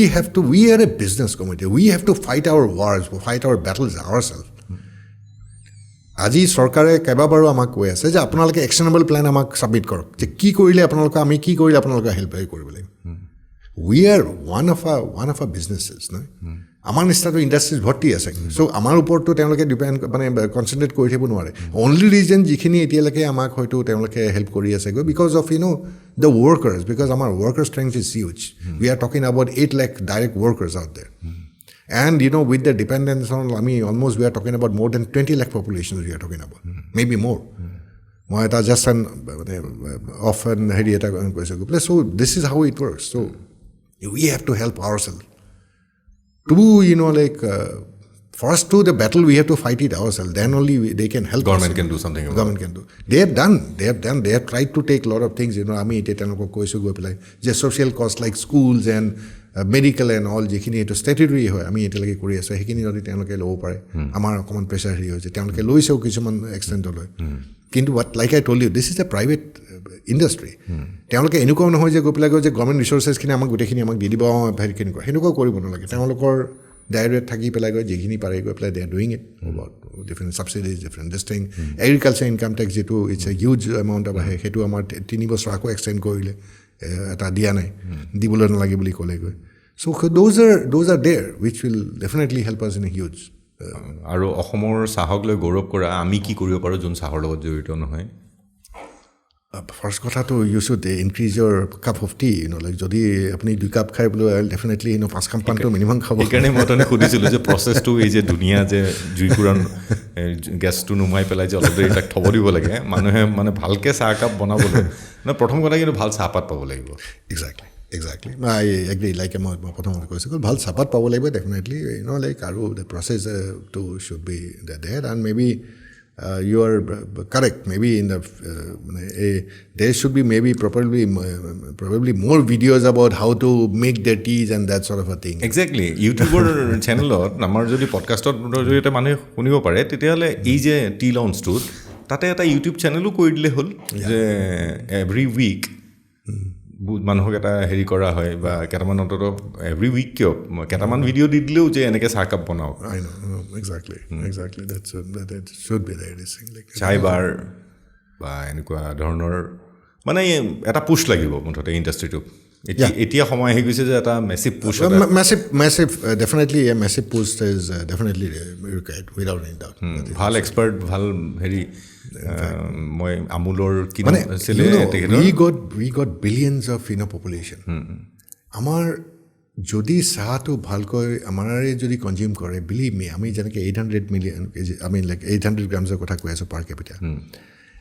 are a business community. We have to fight our wars, fight our battles ourselves. Aji sarkare kebabaru amak koi ase je apnaloke actionable plan amak submit korok. Je ki korile apnaloke ami ki korile apnaloke help koribo lagibo. We are one of our businesses, no? আমাৰ নিচিনাটো ইণ্ডাষ্ট্ৰিজ ভৰ্তি আছে চ' আমাৰ ওপৰতো তেওঁলোকে ডিপেণ্ড কনচেনট্ৰেট কৰি থাকিব নোৱাৰে অনলি ৰিজন যিখিনি এতিয়ালৈকে আমাক হয়তো তেওঁলোকে হেল্প কৰি আছে because of the workers because আমাৰ worker strength is huge we are talking about 8 lakh direct workers out there and with the dependents on আমি almost we are talking about more than 20 lakh population we are talking about maybe more মই এটা জাষ্ট অফ হেৰি এটা কৈছোঁ গৈ পেলাই so' this is how it works so' we have to help our self to first to the battle we have to fight it ourselves then only they can help government can do something government can do they have tried to take a lot of things ami ete tanoko koisu go pelai je social cost like schools and medical and all jekhini eto statutory hoy ami ete lage kori ase hekini jodi tanoke lobo pare amar common pressure hi hoye tanoke loiseu kichuman extent loy kintu what like I told you this is a private industry তেওঁলোকে এনেকুৱা নহয় যে গৈ পেলাই যে গভৰ্ণমেণ্ট ৰিচোৰ্চেছখিনি আমাক গোটেইখিনি আমাক দি দিব হেৰি কেনেকুৱা সেনেকুৱা কৰিব নালাগে তেওঁলোকৰ ডাইৰেক্ট থাকি পেলাই গৈ যিখিনি পাৰে গৈ পেলাই they are doing it about different subsidies different this thing agriculture income tax যিটো it's a huge amount of আহে সেইটো আমাৰ 3 বছৰ আকৌ এক্সটেণ্ড কৰিলে এটা দিয়া নাই দিবলৈ নালাগে বুলি ক'লে গৈ চ' দ'জ আৰ দেৰ উইচ উইল ডেফিনেটলি হেল্প আছ ইন এ হিউজ আৰু অসমৰ চাহক লৈ গৌৰৱ কৰা আমি কি কৰিব পাৰোঁ যোন চাহৰ লগত জড়িত নহয় ফাৰ্ষ্ট কথাটো you should increase your cup of tea like যদি আপুনি 2 কাপ খাই বোলে ডেফিনেটলি 5 কাপ পানটো মিনিমাম খাব সেইকাৰণে মই তনে সুধিছিলোঁ যে প্ৰচেছটো এই যে ধুনীয়া যে জুইকুৰান গেছটো নুমাই পেলাই যে অলপ দেৰি তাক থ'ব দিব লাগে মানুহে মানে ভালকৈ চাহ কাপ বনাবলৈ প্ৰথম কথা কিন্তু ভাল চাহপাত পাব লাগিব Exactly. I agree. Like মই প্ৰথমতে কৈছোঁ ভাল চাহপাত পাব লাগিব ডেফিনেটলি লাইক আৰু the process to should be there and maybe you are correct. Maybe in the there should be maybe probably more videos about how to make their teas and that sort of a thing. Exactly. YouTuber channel আমাৰ যদি পডকাষ্টৰ জৰিয়তে মানুহে শুনিব পাৰে তেতিয়াহ'লে এই যে টি লঞ্চটোত তাতে এটা ইউটিউব চেনেলো কৰি দিলে হ'ল যে এভৰি উইক মানুহক এটা হেৰি কৰা হয় বা কেইটামান অন্তত এভৰি উইক কিয় কেইটামান ভিডিঅ' দি দিলেও যে এনেকৈ চাহকাপ বনাওক exactly that should be there like চাই বাৰ বা এনেকুৱা ধৰণৰ মানে এটা পুশ লাগিব মুঠতে ইণ্ডাষ্ট্ৰিটোক এতিয়া সময় আহি গৈছে যে এটা massive push massive definitely a massive push is definitely required without any doubt ভাল এক্সপাৰ্ট ভাল হেৰি মই আমুলৰ কি আছিলে we got billions of population আমাৰ যদি চাহটো ভালকৈ আমাৰে যদি কনজিউম কৰে বিলিভ মি আমি যেনেকৈ 800 মিলিয়ন আমি লাইক 800 গ্ৰামছৰ কথা কৈ আছোঁ পাৰ কেপিটা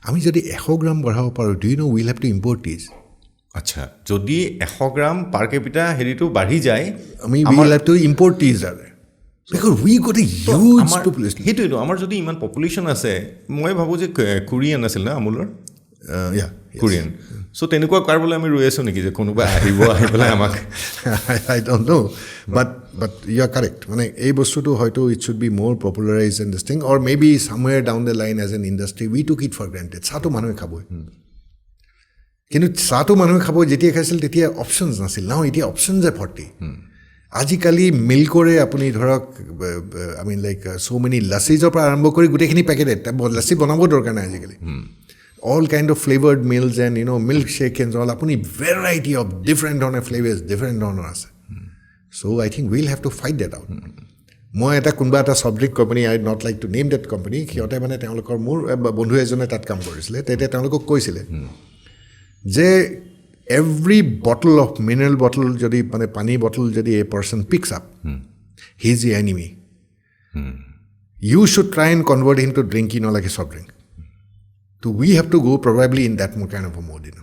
আমি যদি 100 গ্ৰাম বঢ়াব পাৰোঁ do you know will have two import টিজ আচ্ছা যদি 100 গ্ৰাম পাৰ কেপিটা হেৰিটো বাঢ়ি যায় আমি উইল হেভ টু ইম্পৰ্ট টিজ আৰু because we got a huge population হেতুইটো আমাৰ যদি ইমান পপুলেশ্যন আছে মই ভাবোঁ যে কোৰিয়ান আছিল না আমুলৰ কোৰিয়ান চ' তেনেকুৱা কাৰ্বলৈ আমি ৰৈ আছোঁ নেকি যে কোনোবা আহিব আহি পেলাই আমাক I don't know but you are correct মানে এই বস্তুটো হয়তো it should be more popularized in this thing or maybe somewhere down the line as an industry we took it for granted চাহটো মানুহে খাবই কিন্তু চাহটো মানুহে খাব যেতিয়া খাইছিল তেতিয়া অপশ্যনছ নাছিল নাও এতিয়া অপশ্যনছ ভৰ্তি আজিকালি মিল্কৰে আপুনি ধৰক I mean like so' many লাচিজৰ পৰা আৰম্ভ কৰি গোটেইখিনি পেকেটেড লাচি বনাব দৰকাৰ নাই আজিকালি all kind of flavored meals and milkshake and all apuni variety of different flavors different আছে so I think we'll have to fight that out মই এটা কোনোবা এটা soft drink company I not like to name that company সিহঁতে মানে তেওঁলোকৰ মোৰ বন্ধু এজনে তাত কাম কৰিছিলে তেতিয়া তেওঁলোকক কৈছিলে যে every bottle of mineral bottle যদি মানে পানী বটল যদি a person picks up he is the enemy you should try and convert him to drink in like a soft drink টো we have to go' probably in that more kind of mode in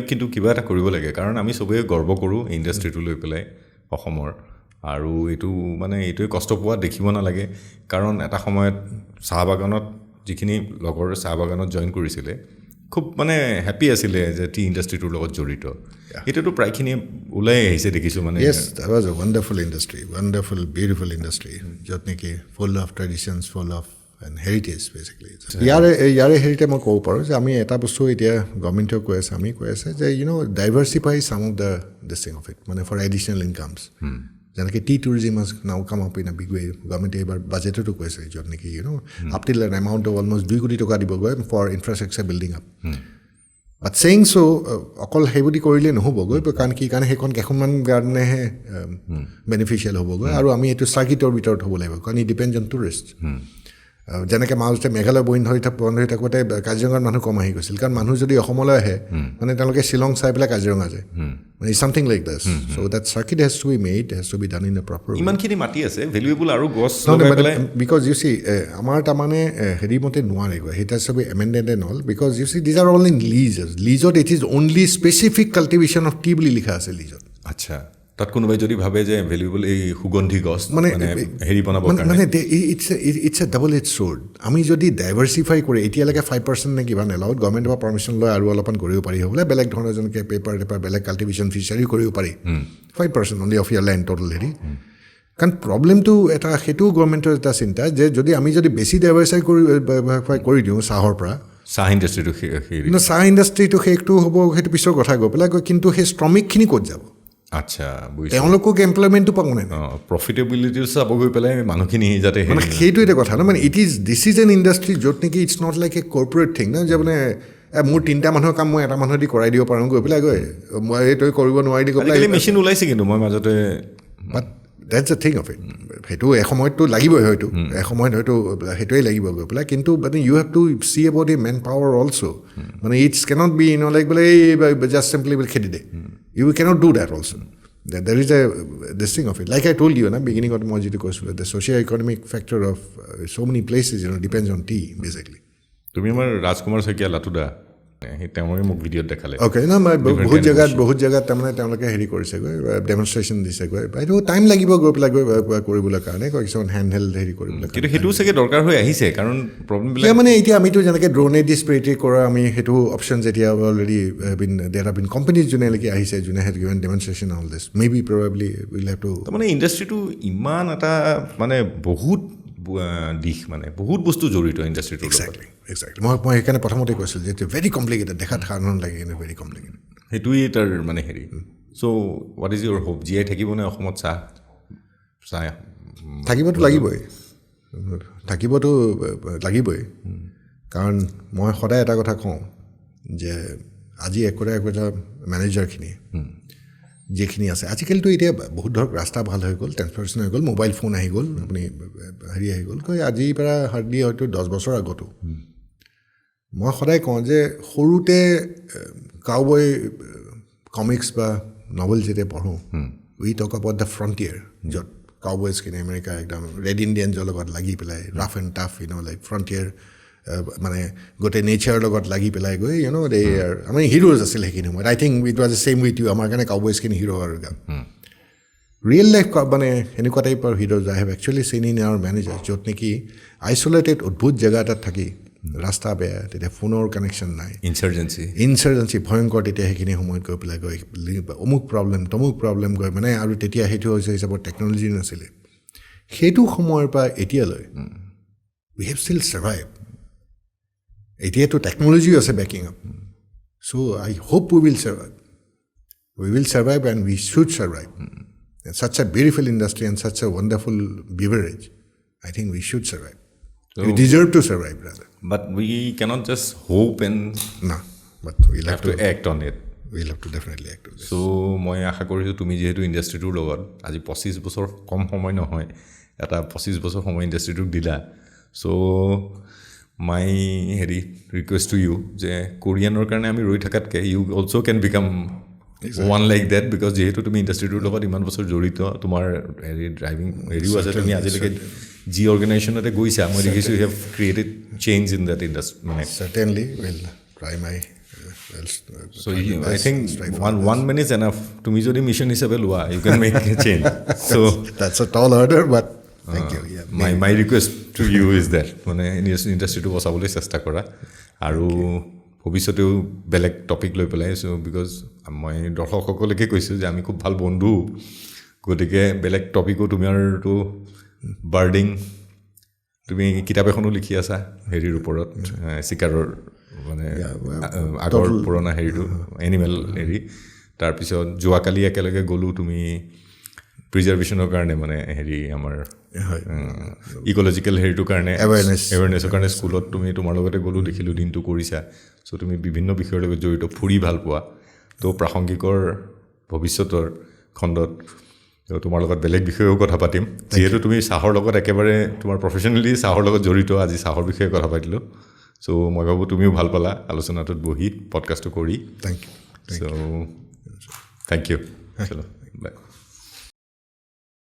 কিন্তু কিবা এটা কৰিব লাগে কাৰণ আমি চবেই গৰ্ব কৰোঁ ইণ্ডাষ্ট্ৰিটো লৈ পেলাই অসমৰ আৰু এইটো মানে এইটোৱে কষ্ট পোৱা দেখিব নালাগে কাৰণ এটা সময়ত চাহ বাগানত যিখিনি লগৰ চাহ বাগানত জইন কৰিছিলে খুব মানে হেপী আছিলে যে টি ইণ্ডাষ্ট্ৰিটোৰ লগত জড়িত এতিয়াতো প্ৰায়খিনি ওলাই আহিছে দেখিছোঁ মানে Yes, that was a wonderful industry, wonderful, beautiful industry. য'ত নেকি full of traditions, full of and heritage basically. ইয়াৰে হেৰিতে মই ক'ব পাৰোঁ যে আমি এটা বস্তু এতিয়া গভৰ্ণমেণ্টেও কৈ আছে আমি কৈ আছে যে ডাইভাৰ্চিফাই চাম of this thing of it মানে ফৰ এডিশ্যনেল ইনকামছ যেনেকৈ টি টুৰিজিম নাও কাম আপ ইন বিগ ৱে গভৰ্ণমেণ্টে এইবাৰ বাজেটতো কৈছে য'ত নেকি আপ টিল N amount of almost 2 crore টকা দিবগৈ for infrastructure building up but saying so' অকল সেইবুলি কৰিলে নহ'বগৈ কাৰণ কি কাৰণে সেইখন কেইখনমান কাৰণেহে বেনিফিচিয়েল হ'বগৈ আৰু আমি এইটো চাৰ্কিটৰ ভিতৰত হ'ব লাগিব কাৰণ ই ডিপেণ্ডছ অন টুৰিষ্ট যেনেকৈ মাজতে মেঘালয় বন্ধ হৈ থাকোঁতে কাজিৰঙাত মানুহ কম আহি গৈছিল কাৰণ মানুহ যদি অসমলৈ আহে মানে তেওঁলোকে শ্বিলং চাই পেলাই কাজিৰঙা যায় মানে something like this so' that circuit has to be made has to be done in a proper ইমানখিনি মাটি আছে ভেলুৱেবল আৰু গছ বিকজ ইউ চি আমাৰ তাৰমানে হেৰি মতে নোৱাৰেগৈ সেইটো চবেই amended and all because you see these are all in লিজত it is only specific cultivation of tea বুলি লিখা আছে লিজত আচ্ছা তাত কোনোবাই যদি ভাবে যে ভেলুৱেবল এই সুগন্ধি গছ মানে হেৰি বনাব মানে it's a double edge sword আমি যদি ডাইভাৰ্চিফাই কৰি এতিয়ালৈকে 5% নে কিবা নেলাওত গভৰ্ণমেণ্টৰ পৰা পাৰ্মিশ্যন লৈ আৰু অলপমান কৰিব পাৰি হ'লে বেলেগ ধৰণৰ যেনেকৈ পেপাৰ বেলেগ কাল্টিভেশ্যন ফিচাৰিও কৰিব পাৰি 5% only of year land total হেৰি কাৰণ প্ৰব্লেমটো এটা সেইটো গভৰ্ণমেণ্টৰ এটা চিন্তা যে যদি আমি যদি বেছি ডাইভাৰ্চিফাই কৰি দিওঁ চাহৰ পৰা চাহ ইণ্ডাষ্ট্ৰিটো চাহ ইণ্ডাষ্ট্ৰিটো সেইটো হ'ব সেইটো পিছৰ কথা গৈ পেলাই কিন্তু সেই শ্ৰমিকখিনি ক'ত যাব আচ্ছা তেওঁলোকক এমপ্লয়মেণ্টটো পাব নাই প্ৰফিটেবিলিটি চাব গৈ পেলাই মানুহখিনি যাতে মানে সেইটো এটা কথা ন মানে দিছ ইজ এন ইণ্ডাষ্ট্ৰি য'ত নেকি it's not like a corporate thing ন যে মানে মোৰ 3টা মানুহৰ কাম মই এটা মানুহ দি কৰাই দিব পাৰোঁ গৈ পেলাই মই তই কৰিব নোৱাৰিলি গৈ পেলাই মেচিন ওলাইছে কিন্তু মই মাজতে but that's a thing of it সেইটো এসময়ততো লাগিবই হয়তো এসময়ত হয়তো সেইটোৱেই লাগিব গৈ পেলাই কিন্তু মানে you have to see about a man power also' মানে ইটছ কেনট বি লাইক বোলে জাষ্ট চিম্পলি বোলে খেদি দে you cannot do that also. There is this thing of it. Like I told you, beginning of the Mojito course, the socio-economic factor of so many places, depends on tea, basically. তুমি আমাৰ ৰাজকুমাৰ শইকীয়া লাটুদা তেওঁলোকে মোক ভিডিঅ'ত দেখালে অ'কে ন মই বহুত জেগাত তাৰমানে তেওঁলোকে হেৰি কৰিছেগৈ ডেমনষ্ট্ৰেশ্যন দিছেগৈ এইটো টাইম লাগিব গৈ পেলাই কৰিবলৈ কাৰণে কিছুমান হেণ্ড হেল্ড হেৰি কৰিবলৈ কিন্তু সেইটোও চাগে দৰকাৰ হৈ আহিছে কাৰণ প্ৰব্লেমবিলাক মানে এতিয়া আমিতো যেনেকৈ ড্ৰোনেদি স্প্ৰেটি কৰা আমি সেইটো অপশ্যন যেতিয়া অলৰেডি দেৰ বিন কোম্পানীজ যোনেলৈকে আহিছে যোনে head given demonstration all this may be probably will have two তাৰমানে ইণ্ডাষ্ট্ৰিটো ইমান এটা মানে বহুত দিশ মানে বহুত বস্তু জড়িত ইণ্ডাষ্ট্ৰিটোৰ লগত এক্সেক্টলি মই সেইকাৰণে প্ৰথমতে কৈছিলোঁ যে ভেৰি কমপ্লিকেটেড দেখাত সাধাৰণ লাগে কিন্তু ভেৰি কমপ্লিকেটেড সেইটোৱেই তাৰ মানে হেৰি চ' হোৱাট ইজ ইয়'ৰ হোপ জীয়াই থাকিবনে অসমত চাহ থাকিবতো লাগিবই কাৰণ মই সদায় এটা কথা কওঁ যে আজি একোটা মেনেজাৰখিনি যিখিনি আছে আজিকালিতো এতিয়া বহুত ধৰক ৰাস্তা ভাল হৈ গ'ল ট্ৰেন্সপৰ্টেশ্যন হৈ গ'ল মোবাইল ফোন আহি গ'ল আপুনি হেৰি আহি গ'ল আজিৰ পৰা হাৰ্ডলি হয়তো 10 বছৰ আগতো মই সদায় কওঁ যে সৰুতে কাউবয় কমিক্স বা নভেল যেতিয়া পঢ়োঁ we talk about the frontier য'ত কাউবয়জখিনি আমেৰিকা একদম ৰেড ইণ্ডিয়ানছৰ লগত লাগি পেলাই rough and tough like frontier মানে গোটেই নেচাৰৰ লগত লাগি পেলাই গৈ দে আমাৰ হিৰোজ আছিল সেইখিনি সময়ত I think it was a same with you আমাৰ কাৰণে কাউবয়জখিনি হিৰো আৰু ৰিয়েল লাইফ মানে এনেকুৱা টাইপৰ heroes I have actually seen in our manager য'ত নেকি আইচলেটেড অদ্ভুত জেগা এটাত থাকি ৰাস্তা বেয়া তেতিয়া ফোনৰ কানেকশ্যন নাই ইনচাৰ্জেঞ্চি ভয়ংকৰ তেতিয়া সেইখিনি সময়ত গৈ পেলাই গৈ অমুক প্ৰব্লেম গৈ মানে আৰু তেতিয়া সেইটো হৈছে হিচাপত টেকন'লজি নাছিলে সেইটো সময়ৰ পৰা এতিয়ালৈ উই হেভ ষ্টিল ছাৰ্ভাইভ এতিয়াতো টেকন'লজিও আছে baking up so' I hope we will survive and we should survive such a beautiful industry and such a wonderful beverage I think we should survive we deserve to survive rather but we cannot just hope and no but we'll have to act on it we'll have to definitely act on this. So মই আশা কৰিছোঁ তুমি যিহেতু ইণ্ডাষ্ট্ৰিটোৰ লগত আজি 25 বছৰ কম সময় নহয় এটা 25 বছৰ সময় ইণ্ডাষ্ট্ৰিটোক দিলা so my request to you যে কোৰিয়ানৰ কাৰণে আমি ৰৈ থাকাতকে you also can become one like that because যেহেতু তুমি ইণ্ডাষ্ট্ৰিটোৰ লগত ইমান বছৰ জড়িত তোমাৰ ড্ৰাইভিং হেৰিও আছে তুমি আজিলৈকে যি অৰ্গেনাইজেশ্যনতে গৈছা মই দেখিছোঁ you have created change in that industry মানে certainly will try my so I think one minute is enough তুমি যদি মিশন হিচাপে লোৱা you can make a change so that's a tall order but thank you yeah my request to you is that মানে ইণ্ডাষ্ট্ৰিটো বচাবলৈ চেষ্টা কৰা আৰু ভৱিষ্যতেও বেলেগ টপিক লৈ পেলাই so because মই দৰ্শকসকলকে কৈছোঁ যে আমি খুব ভাল বন্ধু গতিকে বেলেগ টপিকো তোমাৰটো বাৰ্ডিং তুমি কিতাপ এখনো লিখি আছা হেৰিৰ ওপৰত চিকাৰৰ মানে আগৰ পুৰণা হেৰিটো এনিমেল হেৰি তাৰপিছত যোৱাকালি একেলগে গ'লো তুমি প্ৰিজাৰ্ভেশ্যনৰ কাৰণে মানে হেৰি আমাৰ ইক'লজিকেল হেৰিটোৰ কাৰণে এৱাৰনেছৰ কাৰণে স্কুলত তুমি তোমাৰ লগতে গ'লো দেখিলোঁ দিনটো কৰিছা চ' তুমি বিভিন্ন বিষয়ৰ লগত জড়িত ফুৰি ভাল পোৱা তো প্ৰাসংগিকৰ ভৱিষ্যতৰ খণ্ডত তোমাৰ লগত বেলেগ বিষয়েও কথা পাতিম যিহেতু তুমি চাহৰ লগত একেবাৰে তোমাৰ প্ৰফেশ্যনেলি চাহৰ লগত জড়িত আজি চাহৰ বিষয়ে কথা পাতিলোঁ চ' মই ভাবোঁ তুমিও ভাল পালা আলোচনাটোত বহি পডকাষ্টটো কৰি thank you so' thank you চলো বাই